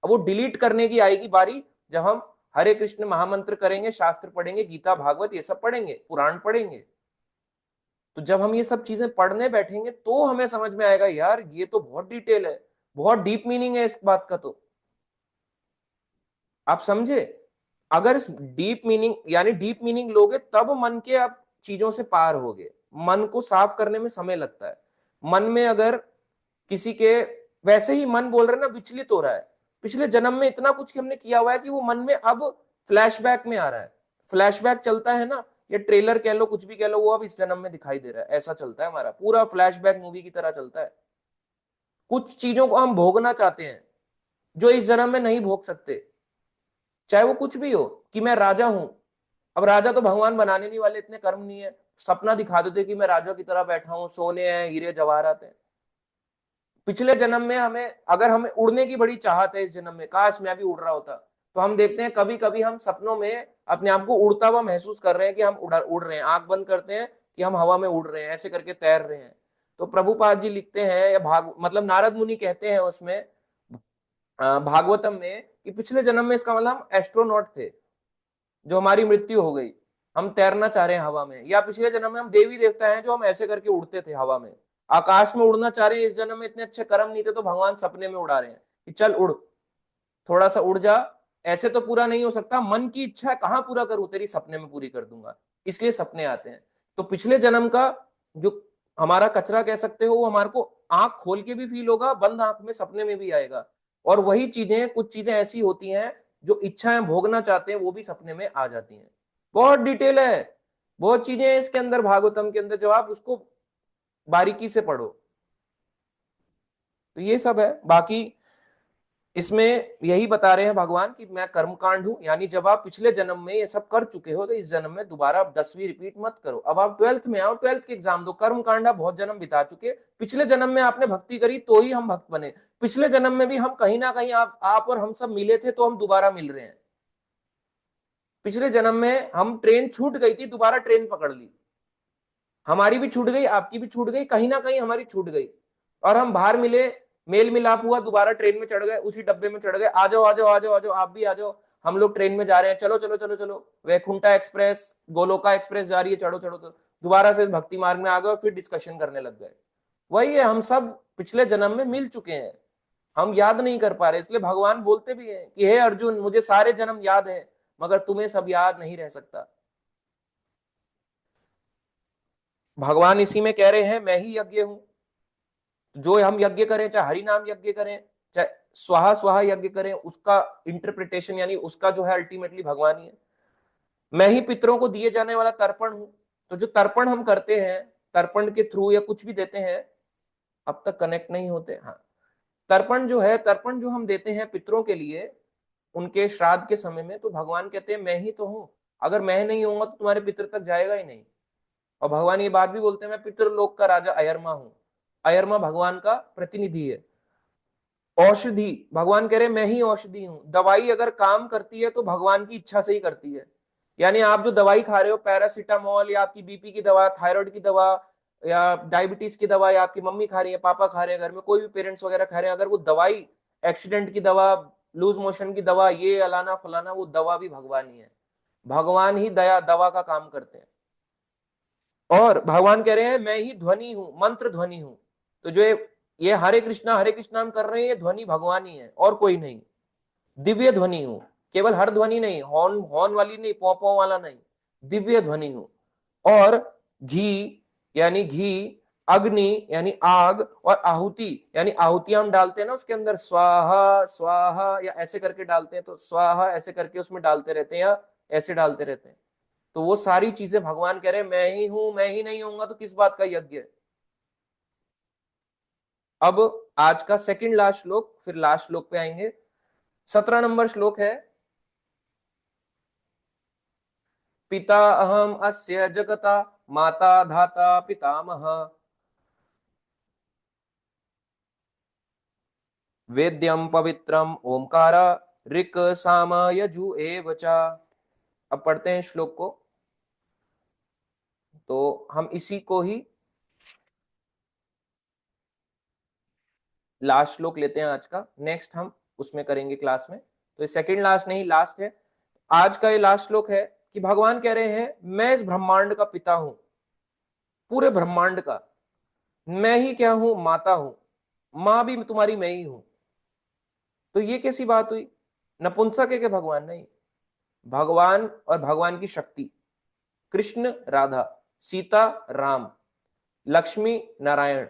S1: अब वो डिलीट करने की आएगी बारी, जब हम हरे कृष्ण महामंत्र करेंगे, शास्त्र पढ़ेंगे, गीता भागवत ये सब पढ़ेंगे, पुराण पढ़ेंगे। तो जब हम ये सब चीजें पढ़ने बैठेंगे तो हमें समझ में आएगा यार ये तो बहुत डिटेल है, बहुत डीप मीनिंग है इस बात का। तो आप समझे, अगर इस डीप मीनिंग, यानी डीप मीनिंग लोगे तब मन के आप चीजों से पार होगे। मन को साफ करने में समय लगता है। मन में अगर किसी के, वैसे ही मन बोल रहे ना विचलित हो रहा है, पिछले जन्म में इतना कुछ हमने किया हुआ है कि वो मन में अब फ्लैशबैक में आ रहा है। फ्लैशबैक चलता है ना, ये ट्रेलर कह लो, कुछ भी कह लो, वो अब इस जन्म में दिखाई दे रहा है, ऐसा चलता है हमारा पूरा, फ्लैशबैक मूवी की तरह चलता है। कुछ चीजों को हम भोगना चाहते हैं जो इस जन्म में नहीं भोग सकते, चाहे वो कुछ भी हो। कि मैं राजा हूं, अब राजा तो भगवान बनाने नहीं वाले, इतने कर्म नहीं है, सपना दिखा देते कि मैं राजा की तरह बैठा हूं, सोने हैं, हीरे जवाहरात हैं। पिछले जन्म में हमें, अगर हमें उड़ने की बड़ी चाहत है इस जन्म में, काश मैं भी उड़ रहा होता, तो हम देखते हैं कभी कभी हम सपनों में अपने आप को उड़ता हुआ महसूस कर रहे हैं, कि हम उड़ रहे हैं, आंख बंद करते हैं कि हम हवा में उड़ रहे हैं, ऐसे करके तैर रहे हैं। तो प्रभुपाद जी लिखते हैं, या मतलब नारद मुनि कहते हैं उसमें, भागवतम में, कि पिछले जन्म में इसका मतलब हम एस्ट्रोनॉट थे, जो हमारी मृत्यु हो गई, हम तैरना चाह रहे हैं हवा में। या पिछले जन्म में हम देवी देवता हैं जो हम ऐसे करके उड़ते थे हवा में, आकाश में उड़ना चाह रहे हैं। इस जन्म में इतने अच्छे कर्म नहीं थे तो भगवान सपने में उड़ा रहे हैं कि चल उड़, थोड़ा सा उड़ जा, ऐसे तो पूरा नहीं हो सकता, मन की इच्छा कहां पूरा करूं, तेरी सपने में पूरी कर दूंगा, इसलिए सपने आते हैं। तो पिछले जन्म का जो हमारा कचरा कह सकते हो, वो हमारे को आंख खोल के भी फील होगा, बंद आंख में सपने में भी आएगा। और वही चीजें, कुछ चीजें ऐसी होती हैं जो इच्छाएं भोगना चाहते हैं, वो भी सपने में आ जाती हैं। बहुत डिटेल है, बहुत चीजें हैं इसके अंदर, भागवतम के अंदर, जब आप उसको बारीकी से पढ़ो तो ये सब है। बाकी इसमें यही बता रहे हैं भगवान कि मैं कर्मकांड हूं, यानी जब आप पिछले जन्म में ये सब कर चुके हो तो इस जन्म में दोबारा आप 10वीं रिपीट मत करो। अब आप 12th में आओ, 12th के एग्जाम दो। कर्मकांड आप बहुत जन्म बिता चुके, पिछले जन्म में आपने भक्ति करी तो ही हम भक्त बने। पिछले जन्म में भी हम कहीं ना कहीं आप और हम सब मिले थे, तो हम दोबारा मिल रहे हैं। पिछले जन्म में हम ट्रेन छूट गई थी, दोबारा ट्रेन पकड़ ली, हमारी भी छूट गई, आपकी भी छूट गई, कहीं ना कहीं हमारी छूट गई, और हम बाहर मिले, मेल मिलाप हुआ, दोबारा ट्रेन में चढ़ गए, उसी डब्बे में चढ़ गए, आ जाओ आ जाओ आ जाओ आ जाओ, आप भी आ जाओ, हम लोग ट्रेन में जा रहे हैं, चलो चलो चलो चलो, वैकुंठा एक्सप्रेस, गोलोका एक्सप्रेस जा रही है, चढ़ो चढ़ो चलो, दोबारा से भक्ति मार्ग में आ गए, फिर डिस्कशन करने लग गए। वही है, हम सब पिछले जन्म में मिल चुके हैं, हम याद नहीं कर पा रहे। इसलिए भगवान बोलते भी हैं कि हे अर्जुन, मुझे सारे जन्म याद है, मगर तुम्हें सब याद नहीं रह सकता। भगवान इसी में कह रहे हैं, मैं ही यज्ञ हूं। जो हम यज्ञ करें, चाहे हरि नाम यज्ञ करें, चाहे स्वाहा स्वाहा यज्ञ करें, उसका इंटरप्रिटेशन यानी उसका जो है अल्टीमेटली भगवान ही है। मैं ही पितरों को दिए जाने वाला तर्पण हूं। तो जो तर्पण हम करते हैं, तर्पण के थ्रू या कुछ भी देते हैं, अब तक कनेक्ट नहीं होते। हाँ, तर्पण जो है, तर्पण जो हम देते हैं पितरों के लिए उनके श्राद्ध के समय में, तो भगवान कहते हैं मैं ही तो हूं, अगर मैं नहीं होऊंगा तो तुम्हारे पितर तक जाएगा ही नहीं। और भगवान ये बात भी बोलते हैं, मैं पितृलोक का राजा अयरमा हूं। अयरमा भगवान का प्रतिनिधि है। औषधि, भगवान कह रहे मैं ही औषधि हूं। दवाई अगर काम करती है तो भगवान की इच्छा से ही करती है। यानी आप जो दवाई खा रहे हो, पैरासीटामोल या आपकी बीपी की दवा, थायराइड की दवा, या डायबिटीज की दवा, या आपकी मम्मी खा रही है, पापा खा रहे हैं, घर में कोई भी पेरेंट्स वगैरह खा रहे हैं, अगर वो दवाई, एक्सीडेंट की दवा, लूज मोशन की दवा, ये अलाना फलाना, वो दवा भी भगवान ही है। भगवान ही दवा का काम करते हैं। और भगवान कह रहे हैं मैं ही ध्वनि हूं, मंत्र ध्वनि हूं। तो जो ये हरे कृष्णा हम कर रहे हैं, ये ध्वनि भगवान ही है और कोई नहीं। दिव्य ध्वनि हूं, केवल हर ध्वनि नहीं, हॉर्न हॉर्न वाली नहीं, पौ पौ वाला नहीं, दिव्य ध्वनि हूं। और घी यानी घी, अग्नि यानी आग, और आहुति यानी आहुतियां हम डालते हैं ना उसके अंदर, स्वाहा स्वाहा या ऐसे करके डालते हैं, तो स्वाहा ऐसे करके उसमें डालते रहते हैं, या ऐसे डालते रहते हैं। तो वो सारी चीजें भगवान कह रहे हैं मैं ही हूं, मैं ही नहीं होऊंगा तो किस बात का यज्ञ है। अब आज का सेकंड लास्ट श्लोक, फिर लास्ट श्लोक पे आएंगे। 17 नंबर श्लोक है, पिता अहम अस्य जगता, माता धाता पितामह, वेद्यम पवित्रम ओमकार, ऋक साम यजु एव च। अब पढ़ते हैं श्लोक को। तो हम इसी को ही लास्ट श्लोक लेते हैं आज का, नेक्स्ट हम उसमें करेंगे क्लास में। तो ये सेकंड लास्ट नहीं, लास्ट है। आज का ये लास्ट श्लोक है कि भगवान कह रहे हैं मैं इस ब्रह्मांड का पिता हूं, पूरे ब्रह्मांड का। मैं ही क्या हूं, माता हूं, मां भी तुम्हारी मैं ही हूं। तो ये कैसी बात हुई, नपुंसक है के भगवान? नहीं, भगवान और भगवान की शक्ति, कृष्ण राधा, सीता राम, लक्ष्मी नारायण,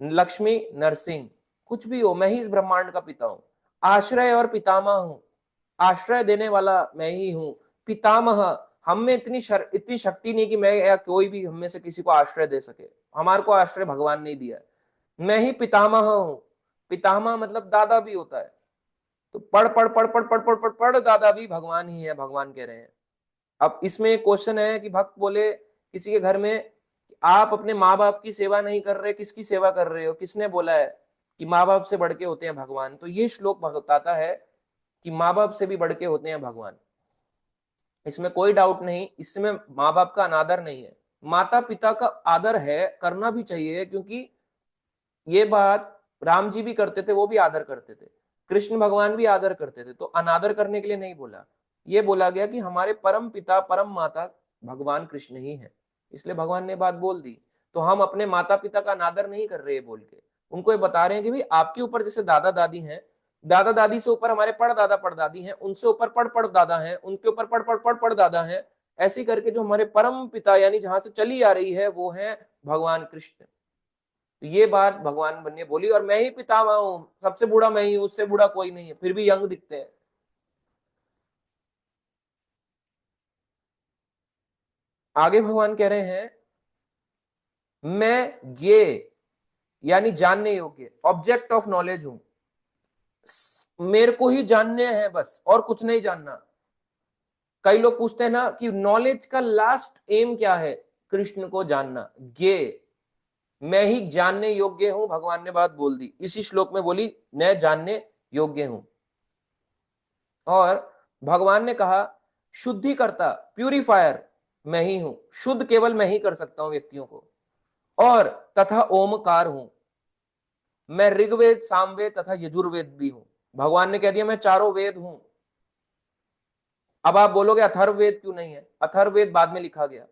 S1: लक्ष्मी नरसिंह, कुछ भी हो, मैं ही इस ब्रह्मांड का पिता हूं। आश्रय और पितामह हूं, आश्रय देने वाला मैं ही हूं। पितामह, हम में इतनी शक्ति नहीं कि मैं या कोई भी हम में से किसी को आश्रय दे सके, हमारे को आश्रय भगवान ने दिया। मैं ही पितामह हूं। पितामह मतलब दादा भी होता है। तो पढ़ पढ़ पढ़ पढ़ पढ़ पढ़ पढ़ पढ़, दादा भी भगवान ही है, भगवान कह रहे हैं। अब इसमें एक क्वेश्चन है कि भक्त बोले किसी के घर में, आप अपने माँ बाप की सेवा नहीं कर रहे, किसकी सेवा कर रहे हो? किसने बोला है कि माँ बाप से बढ़ के होते हैं भगवान? तो ये श्लोक बताता है कि माँ बाप से भी बढ़ के होते हैं भगवान। इसमें कोई डाउट नहीं, इसमें माँ बाप का अनादर नहीं है, माता पिता का आदर है, करना भी चाहिए, क्योंकि ये बात राम जी भी करते थे, वो भी आदर करते थे, कृष्ण भगवान भी आदर करते थे। तो अनादर करने के लिए नहीं बोला, ये बोला गया कि हमारे परम पिता परम माता भगवान कृष्ण ही है, इसलिए भगवान ने बात बोल दी। तो हम अपने माता पिता का अनादर नहीं कर रहे बोल के, उनको ये बता रहे हैं कि भाई आपके ऊपर जैसे दादा दादी हैं, दादा दादी से ऊपर हमारे पड़दादा पड़दादी हैं, उनसे ऊपर पड़दादा हैं, उनके ऊपर पड़दादा हैं, ऐसे करके जो हमारे परम पिता यानी जहां से चली आ रही है वो है भगवान कृष्ण। तो ये बात भगवान ने बोली, और मैं ही पितामह हूं, सबसे बूढ़ा मैं ही हूं, उससे बूढ़ा कोई नहीं है, फिर भी यंग दिखते हैं। आगे भगवान कह रहे हैं मैं ये यानी जानने योग्य ऑब्जेक्ट ऑफ नॉलेज हूं, मेरे को ही जानने हैं बस, और कुछ नहीं जानना। कई लोग पूछते हैं ना कि नॉलेज का लास्ट एम क्या है, कृष्ण को जानना। ये मैं ही जानने योग्य हूं, भगवान ने बात बोल दी, इसी श्लोक में बोली मैं जानने योग्य हूं। और भगवान ने कहा शुद्धिकर्ता प्यूरिफायर मैं ही हूं, शुद्ध केवल मैं ही कर सकता हूं व्यक्तियों को। और तथा ओमकार हूं, मैं ऋग्वेद सामवेद तथा यजुर्वेद भी हूं। भगवान ने कह दिया मैं चारों वेद हूं। अब आप बोलोगे अथर्ववेद क्यों नहीं है? अथर्ववेद बाद में लिखा गया,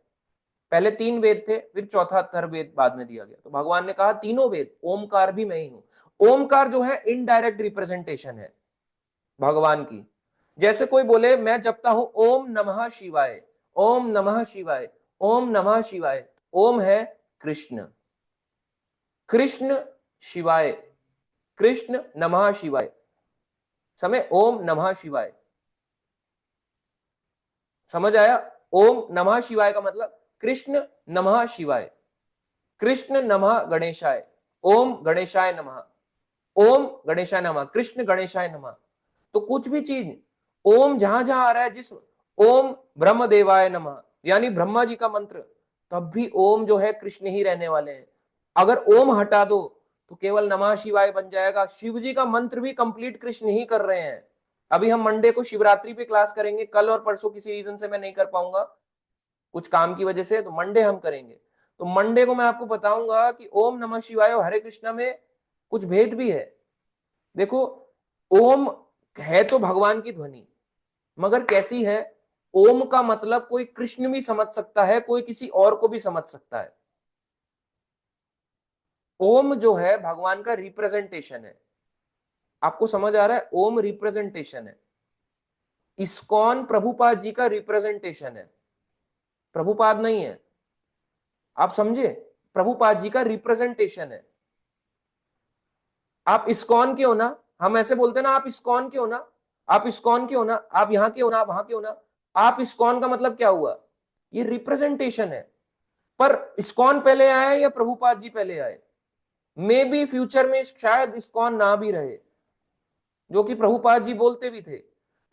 S1: पहले 3 वेद थे, फिर चौथा अथर्ववेद बाद में दिया गया। तो भगवान ने कहा तीनों वेद, ओमकार भी मैं ही हूं। ओमकार जो है इनडायरेक्ट रिप्रेजेंटेशन है भगवान की। जैसे कोई बोले मैं जपता हूं ओम नमः शिवाय, ओम नमः शिवाय, ओम नमः शिवाय, ओम है कृष्ण, कृष्ण शिवाय, कृष्ण नमः शिवाय, समय ओम नमः शिवाय। समझ आया? ओम नमः शिवाय का मतलब कृष्ण नमः शिवाय, कृष्ण नमः गणेशाय, ओम गणेशाय नमः, ओम गणेशाय नमः, कृष्ण गणेशाय नमः। तो कुछ भी चीज ओम जहां जहां आ रहा है, जिस ओम ब्रह्मदेवाय नमः यानी ब्रह्मा जी का मंत्र, तब भी ओम जो है कृष्ण ही रहने वाले हैं। अगर ओम हटा दो तो केवल नमः शिवाय बन जाएगा। शिव जी का मंत्र भी कंप्लीट कृष्ण ही कर रहे हैं। अभी हम मंडे को शिवरात्रि पे क्लास करेंगे, कल और परसों किसी रीजन से मैं नहीं कर पाऊंगा, कुछ काम की वजह से, तो मंडे हम करेंगे। तो मंडे को मैं आपको बताऊंगा कि ओम नमः शिवाय और हरे कृष्णा में कुछ भेद भी है। देखो, ओम है तो भगवान की ध्वनि, मगर कैसी है? ओम का मतलब कोई कृष्ण भी समझ सकता है, कोई किसी और को भी समझ सकता है। ओम जो है भगवान का रिप्रेजेंटेशन है। आपको समझ आ रहा है? ओम रिप्रेजेंटेशन है। इस्कॉन प्रभुपाद जी का रिप्रेजेंटेशन है, प्रभुपाद नहीं है। आप समझे? प्रभुपाद जी का रिप्रेजेंटेशन है। आप इस्कॉन के हो ना, हम ऐसे बोलते हैं ना, आप इस्कॉन के हो ना, आप इस्कॉन के हो ना, आप यहां के हो ना, आप वहां के हो ना। आप इस्कॉन का मतलब क्या हुआ? ये रिप्रेजेंटेशन है। पर इस्कॉन पहले आया या प्रभुपाद जी पहले आए? मे बी फ्यूचर में शायद इस्कॉन ना भी रहे, जो कि प्रभुपाद जी बोलते भी थे।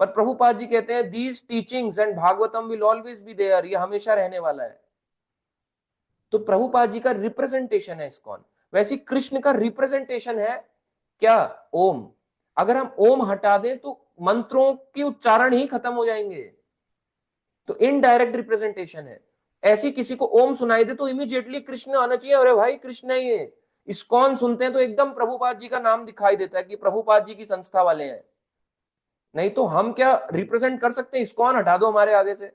S1: पर प्रभुपाद जी कहते हैं these teachings and Bhagavatam will always be there, ये हमेशा रहने वाला है। तो प्रभुपाद जी का रिप्रेजेंटेशन है इस्कॉन। वैसे कृष्ण का रिप्रेजेंटेशन है क्या? ओम। अगर हम ओम हटा दें तो मंत्रों के उच्चारण ही खत्म हो जाएंगे। तो इनडायरेक्ट रिप्रेजेंटेशन है। ऐसी किसी को ओम सुनाई दे तो इमीडिएटली कृष्ण आना चाहिए, अरे भाई कृष्ण ही है। इस्कॉन सुनते हैं तो एकदम प्रभुपाद जी का नाम दिखाई देता है कि प्रभुपाद जी की संस्था वाले हैं। नहीं तो हम क्या रिप्रेजेंट कर सकते हैं? इस्कॉन हटा दो हमारे आगे से।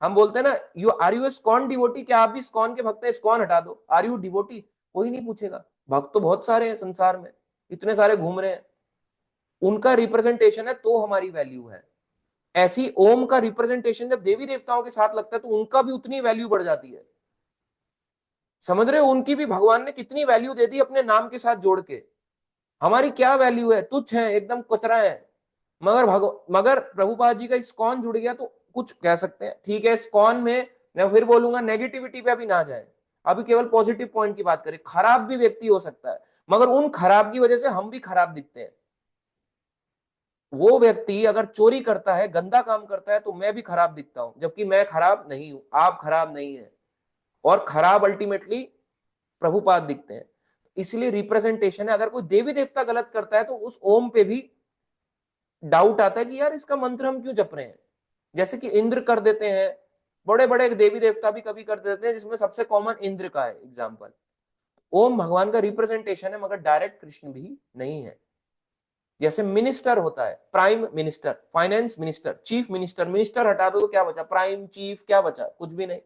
S1: हम बोलते हैं ना, you are you ISKCON devotee, क्या आप भी इस्कॉन के भक्त हैं? इस्कॉन हटा दो, आर यू डिवोटी? कोई नहीं पूछेगा। भक्त तो बहुत सारे हैं संसार में, इतने सारे घूम रहे हैं। उनका रिप्रेजेंटेशन है तो हमारी वैल्यू है। ऐसी ओम का रिप्रेजेंटेशन जब देवी देवताओं के साथ लगता है तो उनका भी उतनी वैल्यू बढ़ जाती है। समझ रहे हो? उनकी भी भगवान ने कितनी वैल्यू दे दी अपने नाम के साथ जोड़ के। हमारी क्या वैल्यू है? तुच्छ है, एकदम कचरा है। मगर प्रभुपाद जी का इस्कॉन जुड़ गया तो कुछ कह सकते हैं। ठीक है, इस्कॉन में मैं फिर बोलूंगा नेगेटिविटी पे अभी ना जाए, अभी केवल पॉजिटिव पॉइंट की बात करें। खराब भी व्यक्ति हो सकता है, मगर उन खराब की वजह से हम भी खराब दिखते हैं। वो व्यक्ति अगर चोरी करता है, गंदा काम करता है, तो मैं भी खराब दिखता हूं, जबकि मैं खराब नहीं हूं, आप खराब नहीं है। और खराब अल्टीमेटली प्रभुपाद दिखते हैं। इसलिए रिप्रेजेंटेशन है। अगर कोई देवी देवता गलत करता है तो उस ओम पे भी डाउट आता है कि यार इसका मंत्र हम क्यों जप रहे हैं। जैसे कि इंद्र कर देते हैं, बड़े बड़े देवी देवता भी कभी कर देते हैं, जिसमें सबसे कॉमन इंद्र का है एग्जाम्पल। ओम भगवान का रिप्रेजेंटेशन है, मगर डायरेक्ट कृष्ण भी नहीं है। जैसे मिनिस्टर होता है, prime minister, finance minister, chief minister. Minister हटा दो तो क्या बचा? प्राइम, चीफ, क्या बचा? कुछ भी नहीं।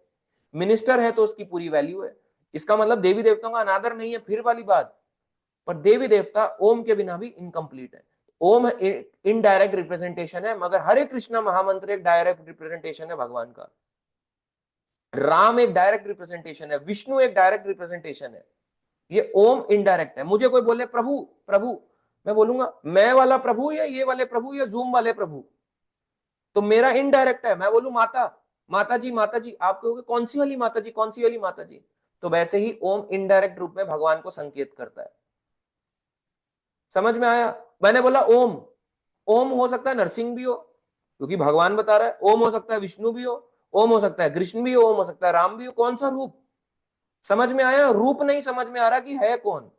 S1: मिनिस्टर है तो उसकी पूरी वैल्यू है। इसका मतलब देवी देवताओं का अनादर नहीं है, फिर वाली बात। पर देवी देवता ओम के बिना भी इनकम्प्लीट है। ओम इनडायरेक्ट रिप्रेजेंटेशन है, मगर हरे कृष्णा महामंत्र एक डायरेक्ट रिप्रेजेंटेशन है भगवान का। राम एक डायरेक्ट रिप्रेजेंटेशन है, विष्णु एक डायरेक्ट रिप्रेजेंटेशन है, ये ओम इनडायरेक्ट है। मुझे कोई बोले प्रभु प्रभु, मैं बोलूंगा मैं वाला प्रभु या ये वाले प्रभु या जूम वाले प्रभु, तो मेरा इनडायरेक्ट है। मैं बोलू माता, माता जी माता जी, आप कहोगे कौन सी वाली माता जी, कौन सी वाली माता जी। तो वैसे ही ओम इनडायरेक्ट रूप में भगवान को संकेत करता है। समझ में आया? मैंने बोला ओम, ओम हो सकता है नरसिंह भी हो, क्योंकि भगवान बता रहा है। ओम हो सकता है विष्णु भी हो, ओम हो सकता है कृष्ण भी हो, ओम हो सकता है राम भी हो। कौन सा रूप? समझ में आया? रूप नहीं समझ में आ रहा कि है कौन।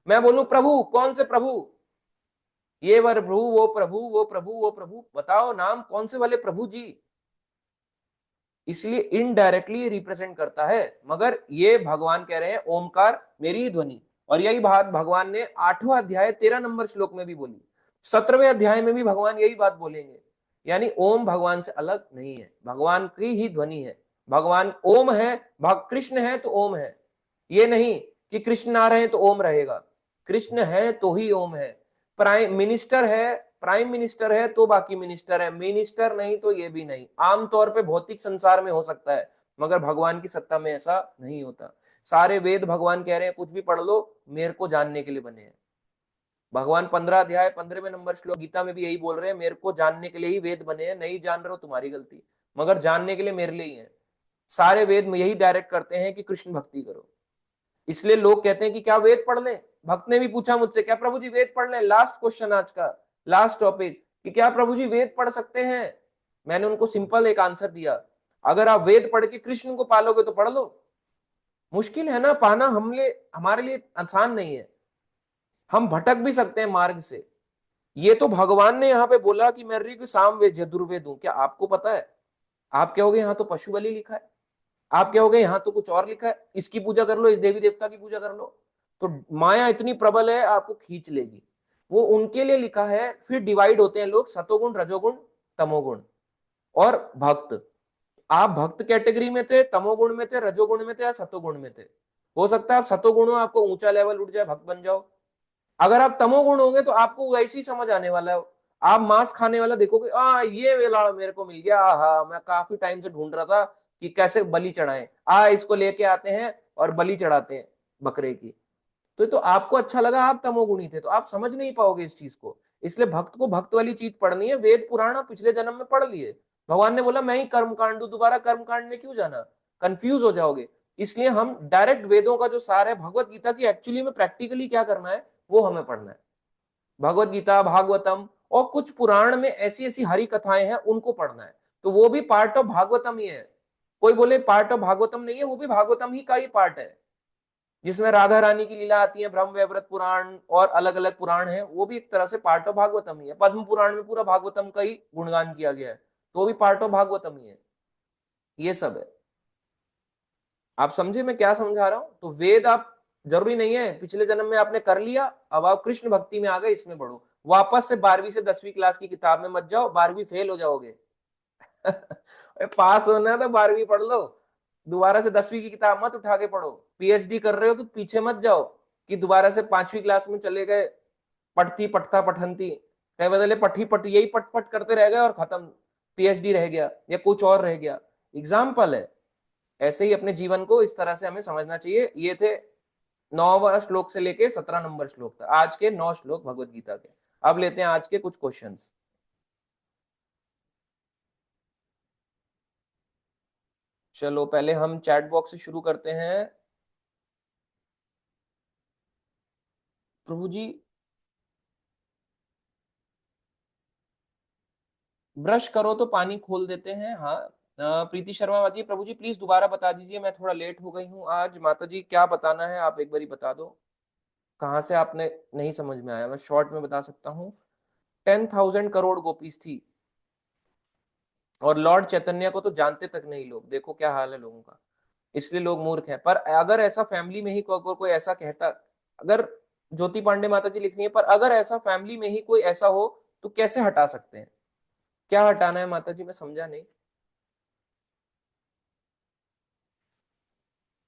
S1: मैं बोलूं प्रभु, कौन से प्रभु? ये वर प्रभु, वो प्रभु, वो प्रभु, वो प्रभु, बताओ नाम कौन से वाले प्रभु जी। इसलिए इनडायरेक्टली रिप्रेजेंट करता है। मगर ये भगवान कह रहे हैं ओमकार मेरी ध्वनि, और यही बात भगवान ने 8वां अध्याय 13 नंबर श्लोक में भी बोली, 17वें अध्याय में भी भगवान यही बात बोलेंगे। यानी ओम भगवान से अलग नहीं है, भगवान की ही ध्वनि है। भगवान ओम है, कृष्ण है तो ओम है। ये नहीं कि कृष्ण आ रहे हैं तो ओम रहेगा, कृष्ण है तो ही ओम है। प्राइम मिनिस्टर है, प्राइम मिनिस्टर है तो बाकी मिनिस्टर है, मिनिस्टर नहीं तो ये भी नहीं। आमतौर पे भौतिक संसार में हो सकता है, मगर भगवान की सत्ता में ऐसा नहीं होता। सारे वेद भगवान कह रहे हैं कुछ भी पढ़ लो, मेरे को जानने के लिए बने हैं। भगवान 15 अध्याय 15वें नंबर श्लोक गीता में भी यही बोल रहे हैं, मेरे को जानने के लिए ही वेद बने हैं, नहीं जान रहे हो तुम्हारी गलती, मगर जानने के लिए मेरे लिए ही है। सारे वेद में यही डायरेक्ट करते हैं कि कृष्ण भक्ति करो। इसलिए लोग कहते हैं कि क्या वेद पढ़ लें। भक्त ने भी पूछा मुझसे, क्या प्रभु जी वेद पढ़ लें? लास्ट क्वेश्चन आज का, लास्ट टॉपिक, कि क्या प्रभु जी वेद पढ़ सकते हैं? मैंने उनको सिंपल एक आंसर दिया, अगर आप वेद पढ़ के कृष्ण को पालोगे तो पढ़ लो। मुश्किल है ना पाना, हमारे लिए आसान नहीं है। हम भटक भी सकते हैं मार्ग से। ये तो भगवान ने यहाँ पे बोला कि मैं ऋग साम वेद यजुर्वेद हूं। क्या आपको पता है? आप कहोगे यहाँ तो पशु बलि लिखा है, आप कहोगे यहाँ तो कुछ और लिखा है, इसकी पूजा कर लो, इस देवी देवता की पूजा कर लो। तो माया इतनी प्रबल है, आपको खींच लेगी। वो उनके लिए लिखा है। फिर डिवाइड होते हैं लोग, सतोगुण, रजोगुण, तमोगुण और भक्त। आप भक्त कैटेगरी में थे, तमोगुण में थे, रजोगुण में थे या सतोगुण में थे। हो सकता है आप सतोगुण हो, आपको ऊंचा लेवल उठ जाए, भक्त बन जाओ। अगर आप तमोगुण होंगे तो आपको वैसी समझ आने वाला है। आप मांस खाने वाला देखोगे, ये वेला मेरे को मिल गया, हाँ मैं काफी टाइम से ढूंढ रहा था कि कैसे बलि चढ़ाएं, इसको लेके आते हैं और बलि चढ़ाते हैं बकरे की। तो आपको अच्छा लगा, आप तमोगुणी थे, तो आप समझ नहीं पाओगे इस चीज को। इसलिए भक्त को भक्त वाली चीज पढ़नी है। वेद पुराण पिछले जन्म में पढ़ लिए, भगवान ने बोला मैं ही कर्म कांड दूं, दोबारा कर्म कांड में क्यों जाना, कंफ्यूज हो जाओगे। इसलिए हम डायरेक्ट वेदों का जो सार है भगवत गीता की, एक्चुअली में प्रैक्टिकली क्या करना है वो हमें पढ़ना है। भगवत गीता, भागवतम और कुछ पुराण में ऐसी ऐसी हरि कथाएं हैं, उनको पढ़ना है। तो वो भी पार्ट ऑफ भागवतम ही है। कोई बोले पार्ट ऑफ भागवतम नहीं है, वो भी भागवतम ही का ही पार्ट है, जिसमें राधा रानी की लीला आती है। ब्रह्म वैवर्त पुराण और अलग अलग पुराण है, वो भी एक तरह से पार्ट ऑफ भागवतम ही है। पद्म पुराण में पूरा भागवतम का ही गुणगान किया गया है, तो वो भी पार्ट ऑफ भागवतम ही है। ये सब है। आप समझे मैं क्या समझा रहा हूं? तो वेद आप जरूरी नहीं है पिछले जन्म में आपने कर लिया, अब आप कृष्ण भक्ति में आ गए, इसमें बढ़ो। वापस से 12वीं से 10वीं क्लास की किताब में मत जाओ, 12वीं फेल हो जाओगे। पास होना है तो 12वीं पढ़ लो, दोबारा से 10वीं की किताब मत उठा के पढ़ो। पीएचडी कर रहे हो तो पीछे मत जाओ कि दोबारा से 5वीं क्लास में चले गए, पढ़ती पढ़ता पठंती, कह बदले पठी पठ, यही पट पट करते रह गए और खत्म, पीएचडी रह गया या कुछ और रह गया। एग्जाम्पल है। ऐसे ही अपने जीवन को इस तरह से हमें समझना चाहिए। ये थे 9वां श्लोक से लेके 17 नंबर श्लोक तक, आज के 9 श्लोक भगवत गीता के। अब लेते हैं आज के कुछ क्वेश्चंस। चलो पहले हम चैट बॉक्स से शुरू करते हैं। प्रभु जी, ब्रश करो तो पानी खोल देते हैं, हाँ। प्रीति शर्मा बाजी, प्रभु जी प्लीज दोबारा बता दीजिए, मैं थोड़ा लेट हो गई हूँ आज। माता जी क्या बताना है आप एक बारी बता दो, कहाँ से आपने नहीं समझ में आया, मैं शॉर्ट में बता सकता हूँ। 10,000 करोड़ गोपीज थी, और लॉर्ड चैतन्य को तो जानते तक नहीं लोग, देखो क्या हाल है लोगों का। इसलिए लोग मूर्ख हैं। पर अगर ऐसा फैमिली में ही कोई ऐसा कहता, अगर ज्योति पांडे माता जी लिख रही है, पर अगर ऐसा फैमिली में ही कोई ऐसा हो तो कैसे हटा सकते हैं? क्या हटाना है माता जी, मैं समझा नहीं।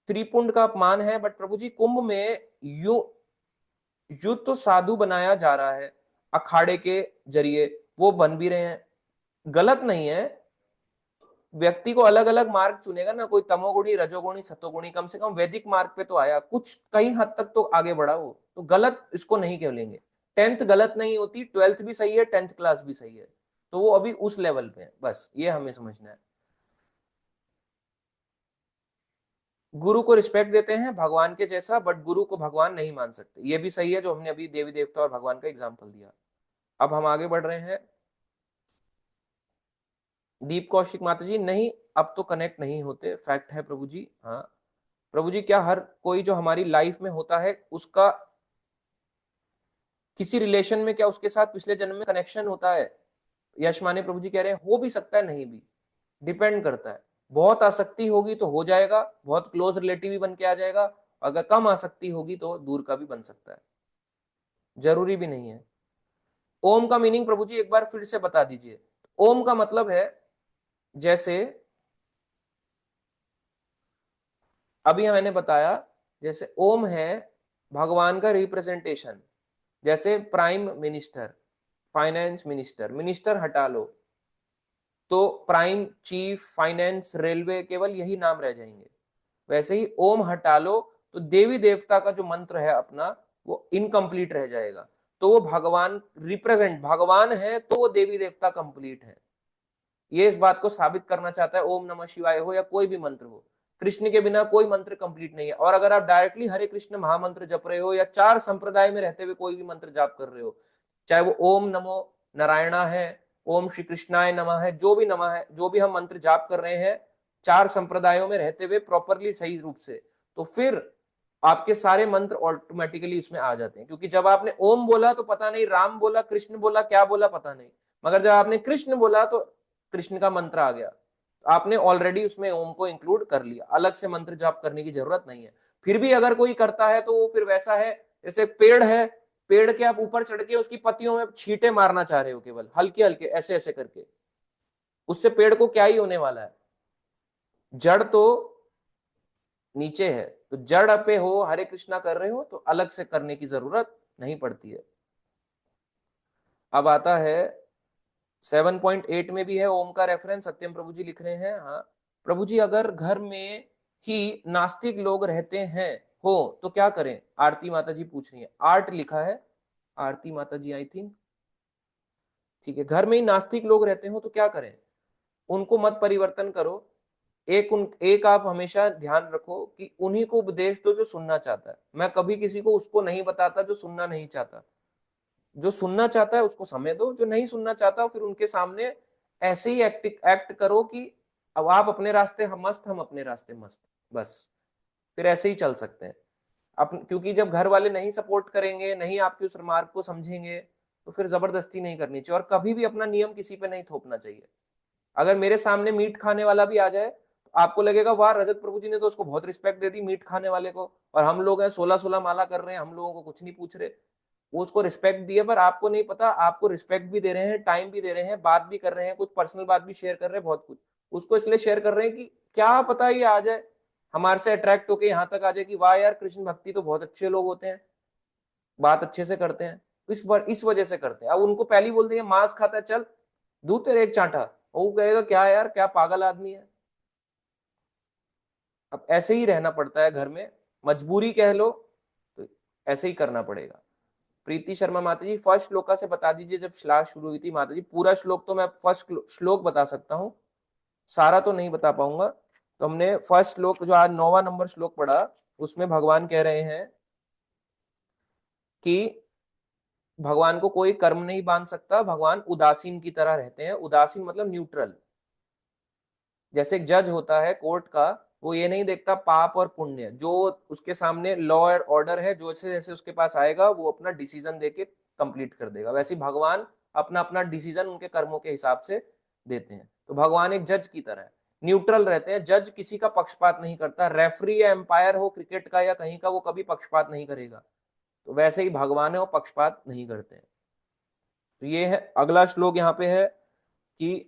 S1: त्रिपुंड का अपमान है, बट प्रभु जी कुंभ में युद्ध तो साधु बनाया जा रहा है, अखाड़े के जरिए वो बन भी रहे हैं, गलत नहीं है। व्यक्ति को अलग अलग मार्ग चुनेगा ना, कोई तमोगुणी, रजोगुणी, सतोगुणी, कम से कम वैदिक मार्ग पे तो आया, कुछ कई हद तक तो आगे बढ़ा वो, तो गलत इसको नहीं कह लेंगे। 10th गलत नहीं होती, 12th भी सही है, 10th क्लास भी सही है, तो वो अभी उस लेवल पे है, बस ये हमें समझना है। गुरु को रिस्पेक्ट देते हैं भगवान के जैसा, बट गुरु को भगवान नहीं मान सकते, ये भी सही है जो हमने अभी देवी देवता और भगवान का एग्जाम्पल दिया। अब हम आगे बढ़ रहे हैं। दीप कौशिक माता जी, नहीं अब तो कनेक्ट नहीं होते, फैक्ट है प्रभु जी। हाँ प्रभु जी, क्या हर कोई जो हमारी लाइफ में होता है उसका किसी रिलेशन में, क्या उसके साथ पिछले जन्म में कनेक्शन होता है? यश माने प्रभु जी कह रहे हैं हो भी सकता है, नहीं भी, डिपेंड करता है। बहुत आसक्ति होगी तो हो जाएगा, बहुत क्लोज रिलेटिव भी बन के आ जाएगा, अगर कम आसक्ति होगी तो दूर का भी बन सकता है, जरूरी भी नहीं है। ओम का मीनिंग प्रभु जी एक बार फिर से बता दीजिए। ओम का मतलब है, जैसे अभी मैंने बताया, जैसे ओम है भगवान का रिप्रेजेंटेशन, जैसे prime minister, finance minister, minister हटा लो तो प्राइम, चीफ, फाइनेंस, रेलवे, केवल यही नाम रह जाएंगे। वैसे ही ओम हटा लो तो देवी देवता का जो मंत्र है अपना वो इनकम्प्लीट रह जाएगा, तो वो भगवान रिप्रेजेंट, भगवान है तो वो देवी देवता कंप्लीट है। ये इस बात को साबित करना चाहता है, ओम नमः शिवाय हो या कोई भी मंत्र हो, कृष्ण के बिना कोई मंत्र कंप्लीट नहीं है। और अगर आप डायरेक्टली हरे कृष्ण महामंत्र जप रहे हो या 4 संप्रदाय में रहते हुए कोई भी मंत्र जाप कर रहे हो, चाहे वो ओम नमो नारायणा है, ओम श्री कृष्णाय नमः है, जो भी नमः है, जो भी हम मंत्र जाप कर रहे हैं 4 संप्रदायों में रहते हुए प्रॉपरली सही रूप से, तो फिर आपके सारे मंत्र ऑटोमेटिकली इसमें आ जाते हैं। क्योंकि जब आपने ओम बोला तो पता नहीं राम बोला, कृष्ण बोला, क्या बोला पता नहीं, मगर जब आपने कृष्ण बोला तो कृष्ण का मंत्र आ गया, आपने ऑलरेडी उसमें ओम को इंक्लूड कर लिया, अलग से मंत्र जाप करने की जरूरत नहीं है। फिर भी अगर कोई करता है तो वो फिर वैसा है जैसे पेड़ है, पेड़ के आप ऊपर चढ़ के उसकी पत्तियों में छींटे मारना चाह रहे हो, केवल हल्के हल्के ऐसे ऐसे करके, उससे पेड़ को क्या ही होने वाला है, जड़ तो नीचे है। तो जड़ पे हो, हरे कृष्णा कर रहे हो तो अलग से करने की जरूरत नहीं पड़ती है। अब आता है 7.8 में भी है ओम का रेफरेंस, सत्यम प्रभु जी लिख रहे हैं। हाँ प्रभु जी, अगर घर में ही नास्तिक लोग रहते हैं हो तो क्या करें? आरती माता जी पूछ रही है, आर्ट लिखा है आरती माता जी आई थिंक, ठीक है। घर में ही नास्तिक लोग रहते हो तो क्या करें? उनको मत परिवर्तन करो, एक आप हमेशा ध्यान रखो कि उन्हीं को उपदेश दो जो सुनना चाहता है। मैं कभी किसी को उसको नहीं बताता जो सुनना नहीं चाहता, जो सुनना चाहता है उसको समय दो, जो नहीं सुनना चाहता फिर उनके सामने ऐसे ही एक्ट करो कि अब आप अपने रास्ते हम मस्त, हम अपने रास्ते मस्त, बस फिर ऐसे ही चल सकते हैं। क्योंकि जब घर वाले नहीं सपोर्ट करेंगे, नहीं आपके उस मार्ग को समझेंगे, तो फिर जबरदस्ती नहीं करनी चाहिए, और कभी भी अपना नियम किसी पे नहीं थोपना चाहिए। अगर मेरे सामने मीट खाने वाला भी आ जाए तो आपको लगेगा वाह, रजत प्रभु जी ने तो उसको बहुत रिस्पेक्ट दे दी मीट खाने वाले को, और हम लोग हैं 16-16 माला कर रहे हैं, हम लोगों को कुछ नहीं पूछ रहे। वो उसको रिस्पेक्ट दिए, पर आपको नहीं पता, आपको रिस्पेक्ट भी दे रहे हैं, टाइम भी दे रहे हैं, बात भी कर रहे हैं, कुछ पर्सनल बात भी शेयर कर रहे हैं, बहुत कुछ उसको इसलिए शेयर कर रहे हैं कि क्या पता ये आ जाए, हमारे से अट्रैक्ट होके यहाँ तक आ जाए कि वाह यार, कृष्ण भक्ति तो बहुत अच्छे लोग होते हैं, बात अच्छे से करते हैं, इस वजह से करते हैं। अब उनको पहली बोल देंगे मांस खाता है, चल दू तेरे एक चांटा, वो कहेगा क्या यार, क्या पागल आदमी है। अब ऐसे ही रहना पड़ता है घर में, मजबूरी कह लो तो ऐसे ही करना पड़ेगा। प्रीति शर्मा माता जी, फर्स्ट श्लोका से बता दीजिए जब श्लाघ शुरू हुई थी। माता जी पूरा श्लोक तो मैं फर्स्ट श्लोक बता सकता हूँ, सारा तो नहीं बता पाऊंगा। तो हमने फर्स्ट श्लोक जो आज 9वां नंबर श्लोक पढ़ा, उसमें भगवान कह रहे हैं कि भगवान को कोई कर्म नहीं बांध सकता, भगवान उदासीन की तरह रहते हैं। उदासीन मतलब न्यूट्रल, जैसे एक जज होता है कोर्ट का, वो ये नहीं देखता पाप और पुण्य, जो उसके सामने लॉ और ऑर्डर है, जो जैसे जैसे उसके पास आएगा वो अपना डिसीजन देके कंप्लीट कर देगा। वैसे भगवान अपना अपना डिसीजन उनके कर्मों के हिसाब से देते हैं। तो भगवान एक जज की तरह है, न्यूट्रल रहते हैं। जज किसी का पक्षपात नहीं करता, रेफरी या एम्पायर हो क्रिकेट का या कहीं का, वो कभी पक्षपात नहीं करेगा। तो वैसे ही भगवान है, वो पक्षपात नहीं करते हैं। तो ये है अगला श्लोक यहाँ पे है कि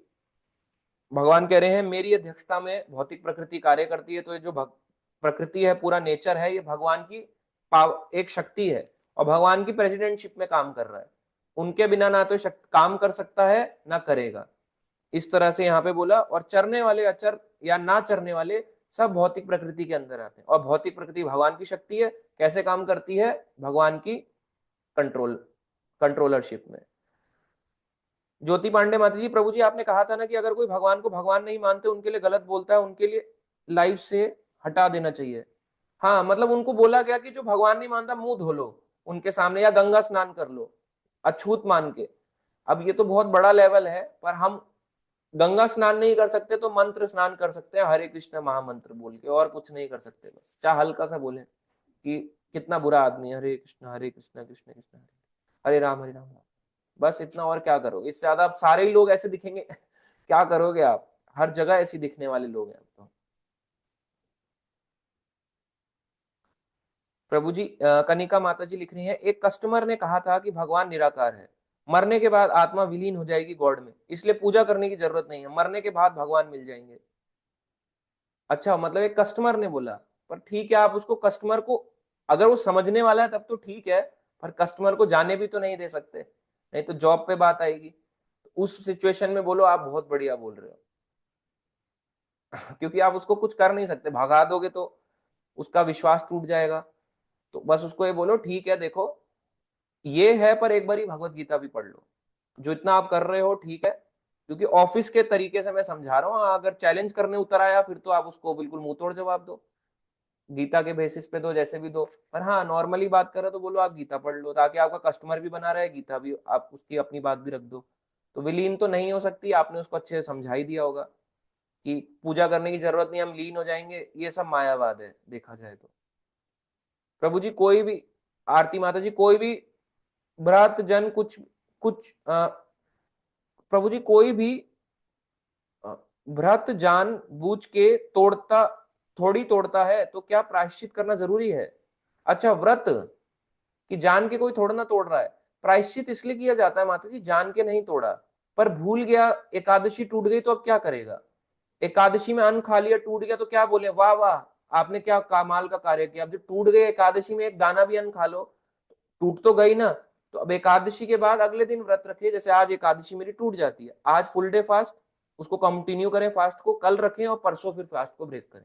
S1: भगवान कह रहे हैं मेरी अध्यक्षता में भौतिक प्रकृति कार्य करती है। तो ये जो प्रकृति है, पूरा नेचर है, ये भगवान की एक शक्ति है और भगवान की प्रेसिडेंटशिप में काम कर रहा है। उनके बिना ना तो काम कर सकता है ना करेगा। इस तरह से यहाँ पे बोला। और चरने वाले अचर या ना चरने वाले सब भौतिक प्रकृति के अंदर आते हैं। और भौतिक प्रकृति भगवान की शक्ति है, कैसे काम करती है? भगवान की कंट्रोलरशिप में। ज्योति पांडे माता जी, प्रभु जी आपने कहा था ना कि अगर कोई भगवान को भगवान नहीं मानते, उनके लिए गलत बोलता है, उनके लिए लाइफ से हटा देना चाहिए। हाँ, मतलब उनको बोला गया कि जो भगवान नहीं मानता मुंह धो लो उनके सामने, या गंगा स्नान कर लो अछूत मान के। अब ये तो बहुत बड़ा लेवल है, पर हम गंगा स्नान नहीं कर सकते तो मंत्र स्नान कर सकते हैं, हरे कृष्ण महामंत्र बोल के, और कुछ नहीं कर सकते। बस चाहे हल्का सा बोले कि कितना बुरा आदमी है, हरे कृष्ण कृष्ण कृष्ण हरे राम हरे राम। बस इतना, और क्या करोगे इससे ज्यादा? आप सारे ही लोग ऐसे दिखेंगे क्या करोगे आप? हर जगह ऐसी दिखने वाले लोग हैं तो। प्रभु जी, कनिका माता जी लिख रही हैं, एक कस्टमर ने कहा था कि भगवान निराकार है, मरने के बाद आत्मा विलीन हो जाएगी गॉड में, इसलिए पूजा करने की जरूरत नहीं है, मरने के बाद भगवान मिल जाएंगे। अच्छा, मतलब एक कस्टमर ने बोला। पर ठीक है, आप उसको कस्टमर को, अगर वो समझने वाला है तब तो ठीक है, पर कस्टमर को जाने भी तो नहीं दे सकते, नहीं तो जॉब पे बात आएगी। उस सिचुएशन में बोलो आप बहुत बढ़िया बोल रहे हो क्योंकि आप उसको कुछ कर नहीं सकते, भगा दोगे तो उसका विश्वास टूट जाएगा। तो बस उसको ये बोलो, ठीक है देखो ये है, पर एक बारी भगवत गीता भी पढ़ लो, जो इतना आप कर रहे हो ठीक है। क्योंकि ऑफिस के तरीके से मैं समझा रहा हूँ, अगर चैलेंज करने उतर आया फिर तो आप उसको बिल्कुल मुंह तोड़ जवाब दो, गीता के बेसिस पे दो, जैसे भी दो। पर हाँ, नॉर्मली बात करो तो बोलो आप गीता पढ़ लो, ताकि आपका कस्टमर भी बना रहे, गीता भी आप उसकी अपनी बात भी रख दो। तो विलीन तो नहीं हो सकती, आपने उसको अच्छे से समझा ही दिया होगा कि पूजा करने की जरूरत नहीं, हम लीन हो जाएंगे, ये सब मायावाद है देखा जाए तो। प्रभु जी कोई भी, आरती माता जी, कोई भी भ्रात जन कुछ कुछ प्रभु जी कोई भी व्रत जान बूझ के तोड़ता थोड़ी तोड़ता है, तो क्या प्रायश्चित करना जरूरी है? अच्छा, व्रत कि जान के कोई थोड़ा ना तोड़ रहा है, प्रायश्चित इसलिए किया जाता है माता जी, जान के नहीं तोड़ा, पर भूल गया, एकादशी टूट गई तो अब क्या करेगा? एकादशी में अन्न खा लिया, टूट गया तो क्या बोले, वाह वाह आपने क्या कमाल का कार्य किया। अब जो टूट गए एकादशी में एक दाना भी अन्न खा लो, टूट तो गई ना। तो अब एकादशी के बाद अगले दिन व्रत रखे, जैसे आज एकादशी मेरी टूट जाती है, आज फुल डे फास्ट, उसको कंटिन्यू करें फास्ट को, कल रखें और परसों फिर फास्ट को ब्रेक करें।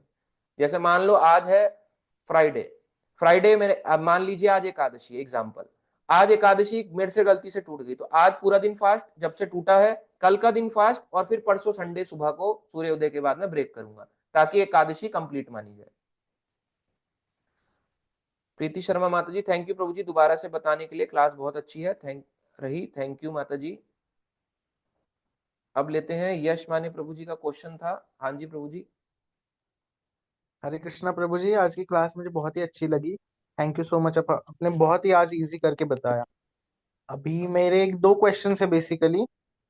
S1: जैसे मान लो आज है फ्राइडे, फ्राइडे मेरे, अब मान लीजिए आज एकादशी एग्जाम्पल, आज एकादशी मेरे से गलती से टूट गई, तो आज पूरा दिन फास्ट जब से टूटा है, कल का दिन फास्ट, और फिर परसों संडे सुबह को सूर्योदय के बाद में ब्रेक करूंगा, ताकि एकादशी कंप्लीट मानी जाए। प्रीति शर्मा माता जी, थैंक यू प्रभु जी दोबारा से बताने के लिए, क्लास बहुत अच्छी है, थैंक यू माता जी। अब लेते हैं यश माने प्रभु जी का क्वेश्चन था। हाँ जी प्रभु जी।
S3: हरे कृष्णा प्रभु जी, आज की क्लास मुझे बहुत ही अच्छी लगी। Thank you so much. आपने बहुत ही आज इजी करके बताया। अभी मेरे एक दो क्वेश्चन है बेसिकली।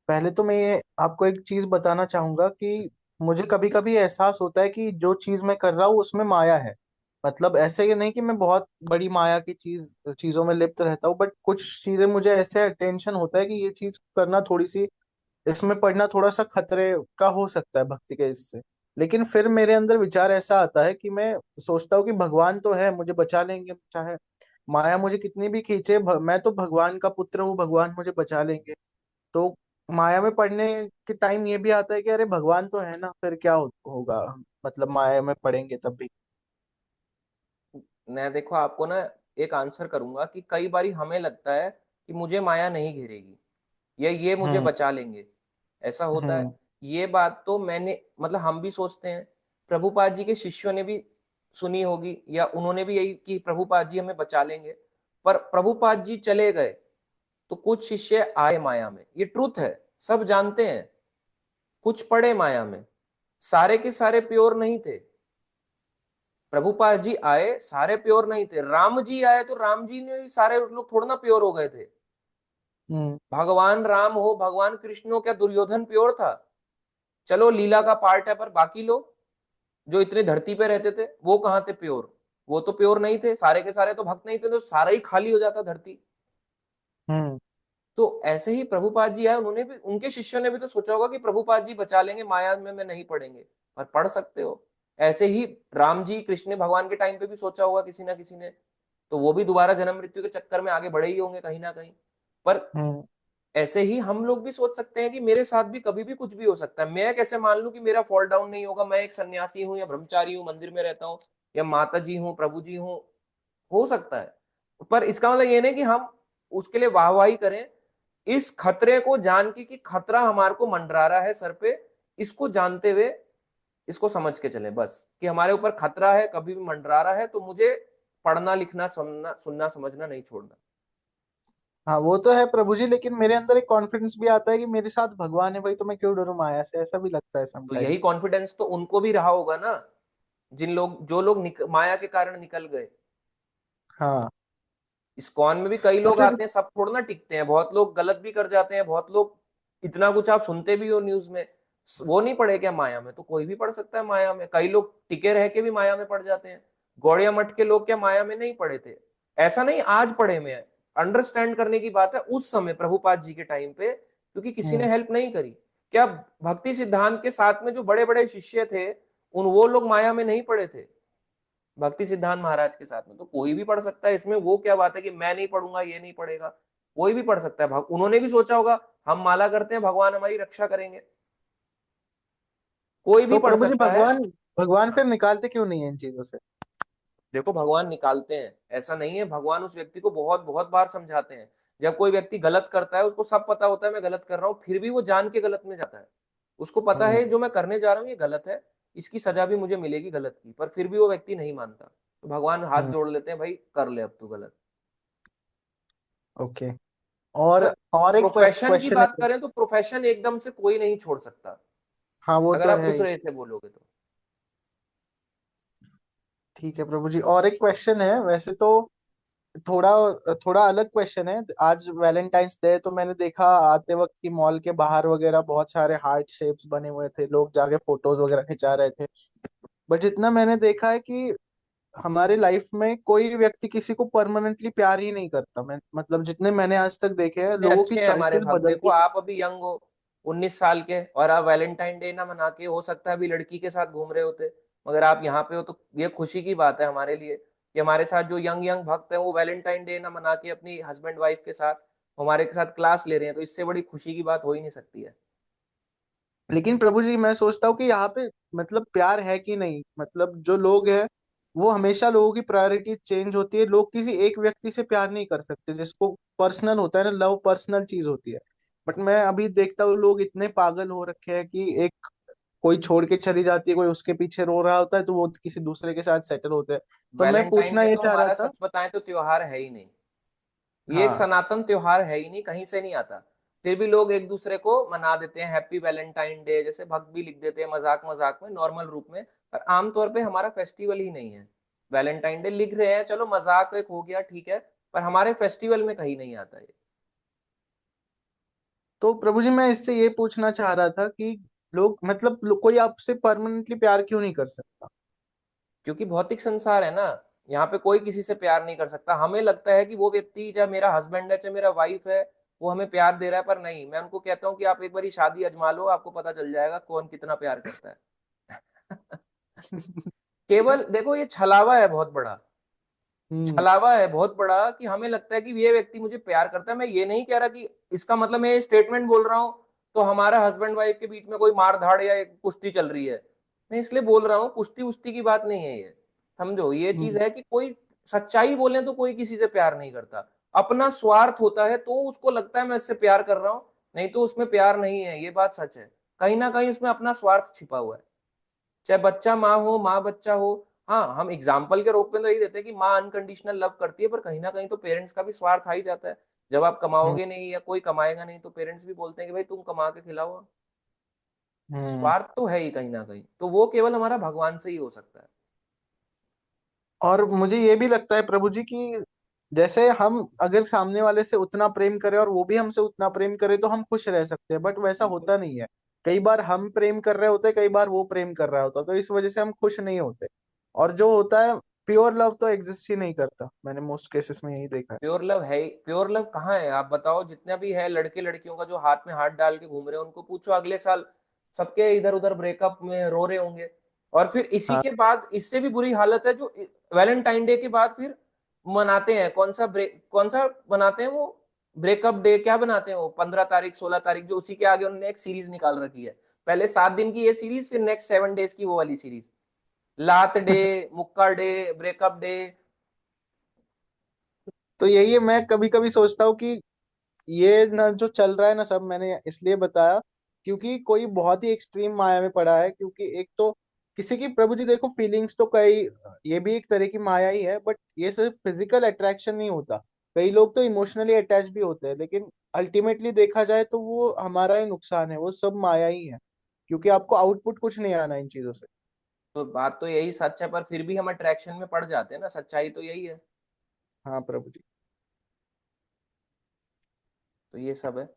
S3: पहले तो मैं आपको एक चीज बताना चाहूंगा कि मुझे कभी कभी एहसास होता है कि जो चीज मैं कर रहा हूँ उसमें माया है। मतलब ऐसे ही नहीं कि मैं बहुत बड़ी माया की चीजों में लिप्त रहता हूँ, बट कुछ चीजें मुझे ऐसे टेंशन होता है कि ये चीज करना थोड़ी सी, इसमें पढ़ना थोड़ा सा खतरे का हो सकता है भक्ति के इससे। लेकिन फिर मेरे अंदर विचार ऐसा आता है कि मैं सोचता हूँ कि भगवान तो है, मुझे बचा लेंगे, चाहे माया मुझे कितनी भी खींचे, मैं तो भगवान का पुत्र हूँ, भगवान मुझे बचा लेंगे। तो माया में पढ़ने के टाइम ये भी आता है कि अरे भगवान तो है ना, फिर क्या होगा, मतलब माया में पढ़ेंगे तब भी।
S1: मैं देखो आपको ना एक आंसर करूंगा कि कई बारी हमें लगता है कि मुझे माया नहीं घेरेगी, या ये मुझे
S3: हम्म।
S1: बचा लेंगे, ऐसा होता है।
S3: हम्म।
S1: ये बात तो मैंने, मतलब हम भी सोचते हैं, प्रभुपाद जी के शिष्यों ने भी सुनी होगी, या उन्होंने भी यही कि प्रभुपाद जी हमें बचा लेंगे। पर प्रभुपाद जी चले गए तो कुछ शिष्य आए माया में, ये ट्रुथ है, सब जानते हैं। कुछ पड़े माया में, सारे के सारे प्योर नहीं थे। प्रभुपाद जी आए, सारे प्योर नहीं थे। राम जी आए तो राम जी ने, सारे लोग थोड़ा ना प्योर हो गए थे।
S3: हम्म।
S1: भगवान राम हो, भगवान कृष्ण हो, क्या दुर्योधन प्योर था? चलो लीला का पार्ट है, पर बाकी लोग जो इतने धरती पे रहते थे वो कहाँ थे प्योर? वो तो प्योर नहीं थे, सारे के सारे तो भक्त नहीं थे, तो सारा ही खाली हो जाता धरती।
S3: हम्म।
S1: तो ऐसे ही प्रभुपाद जी आए, उन्होंने भी, उनके शिष्यों ने भी तो सोचा होगा कि प्रभुपाद जी बचा लेंगे, माया में नहीं पढ़ेंगे। पर पढ़ सकते हो। ऐसे ही राम जी कृष्ण भगवान के टाइम पे भी सोचा होगा किसी ना किसी ने, तो वो भी दोबारा जन्म मृत्यु के चक्कर में आगे बढ़े ही होंगे कहीं ना कहीं। पर
S3: हम्म
S1: ऐसे ही हम लोग भी सोच सकते हैं कि मेरे साथ भी कभी भी कुछ भी हो सकता है। मैं कैसे मान लूं कि मेरा फॉल डाउन नहीं होगा? मैं एक सन्यासी हूँ या ब्रह्मचारी हूँ, मंदिर में रहता हूँ, या माता जी हूँ, प्रभु जी हूँ, हो सकता है। पर इसका मतलब ये नहीं कि हम उसके लिए वाहवाही करें। इस खतरे को जान के कि खतरा हमारे को मंडरा रहा है सर पे, इसको जानते हुए इसको समझ के चले बस, कि हमारे ऊपर खतरा है, कभी भी मंडरा रहा है, तो मुझे पढ़ना लिखना सुनना सुनना समझना नहीं छोड़ना।
S3: हाँ वो तो है प्रभु जी, लेकिन मेरे अंदर एक कॉन्फिडेंस भी आता है कि मेरे साथ भगवान है भाई, तो मैं क्यों डरूं माया से, ऐसा भी लगता है
S1: तो यही
S3: समटाइम्स।
S1: कॉन्फिडेंस तो उनको भी रहा होगा ना, जो लोग माया के कारण निकल गए।
S3: हाँ
S1: इस्कॉन में भी कई
S3: तो
S1: लोग
S3: फिर
S1: आते हैं, सब थोड़ा ना टिकते हैं, बहुत लोग गलत भी कर जाते हैं, बहुत लोग, इतना कुछ आप सुनते भी हो न्यूज में। वो नहीं पढ़े क्या माया में? तो कोई भी पढ़ सकता है माया में। कई लोग टिके रह के भी माया में पड़ जाते हैं। गौड़िया मठ के लोग क्या माया में नहीं पढ़े थे? ऐसा नहीं आज पढ़े में है। अंडरस्टैंड करने की बात है उस समय प्रभुपाद जी के टाइम पे, क्योंकि किसी ने
S3: हम्म
S1: हेल्प नहीं करी। क्या भक्ति सिद्धांत के साथ में जो बड़े बड़े शिष्य थे, उन वो लोग माया में नहीं पढ़े थे भक्ति सिद्धांत महाराज के साथ में? तो कोई भी पढ़ सकता है। इसमें वो क्या बात है कि मैं नहीं पढ़ूंगा, ये नहीं पढ़ेगा? कोई भी पढ़ सकता है। उन्होंने भी सोचा होगा हम माला करते हैं, भगवान हमारी रक्षा करेंगे। कोई भी
S3: तो
S1: पढ़
S3: प्रभु जी
S1: सकता है।
S3: भगवान भगवान फिर निकालते क्यों नहीं है इन चीजों से?
S1: देखो, भगवान निकालते हैं, ऐसा नहीं है। भगवान उस व्यक्ति को बहुत बहुत बार समझाते हैं। जब कोई व्यक्ति गलत करता है, उसको सब पता होता है मैं गलत कर रहा हूं, फिर भी वो जान के गलत में जाता है। उसको पता है
S3: हम्म
S1: जो मैं करने जा रहा हूँ ये गलत है, इसकी सजा भी मुझे मिलेगी गलत की, पर फिर भी वो व्यक्ति नहीं मानता। तो भगवान हाथ
S3: हम्म
S1: जोड़ लेते हैं, भाई कर ले अब तू गलत।
S3: ओके। और
S1: अगर
S3: और एक
S1: प्रोफेशन की
S3: क्वेश्चन
S1: बात
S3: है।
S1: करें तो प्रोफेशन एकदम से कोई नहीं छोड़ सकता,
S3: हाँ वो
S1: अगर
S3: तो
S1: आप
S3: है
S1: उस
S3: ही।
S1: रे से बोलोगे तो।
S3: ठीक है प्रभु जी, और एक क्वेश्चन है वैसे तो, थोड़ा थोड़ा अलग क्वेश्चन है। आज वैलेंटाइंस डे, तो मैंने देखा आते वक्त कि मॉल के बाहर वगैरह बहुत सारे हार्ट शेप्स बने हुए थे, लोग जाके फोटोज वगैरह खिंचा रहे थे। बट जितना मैंने देखा है कि हमारे लाइफ में कोई व्यक्ति किसी को परमानेंटली प्यार ही नहीं करता। मैं मतलब जितने मैंने आज तक देखे हैं,
S1: कितने
S3: लोगों की
S1: अच्छे हैं हमारे
S3: चॉइसेस
S1: भक्त। देखो,
S3: बदलती
S1: आप अभी यंग हो, 19 साल के, और आप वैलेंटाइन डे ना मना के, हो सकता है अभी लड़की के साथ घूम रहे होते, मगर आप यहाँ पे हो, तो ये खुशी की बात है हमारे लिए कि हमारे साथ जो यंग यंग भक्त हैं वो वैलेंटाइन डे ना मना के अपनी हस्बैंड वाइफ के साथ हमारे के साथ क्लास ले रहे हैं। तो इससे बड़ी खुशी की बात हो ही नहीं सकती है।
S3: लेकिन प्रभु जी मैं सोचता हूँ कि यहाँ पे मतलब प्यार है कि नहीं, मतलब जो लोग हैं वो हमेशा लोगों की प्रायोरिटीज चेंज होती है। लोग किसी एक व्यक्ति से प्यार नहीं कर सकते, जिसको पर्सनल होता है ना, लव पर्सनल चीज होती है। बट मैं अभी देखता हूँ लोग इतने पागल हो रखे हैं कि एक कोई छोड़ के चली जाती है, कोई उसके पीछे रो रहा होता है तो वो किसी दूसरे के साथ सेटल होते हैं। तो मैं
S1: वैलेंटाइन
S3: पूछना
S1: डे
S3: ये
S1: तो
S3: चाह रहा
S1: हमारा
S3: था।
S1: सच बताएं तो त्योहार है ही नहीं। ये एक
S3: हाँ
S1: सनातन त्योहार है ही नहीं, कहीं से नहीं आता। फिर भी लोग एक दूसरे को मना देते हैं हैप्पी वैलेंटाइन डे, जैसे भक्त भी लिख देते हैं मजाक मजाक में, नॉर्मल रूप में। पर आमतौर पे हमारा फेस्टिवल ही नहीं है। वैलेंटाइन डे लिख रहे हैं, चलो मजाक एक हो गया, ठीक है, पर हमारे फेस्टिवल में कहीं नहीं आता ये।
S3: तो प्रभु जी मैं इससे ये पूछना चाह रहा था कि लोग मतलब कोई आपसे परमानेंटली प्यार क्यों नहीं कर सकता?
S1: क्योंकि भौतिक संसार है ना, यहाँ पे कोई किसी से प्यार नहीं कर सकता। हमें लगता है कि वो व्यक्ति, चाहे मेरा हस्बैंड है चाहे मेरा वाइफ है, वो हमें प्यार दे रहा है, पर नहीं। मैं उनको कहता हूँ कि आप एक बारी शादी अजमा लो, आपको पता चल जाएगा कौन कितना प्यार करता है। केवल देखो, ये छलावा है बहुत बड़ा।
S3: हम्म
S1: छलावा है बहुत बड़ा कि हमें लगता है कि ये व्यक्ति मुझे प्यार करता है। मैं ये नहीं कह रहा कि इसका मतलब मैं ये स्टेटमेंट बोल रहा हूं तो हमारा हस्बैंड वाइफ के बीच में कोई मार धाड़ या एक कुश्ती चल रही है। मैं इसलिए बोल रहा हूँ, कुश्ती उश्ती की बात नहीं है ये। समझो, ये चीज
S3: हम्म
S1: है कि कोई सच्चाई बोले तो कोई किसी से प्यार नहीं करता। अपना स्वार्थ होता है तो उसको लगता है मैं इससे प्यार कर रहा हूं, नहीं तो उसमें प्यार नहीं है। ये बात सच है। कहीं ना कहीं उसमें अपना स्वार्थ छिपा हुआ है। चाहे बच्चा माँ हो, माँ बच्चा हो। हाँ, हम एग्जाम्पल के रूप में तो यही देते हैं कि माँ अनकंडीशनल लव करती है, पर कहीं ना कहीं तो पेरेंट्स का भी स्वार्थ आ ही जाता है। जब आप
S3: हम्म
S1: कमाओगे नहीं या कोई कमाएगा नहीं, तो पेरेंट्स भी बोलते हैं कि भाई तुम कमा के खिलाओ।
S3: हम्म।
S1: स्वार्थ तो है ही कहीं ना कहीं, तो वो केवल हमारा भगवान से ही हो सकता है।
S3: और मुझे ये भी लगता है प्रभु जी कि जैसे हम अगर सामने वाले से उतना प्रेम करें और वो भी हमसे उतना प्रेम करे तो हम खुश रह सकते हैं, बट वैसा
S1: बिल्कुल।
S3: होता नहीं है। कई बार हम प्रेम कर रहे होते हैं, कई बार वो प्रेम कर रहा होता है, तो इस वजह से हम खुश नहीं होते। और जो होता है प्योर लव तो एग्जिस्ट ही नहीं करता, मैंने मोस्ट केसेस में यही देखा है।
S1: प्योर लव है? प्योर लव कहाँ है? आप बताओ। जितने भी है लड़के लड़कियों का जो हाथ में हाथ डाल के घूम रहे हैं, उनको पूछो अगले साल सबके इधर उधर ब्रेकअप में रो रहे होंगे। और फिर इसी
S3: हाँ
S1: के बाद इससे भी बुरी हालत है जो वैलेंटाइन डे के बाद फिर मनाते हैं। कौन सा बनाते हैं वो? ब्रेकअप डे क्या बनाते हैं वो 15 तारीख 16 तारीख, जो उसी के आगे उन्होंने एक सीरीज निकाल रखी है। पहले 7 दिन की ये सीरीज, फिर नेक्स्ट 7 डेज की वो वाली सीरीज, लात डे, मुक्का डे, ब्रेकअप डे।
S3: तो यही है, मैं कभी कभी सोचता हूँ कि ये ना जो चल रहा है ना सब, मैंने इसलिए बताया क्योंकि कोई बहुत ही एक्सट्रीम माया में पड़ा है। क्योंकि एक तो किसी की, प्रभु जी देखो, फीलिंग्स तो कई, ये भी एक तरह की माया ही है, बट ये सिर्फ फिजिकल अट्रैक्शन नहीं होता। कई लोग तो इमोशनली अटैच भी होते हैं, लेकिन अल्टीमेटली देखा जाए तो वो हमारा ही नुकसान है, वो सब माया ही है, क्योंकि आपको आउटपुट कुछ नहीं आना इन चीजों से।
S1: तो बात तो यही सच है, पर फिर भी हम अट्रैक्शन में पड़ जाते हैं ना, सच्चाई तो यही है।
S3: हाँ प्रभु जी।
S1: तो ये सब है,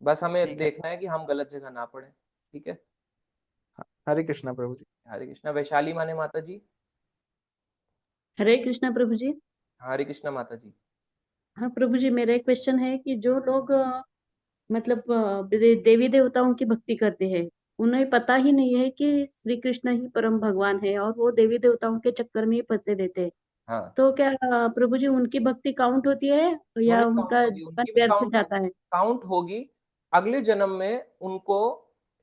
S1: बस हमें
S3: ठीक है।
S1: देखना है कि हम गलत जगह ना पड़े। ठीक है।
S3: हाँ, हरे कृष्णा प्रभु जी।
S1: हरे कृष्णा। वैशाली माने माता जी।
S5: हरे कृष्णा प्रभु जी।
S1: हरे कृष्णा माता जी।
S5: हाँ प्रभु जी, मेरा एक क्वेश्चन है कि जो लोग मतलब देवी देवताओं की भक्ति करते हैं, उन्हें पता ही नहीं है कि श्री कृष्ण ही परम भगवान है, और वो देवी देवताओं के चक्कर में ही फंसे रहते हैं।
S1: हाँ,
S5: तो क्या प्रभु जी उनकी भक्ति काउंट होती है,
S1: क्यों
S5: या
S1: नहीं काउंट
S5: उनका
S1: होगी,
S5: जीवन
S1: उनकी भी
S5: व्यर्थ
S1: काउंट
S5: जाता
S1: होगी।
S5: है?
S1: काउंट होगी। अगले जन्म में उनको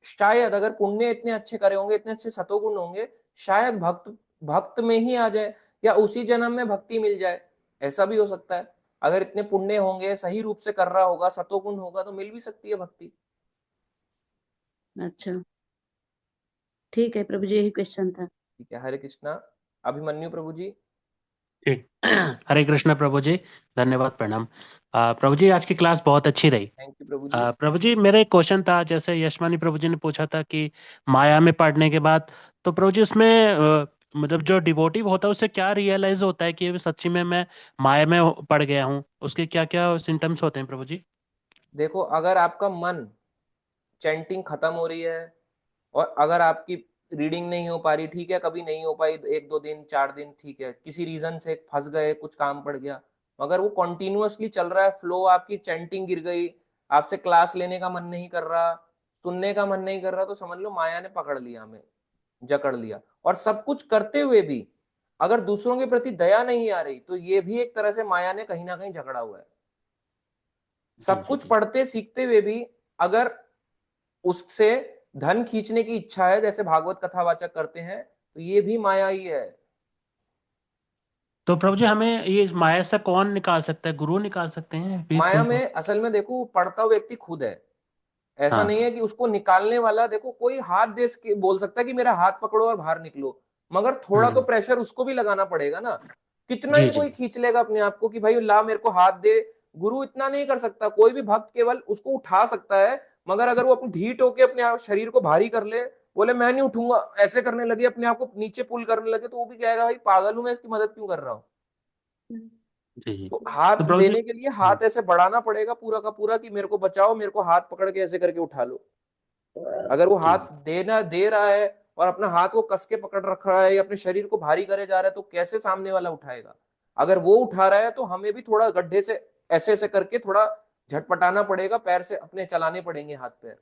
S1: शायद, अगर पुण्य इतने अच्छे करे होंगे, इतने अच्छे सतोगुण होंगे, शायद भक्त भक्त में ही आ जाए, या उसी जन्म में भक्ति मिल जाए। ऐसा भी हो सकता है। अगर इतने पुण्य होंगे, सही रूप से कर रहा होगा, सतोगुण होगा, तो मिल भी सकती है भक्ति।
S5: अच्छा, ठीक है प्रभु जी, यही क्वेश्चन था।
S1: ठीक है। हरे कृष्णा। अभिमन्यु प्रभु जी।
S4: ठीक। हरे कृष्ण प्रभु जी, धन्यवाद, प्रणाम। प्रभु जी आज की क्लास बहुत अच्छी रही।
S1: थैंक यू प्रभु जी।
S4: प्रभु जी मेरा एक क्वेश्चन था, जैसे यशमानी प्रभु जी ने पूछा था कि माया में पड़ने के बाद, तो प्रभु जी उसमें मतलब जो डिवोटिव होता है उससे क्या रियलाइज होता है कि सच्ची में मैं माया में पड़ गया हूँ, उसके क्या क्या सिम्टम्स होते हैं प्रभु जी?
S1: देखो, अगर आपका मन, चैंटिंग खत्म हो रही है, और अगर आपकी रीडिंग नहीं हो पा रही, ठीक है, कभी नहीं हो पाई, 1 2 दिन 4 दिन, ठीक है, किसी रीजन से फंस गए, कुछ काम पड़ गया, मगर वो कॉन्टिन्यूअसली चल रहा है फ्लो, आपकी चैंटिंग गिर गई, आपसे क्लास लेने का मन नहीं कर रहा, सुनने का मन नहीं कर रहा, तो समझ लो माया ने पकड़ लिया, हमें जकड़ लिया। और सब कुछ करते हुए भी अगर दूसरों के प्रति दया नहीं आ रही, तो ये भी एक तरह से माया ने कहीं ना कहीं झगड़ा हुआ है।
S4: जी
S1: सब
S4: जी
S1: कुछ
S4: जी।
S1: पढ़ते सीखते हुए भी अगर उससे धन खींचने की इच्छा है, जैसे भागवत कथावाचक करते हैं, तो ये भी माया ही है।
S4: तो प्रभु जी हमें ये माया से कौन निकाल सकता है? गुरु निकाल सकते हैं फिर
S1: माया
S4: कोई और?
S1: में असल में देखो, वो पढ़ता हुआ व्यक्ति खुद है। ऐसा नहीं
S4: हाँ।
S1: है कि उसको निकालने वाला, देखो कोई हाथ दे के बोल सकता है कि मेरा हाथ पकड़ो और बाहर निकलो, मगर थोड़ा तो
S4: हम्म।
S1: प्रेशर उसको भी लगाना पड़ेगा ना। कितना
S4: जी
S1: ही
S4: जी।
S1: कोई खींच लेगा अपने आप को कि भाई ला मेरे को हाथ दे। गुरु इतना नहीं कर सकता। कोई भी भक्त केवल उसको उठा सकता है, मगर अगर वो अपनी ढीठ होके अपने शरीर को भारी कर ले, बोले मैं नहीं उठूंगा, ऐसे करने लगे, अपने आप को नीचे पुल करने लगे, तो वो भी कहेगा भाई पागल हूं मैं, इसकी मदद क्यों कर रहा हूँ।
S4: जी जी।
S1: तो
S4: तो
S1: हाथ
S4: प्रभु जी।
S1: देने के लिए हाथ ऐसे बढ़ाना पड़ेगा पूरा का पूरा, कि मेरे को बचाओ, मेरे को हाथ पकड़ के ऐसे करके उठा लो। अगर वो
S4: जी
S1: हाथ देना दे रहा है और अपना हाथ को कस के पकड़ रख रहा है, या अपने शरीर को भारी करे जा रहा है, तो कैसे सामने वाला उठाएगा। अगर वो उठा रहा है, तो हमें भी थोड़ा गड्ढे से ऐसे ऐसे करके थोड़ा झटपटाना पड़ेगा, पैर से अपने चलाने पड़ेंगे हाथ पैर।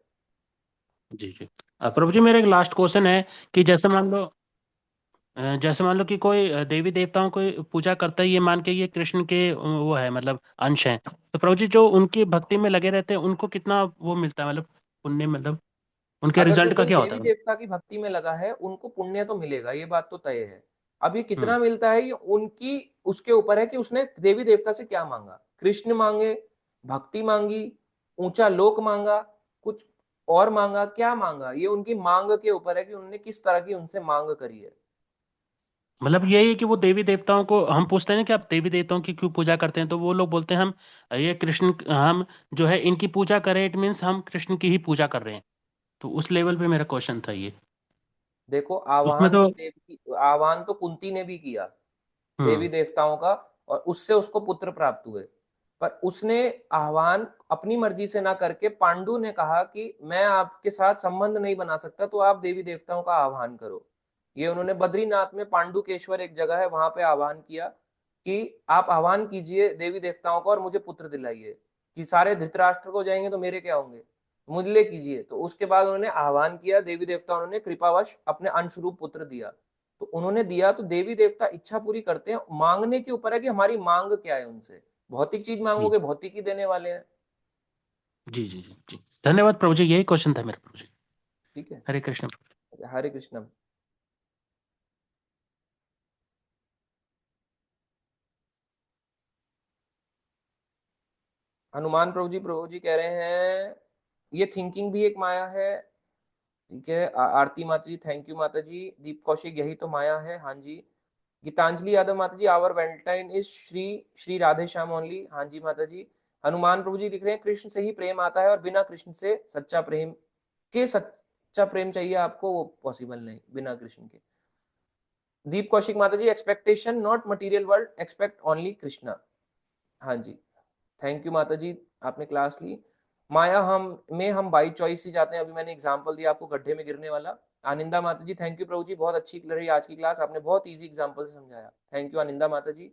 S4: जी जी। प्रभु जी मेरा एक लास्ट क्वेश्चन है कि जैसे मान लो कि कोई देवी देवताओं को पूजा करता है, ये मान के ये कृष्ण के वो है मतलब अंश हैं, तो प्रभु जी जो उनकी भक्ति में लगे रहते हैं उनको कितना वो मिलता है, मतलब पुण्य, मतलब उनके
S1: अगर जो
S4: रिजल्ट का
S1: कोई
S4: क्या होता
S1: देवी
S4: है?
S1: देवता की भक्ति में लगा है, उनको पुण्य तो मिलेगा, ये बात तो तय है। अब ये
S4: हम्म।
S1: कितना मिलता है, ये उनकी उसके ऊपर है कि उसने देवी देवता से क्या मांगा। कृष्ण मांगे, भक्ति मांगी, ऊंचा लोक मांगा, कुछ और मांगा, क्या मांगा, ये उनकी मांग के ऊपर है कि उन्होंने किस तरह की उनसे मांग करी है।
S4: मतलब यही है कि वो देवी देवताओं को हम पूछते हैं ना कि आप देवी देवताओं की क्यों पूजा करते हैं, तो वो लोग बोलते हैं हम ये कृष्ण हम जो है इनकी पूजा करें, इट मीन्स हम कृष्ण की ही पूजा कर रहे हैं। तो उस लेवल पे मेरा क्वेश्चन था ये।
S1: देखो,
S4: उसमें तो
S1: आह्वान तो कुंती ने भी किया देवी
S4: हम्म।
S1: देवताओं का, और उससे उसको पुत्र प्राप्त हुए। पर उसने आह्वान अपनी मर्जी से ना करके, पांडु ने कहा कि मैं आपके साथ संबंध नहीं बना सकता, तो आप देवी देवताओं का आह्वान करो। ये उन्होंने बद्रीनाथ में, पांडुकेश्वर एक जगह है, वहां पे आह्वान किया कि आप आह्वान कीजिए देवी देवताओं का और मुझे पुत्र दिलाइए, कि सारे धृतराष्ट्र को जाएंगे तो मेरे क्या होंगे, मुझे कीजिए। तो उसके बाद उन्होंने आह्वान किया, देवी देवताओं ने कृपावश अपने अंश रूप पुत्र दिया। तो उन्होंने दिया, तो देवी देवता इच्छा पूरी करते हैं, मांगने के ऊपर है कि हमारी मांग क्या है उनसे। भौतिक चीज मांगोगे भौतिक ही देने वाले हैं।
S4: जी जी जी जी, धन्यवाद प्रभु जी, यही क्वेश्चन था मेरा प्रभु जी।
S1: ठीक है,
S4: हरे कृष्ण प्रभु जी।
S1: हरे कृष्ण। हनुमान प्रभु जी कह रहे हैं ये थिंकिंग भी एक माया है। ठीक है, आरती माता जी थैंक यू माता जी। दीप कौशिक यही तो माया है, हाँ जी। गीतांजलि यादव माता ji our valentine is Shri Shri Radhe Shyam only, हाँ जी माता जी। हनुमान प्रभु जी लिख रहे हैं कृष्ण से ही प्रेम आता है और बिना कृष्ण से सच्चा प्रेम के सच्चा प्रेम चाहिए आपको, वो पॉसिबल नहीं बिना कृष्ण के। दीप कौशिक माता ji expectation not material world, expect only Krishna, हाँ जी। थैंक यू माता जी, आपने क्लास ली। माया हम बाई चॉइस ही जाते हैं, अभी मैंने एग्जांपल दिया आपको गड्ढे में गिरने वाला। आनंदा माता जी थैंक यू प्रभु जी, बहुत अच्छी रही आज की क्लास, आपने बहुत इजी एग्जांपल से समझाया, थैंक यू आनंदा माता जी।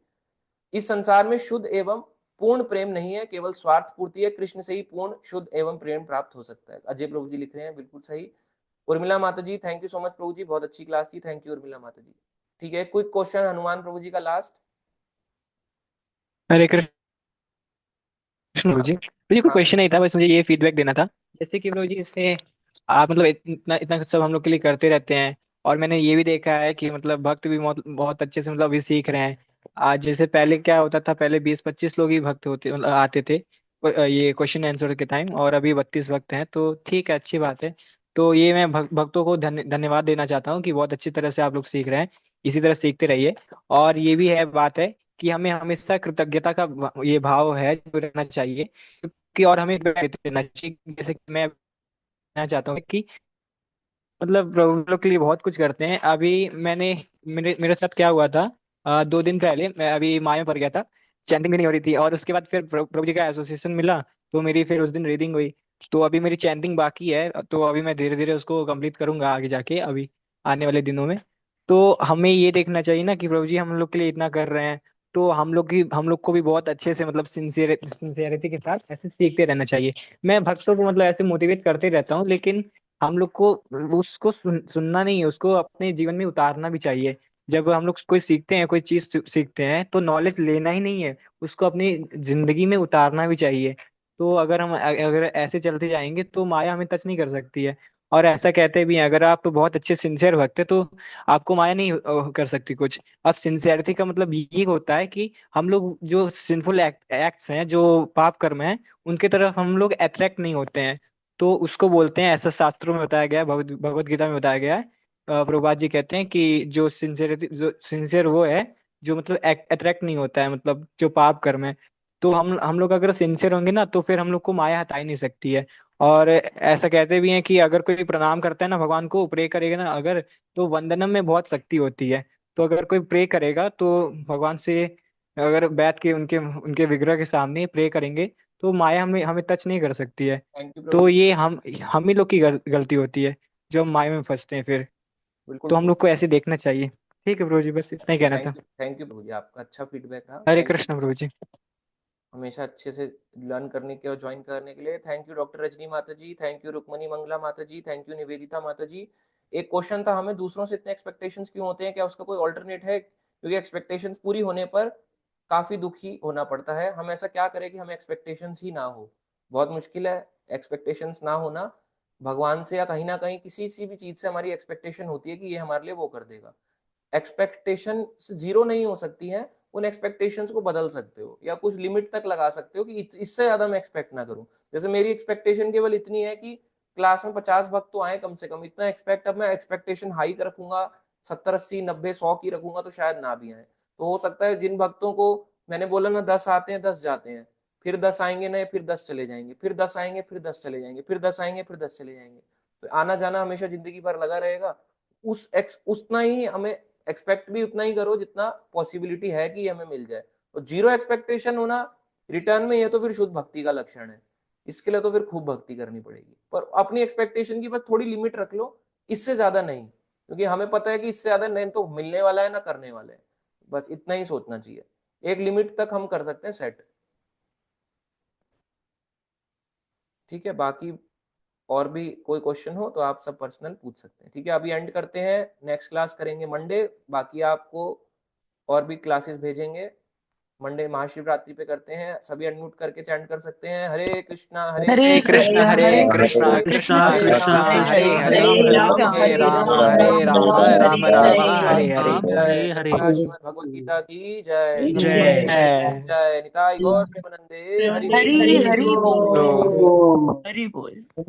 S1: इस संसार में शुद्ध एवं पूर्ण प्रेम नहीं है, केवल स्वार्थ पूर्ति है, कृष्ण से ही पूर्ण शुद्ध एवं प्रेम प्राप्त हो सकता है, अजय प्रभु जी लिख रहे हैं, बिल्कुल सही। उर्मिला माता जी थैंक यू सो मच प्रभु जी, बहुत अच्छी क्लास थी, थैंक यू उर्मिला माता जी। ठीक है, क्विक क्वेश्चन हनुमान प्रभु जी का लास्ट।
S2: हरे कृष्ण प्रभु जी, मुझे कोई
S1: हाँ
S2: क्वेश्चन नहीं था, बस मुझे ये फीडबैक देना था। जैसे कि प्रभु जी इससे आप मतलब इतना इतना सब हम लोग के लिए करते रहते हैं, और मैंने ये भी देखा है कि मतलब भक्त भी बहुत बहुत अच्छे से मतलब अभी सीख रहे हैं। आज जैसे पहले क्या होता था, पहले 20-25 लोग ही भक्त होते मतलब आते थे ये क्वेश्चन आंसर के टाइम, और अभी 32 भक्त हैं, तो ठीक है, अच्छी बात है। तो ये मैं भक्तों को धन्यवाद देना चाहता हूँ कि बहुत अच्छी तरह से आप लोग सीख रहे हैं, इसी तरह सीखते रहिए। और ये भी है बात है कि हमें हमेशा कृतज्ञता का ये भाव है जो रहना चाहिए, क्योंकि और हमें देते रहना चाहिए। जैसे कि मैं कहना चाहता हूँ कि मतलब प्रभु लोग के लिए बहुत कुछ करते हैं। अभी मेरे मेरे साथ क्या हुआ था, 2 दिन पहले मैं अभी माया में पड़ गया था, चैंटिंग भी नहीं हो रही थी, और उसके बाद फिर प्रभु जी का एसोसिएशन मिला, तो मेरी फिर उस दिन रीडिंग हुई। तो अभी मेरी चैंटिंग बाकी है, तो अभी मैं धीरे धीरे उसको कंप्लीट करूंगा आगे जाके, अभी आने वाले दिनों में। तो हमें ये देखना चाहिए ना कि प्रभु जी हम लोग के लिए इतना कर रहे हैं, तो हम लोग को भी बहुत अच्छे से मतलब सिंसियरिटी के साथ ऐसे सीखते रहना चाहिए। मैं भक्तों को मतलब ऐसे मोटिवेट करते रहता हूँ, लेकिन हम लोग को उसको सुनना नहीं है, उसको अपने जीवन में उतारना भी चाहिए। जब हम लोग कोई सीखते हैं, कोई चीज सीखते हैं, तो नॉलेज लेना ही नहीं है, उसको अपनी जिंदगी में उतारना भी चाहिए। तो अगर ऐसे चलते जाएंगे तो माया हमें टच नहीं कर सकती है। और ऐसा कहते भी हैं, अगर आप बहुत अच्छे सिंसियर भक्त है तो आपको माया नहीं कर सकती कुछ। अब सिंसियरिटी का मतलब ये होता है कि हम लोग जो सिंफुल एक्ट्स हैं, जो पाप कर्म हैं, उनके तरफ हम लोग अट्रैक्ट नहीं होते हैं। तो उसको बोलते हैं, ऐसा शास्त्रों में बताया गया है, भगवत गीता में बताया गया है। प्रभुपाद जी कहते हैं कि जो सिंसियर वो है जो मतलब अट्रैक्ट नहीं होता है, मतलब जो पाप कर्म है। तो हम लोग अगर सिंसियर होंगे ना, तो फिर हम लोग को माया हटा ही नहीं सकती है। और ऐसा कहते भी हैं कि अगर कोई प्रणाम करता है ना, भगवान को प्रे करेगा ना अगर, तो वंदनम में बहुत शक्ति होती है। तो अगर कोई प्रे करेगा तो भगवान से अगर बैठ के उनके उनके विग्रह के सामने प्रे करेंगे, तो माया हमें हमें टच नहीं कर सकती है।
S1: थैंक यू प्रभु
S2: तो
S1: जी।
S2: ये हम ही लोग की गलती होती है जो हम माया में फंसते हैं फिर।
S1: बिल्कुल
S2: तो हम
S1: प्रभु
S2: लोग को ऐसे देखना चाहिए। ठीक है प्रभु जी, बस इतना ही कहना था।
S1: थैंक यू प्रभु जी, आपका अच्छा फीडबैक रहा,
S2: हरे
S1: थैंक यू।
S2: कृष्ण प्रभु जी।
S1: हमेशा अच्छे से लर्न करने के और ज्वाइन करने के लिए थैंक यू डॉक्टर रजनी माता जी, थैंक यू रुक्मणी मंगला माता जी, थैंक यू निवेदिता माता जी। एक क्वेश्चन था, हमें दूसरों से इतने एक्सपेक्टेशंस क्यों होते हैं, क्या उसका कोई ऑल्टरनेट है, क्योंकि एक्सपेक्टेशंस पूरी होने पर काफी दुखी होना पड़ता है, हम ऐसा क्या करें कि हमें एक्सपेक्टेशंस ही ना हो। बहुत मुश्किल है एक्सपेक्टेशंस ना होना, भगवान से या कहीं ना कहीं किसी सी भी चीज से हमारी एक्सपेक्टेशन होती है कि ये हमारे लिए वो कर देगा। एक्सपेक्टेशन जीरो नहीं हो सकती है, उन एक्सपेक्टेशंस को बदल सकते हो या कुछ लिमिट तक लगा सकते हो कि इससे ज्यादा मैं एक्सपेक्ट ना करूं। जैसे मेरी एक्सपेक्टेशन केवल इतनी है कि क्लास में 50 भक्त तो आए कम से कम, इतना एक्सपेक्ट। अब मैं एक्सपेक्टेशन हाई कर रखूंगा, 70 80 90 100 की रखूंगा तो शायद ना भी आए। तो हो सकता है जिन भक्तों को मैंने बोला ना 10 आते हैं 10 जाते हैं, फिर 10 आएंगे नए, फिर 10 चले जाएंगे, फिर 10 आएंगे, फिर 10 चले जाएंगे, फिर 10 आएंगे, फिर 10 चले जाएंगे। तो आना जाना हमेशा जिंदगी भर लगा रहेगा। उतना ही हमें एक्सपेक्ट भी उतना ही करो जितना पॉसिबिलिटी है कि हमें मिल जाए। तो जीरो एक्सपेक्टेशन होना रिटर्न में, ये तो फिर शुद्ध भक्ति का लक्षण है। इसके लिए तो फिर खूब भक्ति करनी पड़ेगी, पर अपनी एक्सपेक्टेशन की बस थोड़ी लिमिट रख लो, इससे ज्यादा नहीं, क्योंकि हमें पता है कि इससे ज्यादा नहीं तो मिलने वाला है ना करने वाला है। बस इतना ही सोचना चाहिए, एक लिमिट तक हम कर सकते हैं सेट। ठीक है, बाकी और भी कोई क्वेश्चन हो तो आप सब पर्सनल पूछ सकते हैं। ठीक है, अभी एंड करते हैं, नेक्स्ट क्लास करेंगे मंडे, बाकी आपको और भी क्लासेस भेजेंगे। मंडे महाशिवरात्रि पे करते हैं। सभी अनम्यूट करके चैंट कर सकते हैं, हरे कृष्णा
S2: हरे
S1: हरे
S2: कृष्णा कृष्णा
S1: हरे
S2: कृष्णा
S1: हरे
S2: कृष्णा
S1: राम
S2: हरे हरे
S1: राम
S2: हरे राम राम राम हरे हरे।
S1: जय
S4: हरे
S1: जय श्रीमद् भगवद गीता की जय। सब
S4: जय।
S2: जय।
S1: जय निताई गौर प्रेमानंदे हरि
S6: हरि हरि बोल
S2: बोल।
S6: हरि बोल।